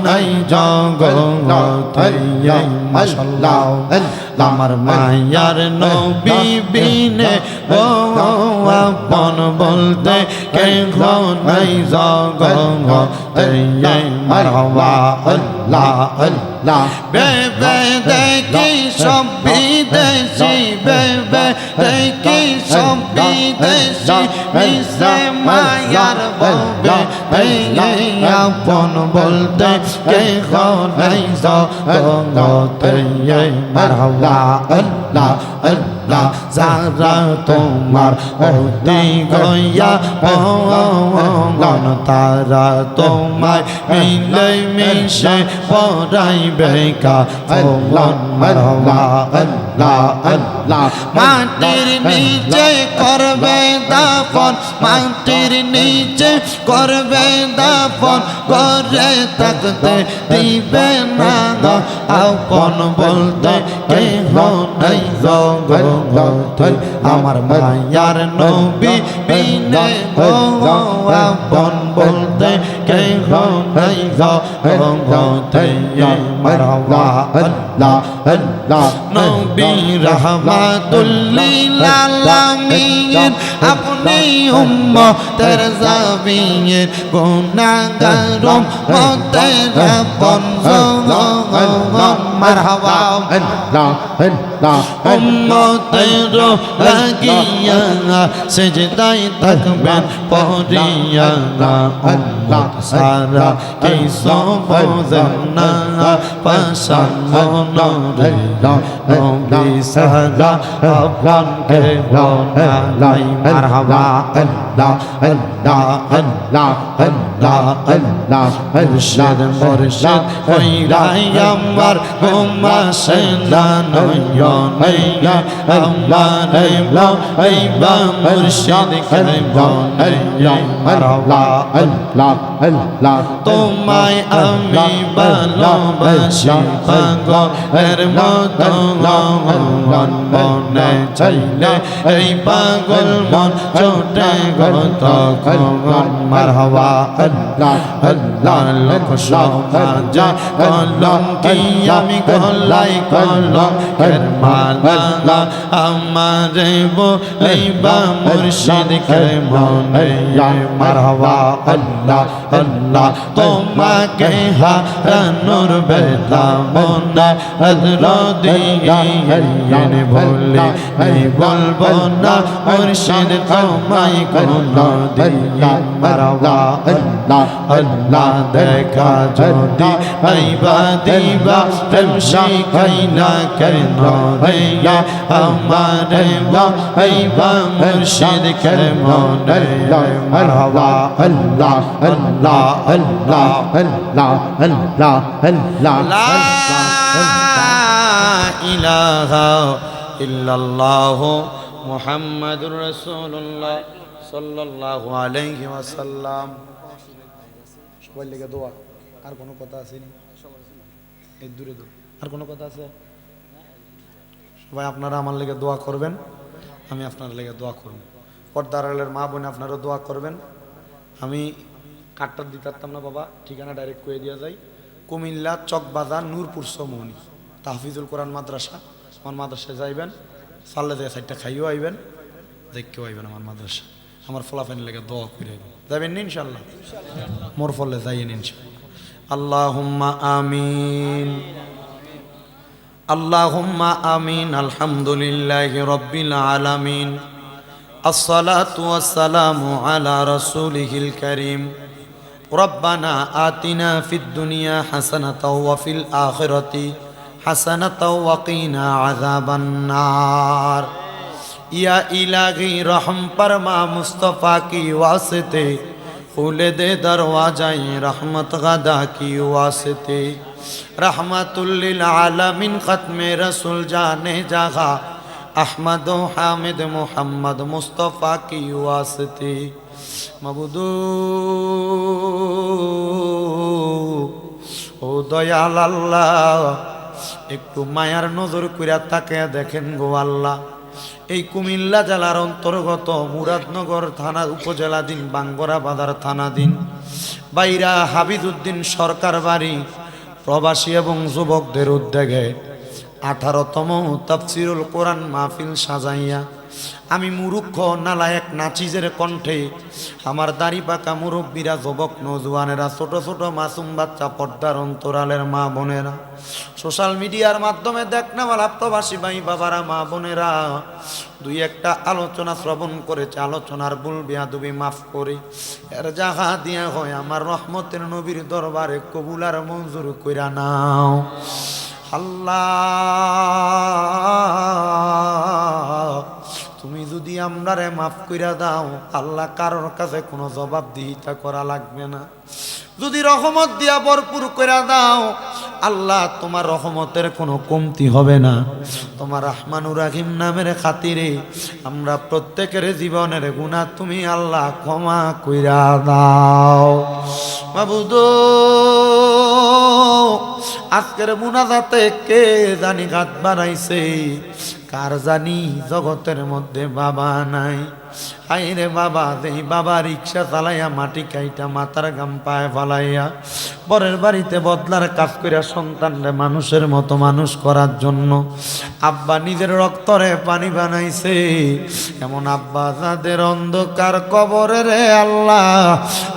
নাই জগতে মাশাআল্লাহ আমার মায়ার নবী বিনে গো আপন বলতে কে নাই জগতে মারহাবা আল্লাহ আল্লাহ বেবে দেখি সব বিদেশি বেবে দেখি সব বিদেশি মিশে মায়ার বলবে আপন বলতে কে নাই জগতে মারহাবা আল্লাহ আল্লাহ যারা তোমার অতি গয়া ভগবান তারা তোমায় মিলে মিশে পড়াইবে কাফন মারহাবা আল্লাহ আল্লাহ মাটির নিচে করবে দাফন মাটির নিচে করবে দাফন করে থাকতে দিবে না আপন বলতে কে নাই জগতে আমার মায়ার নবী বিনে গো আপন বলতে কে নাই জগতে মারহাবা আল্লাহ আল্লাহ নবী রাহমাতুল লিল আলামিন আপনি উম্মতের জামিন গুনাহগার উম্মতের আপন মারহাবা আল্লাহ আল্লাহ উম্মতের লাগিয়া সিজদায় থাকবেন পড়িয়া উম্মত সারা কে সবজন না পাশান মনরে নবী সারা আপন কে নাই মারহাবা আল্লাহ আল্লাহ আল্লাহ আল্লাহ আল্লাহ মুর্শিদ মুর্শিদ হইরাই আমার ঘুমাসে না নয়নে আমারে লইবা মুর্শিদ কেমনে মারহাবা আল্লাহ আল্লাহ তোমায় আমি ভালোবাসি পাগলের মতো মন মনে চাইলে এই পাগল মন ছোটে গত কখন মারহাবা আল্লাহ আল্লাহ লোক সমাজে কলম কি আমি গলাই কলম এর মালা আমারে বলিবা মুর্শিদ কেমনে মারহাবা আল্লাহ আল্লাহ তোমাকে হারানোর বেলা মনে দিয়ে বলে এই বলবো না মুর্শিদ তোমায় কোনো দিয়ে মারহাবা আল্লাহ আল্লাহ দেখা যদি আইবা দিবা প্রেম শিখাইলা কেন রে আমারে আইবা মুর্শিদ কেমনে মারহাবা আল্লাহ আল্লাহ আল্লাহ আল্লাহ আল্লাহ আল্লাহ লা ইলাহা ইল্লাল্লাহু মুহাম্মাদুর রাসূলুল্লাহ সাল্লাল্লাহু আলাইহি ওয়াসাল্লাম। সবাই লেগে দোয়া। আর কোনো কথা আছে নি? এই দূরে দূরে আর কোনো কথা আছে? সবাই আপনারা আমার লেগে দোয়া করবেন, আমি আপনার লেগে দোয়া করব। পর্দার আড়ালের মা বোন আপনারা দোয়া করবেন। আমি কার্ডটা দিতে পারতাম না বাবা, ঠিকানা ডাইরেক্ট করে দেওয়া যায়। কুমিল্লা চকবাজার নূরপুর সমনি তাহফিজুল কোরআন মাদ্রাসা। আমার মাদ্রাসায় যাইবেন, সাল্লে থেকে সাইডটা খাইও আইবেন, দেখকেও আইবেন আমার মাদ্রাসা। আমার ফলাফানি লেগে দোয়া করে আইবেন, যাবেন নি ইনশাল্লাহ? মোর ফলে যাইয়েন ইনশাল্লাহ। আল্লাহুম্মা আমিন, আল্লাহুম্মা আমিন। আলহামদুলিল্লাহি রাব্বিল আলামিন। আসসালাতু ওয়াসসালামু আলা রাসূলিহিল কারীম। রব্বানা আতিনা ফিদ দুনিয়া হাসানাতাও ওয়া ফিল আখিরাতি হাসানাতাও ওয়া কিনা আযাবান নার। ইয়া ইলাহি রহম ফরমা মুস্তাফা কি ওয়াসিতে, খুলে দে দরওয়াজায়ে রহমত গদা কি ওয়াসিতে। रहमतुल लिल आलमीन खत्मे रसूल जाने जहाँ अहमद हामिद मोहम्मद मुस्तफ़ा की वास्ते। मबुदू ও দয়াল আল্লাহ, একটু মায়ার নজর কইরা তাকায়া দেখেন গো আল্লাহ। এই কুমিল্লা জেলার অন্তর্গত মুরাদনগর থানা উপজেলাধীন বাঙ্গরা বাজার থানাধীন বাইরা হাবিজউদ্দিন সরকার বাড়ি প্রবাসী এবং যুবকদের উদ্যোগে 18তম তাফসীরুল কোরআন মাহফিল সাজাইয়া আমি মুরুক্ষ নালায়েক নাচিজের কণ্ঠে আমার দাড়ি পাকা মুরব্বীরা, যুবক নজওয়ানেরা, ছোট ছোট মাসুম বাচ্চা, পর্দার অন্তরালের মা বোনেরা, সোশ্যাল মিডিয়ার মাধ্যমে দেখনাওয়ালা প্রবাসী ভাই বাবারা, মা বোনেরা দুই একটা আলোচনা শ্রবণ করেছে। আলোচনার ভুল বেয়াদবি মাফ করে এর জায়গা দিয়া হয় আমার রহমতের নবীর দরবারে কবুল আর মঞ্জুর কইরা নাও আল্লাহ। তুমি যদি আমরারে মাফ কইরা দাও আল্লাহ, কারোর কাছে কোনো জবাবদিহিতা করা লাগবে না। যদি রহমত দিয়া ভরপুর কইরা দাও আল্লাহ, তোমার রহমতের কোনো কমতি হবে না। তোমার রহমানুর রহিম নামের খাতিরে আমরা প্রত্যেকের জীবনের গুনাহ তুমি আল্লাহ ক্ষমা কইরা দাও মাবুদো। আজকের মুনাজাতে কে জানি ঘাত বানাইছে, কার জানি জগতের মধ্যে বাবা নাই। আইরে বাবা, যেই বাবা রিক্সা চালাইয়া মাটি কাইটা মাথার গাম পায়ে ফালাইয়া পরের বাড়িতে বদলার কাজ করিয়া সন্তানরে মানুষের মতো মানুষ করার জন্য আব্বা নিজের রক্তরে পানি বানাইছে, এমন আব্বা যাদের অন্ধকার কবরে রে আল্লাহ,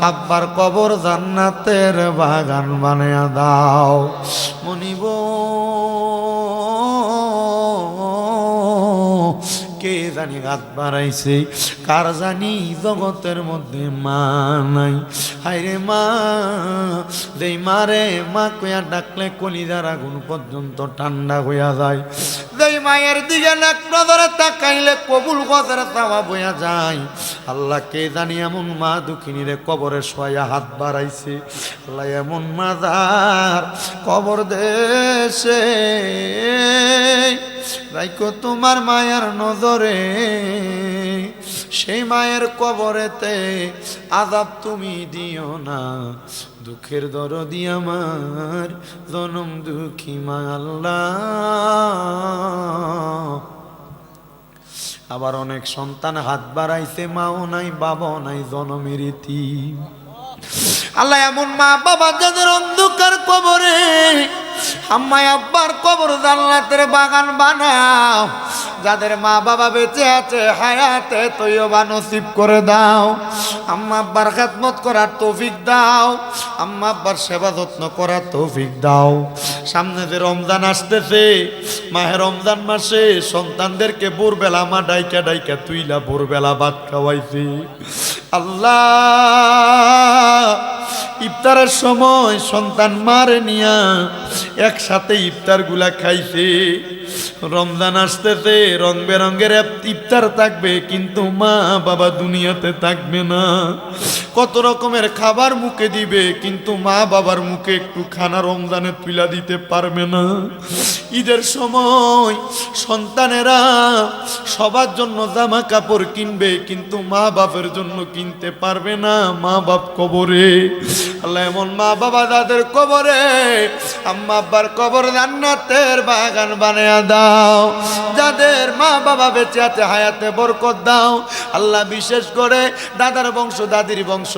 আব্বার কবর জান্নাতের বাগান বানাইয়া দাও মনিব। কে জানি হাত বাড়াইছে, কার জানি জগতের মধ্যে মা নাই। হায়রে মা, যেই মারে মা কইয়া ডাকলে কলিজার আগুন পর্যন্ত ঠান্ডা হইয়া যায়, যেই মায়ের দিকে নাক নজরে তাকাইলে কবুল গজের চাওয়া বইয়া যায়। আল্লাহ কে জানি এমন মা দুঃখিনীরে কবরে শোয়া হাত বাড়াইছে। আল্লাহ এমন মাদার কবর দেশে রাইকো তোমার মায়ার নজরে, সেই মায়ের কবরেতে আযাব তুমি দিও না। দুঃখের দরদি আমার জনম দুঃখী মা আল্লাহ। আবার অনেক সন্তান হাত বাড়াইছে, মাও নাই বাবাও নাই, জনমের ইতিম। আল্লাহ এমন মা বাবা যাদের অন্ধকার কবরে, আম্মাই আব্বার কবর জান্নাতের বাগান বানাও। যাদের মা বাবা বেঁচে আছে হায়াতে তৈয়বা নসিব করে দাও। আম্মা আব্বার খেদমত করার তৌফিক দাও, আম্মা আব্বার সেবা যত্ন করার তৌফিক দাও। সামনে যে রমজান আসতেছে, মাহে রমজান মাসে সন্তানদেরকে ভোরবেলা মা ডাইকা ডাইকা তুইলা ভোরবেলা ভাত খাওয়াইছি। আল্লাহ ইফতারের সময় সন্তান মারে নিয়া একসাথে ইফতার গুলা খাইছে। রমজান আসতেছে, রং বেরঙ্গের ইফতার থাকবে, কিন্তু মা বাবা দুনিয়াতে থাকবে না। কত রকমের খাবার মুখে দিবে, কিন্তু মা বাবার মুখে একটু খানা রমজানে তুলা দিতে পারবে না। ঈদের সময় সন্তানেরা সবার জন্য জামা কাপড় কিনবে, কিন্তু মা বাপের জন্য কিনতে পারবে না। মা বাপ কবরে। আল্লাহ এমন মা বাবা যাদের কবরে আম্মা আব্বার কবর জান্নাতের বাগান বানিয়ে দাও, যাদের মা বাবা বেঁচে আছে হায়াতে বরকত দাও আল্লাহ। বিশেষ করে দাদার বংশ, দাদির বংশ,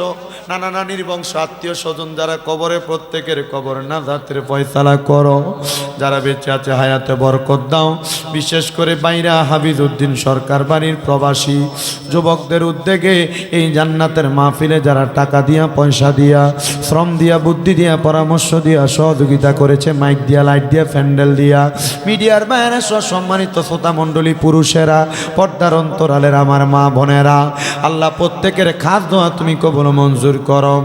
নানা নানির বংশ, আত্মীয় স্বজন যারা কবরে, প্রত্যেকের কবর নাজাতের ফয়সালা করো। যারা বেঁচে আছে হায়াতে বরকত দাও। বিশেষ করে বাইরা হাবিজউদ্দিন সরকার বাড়ির প্রবাসী যুবকদের উদ্যোগে এই জান্নাতের মাহফিলে যারা টাকা দিয়া, পয়সা দিয়া, শ্রম দিয়া, বুদ্ধি দিয়া, পরামর্শ দিয়া সহযোগিতা করেছে, মাইক দিয়া, লাইট দিয়া, প্যান্ডেল দিয়া, মিডিয়ার বাইরে সহ সম্মানিত শ্রোতা মণ্ডলী, পুরুষেরা, পর্দার অন্তরালের আমার মা বোনেরা, আল্লাহ প্রত্যেকের খাস দোয়া তুমি কবুল মঞ্জুর করো।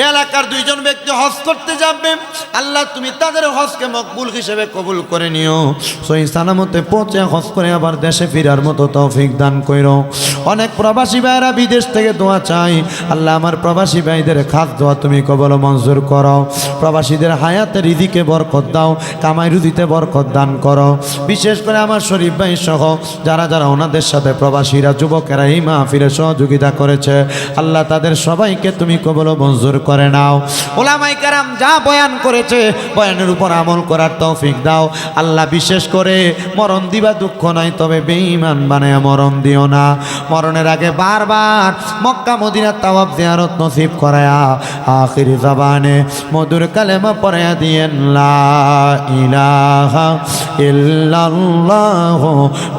এলাকার দুইজন ব্যক্তি হজ করতে যাবে, আল্লাহ তুমি তাদের হজকে মকবুল হিসেবে কবুল করে নিও। সহি সালামতে পৌঁছে হজ করে আবার দেশে ফিরার মতো তৌফিক দান করো। অনেক প্রবাসী ভাইরা বিদেশ থেকে দোয়া চাই, আল্লাহ আমার প্রবাসী ভাইদের খাস দোয়া তুমি কবুল মঞ্জুর করো। প্রবাসীদের হায়াতে রিজিকে বরকত দাও, কামাই রুজিতে বরকত দান করো। বিশেষ করে আমার শরীফ ভাই সহ যারা যারা ওনাদের সাথে প্রবাসীরা, যুবকেরা এই মাহফিলে সহযোগিতা করেছে, আল্লাহ তাদের সবাইকে তুমি কবুল মঞ্জুর করে নাও। ওলামায়ে কেরাম যা বয়ান করেছে বয়ানের উপর আমল করার তৌফিক দাও আল্লাহ। বিশেষ করে মরণ দিবা দুঃখ নাই, তবে বেঈমান বানায়া মরণ দিও না। মরণের আগে বারবার মক্কা মদিনা তাওয়াফ জিয়ারত নসিব করায়া আখিরি জবানে মধুর কালেমা পড়ায়া দিয়েন লা ইলাহা ইল্লাল্লাহ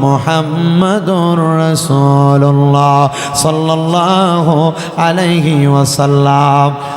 মুহাম্মাদুর রাসূলুল্লাহ সাল্লাল্লাহু আলাইহি ওয়াসাল্লাম।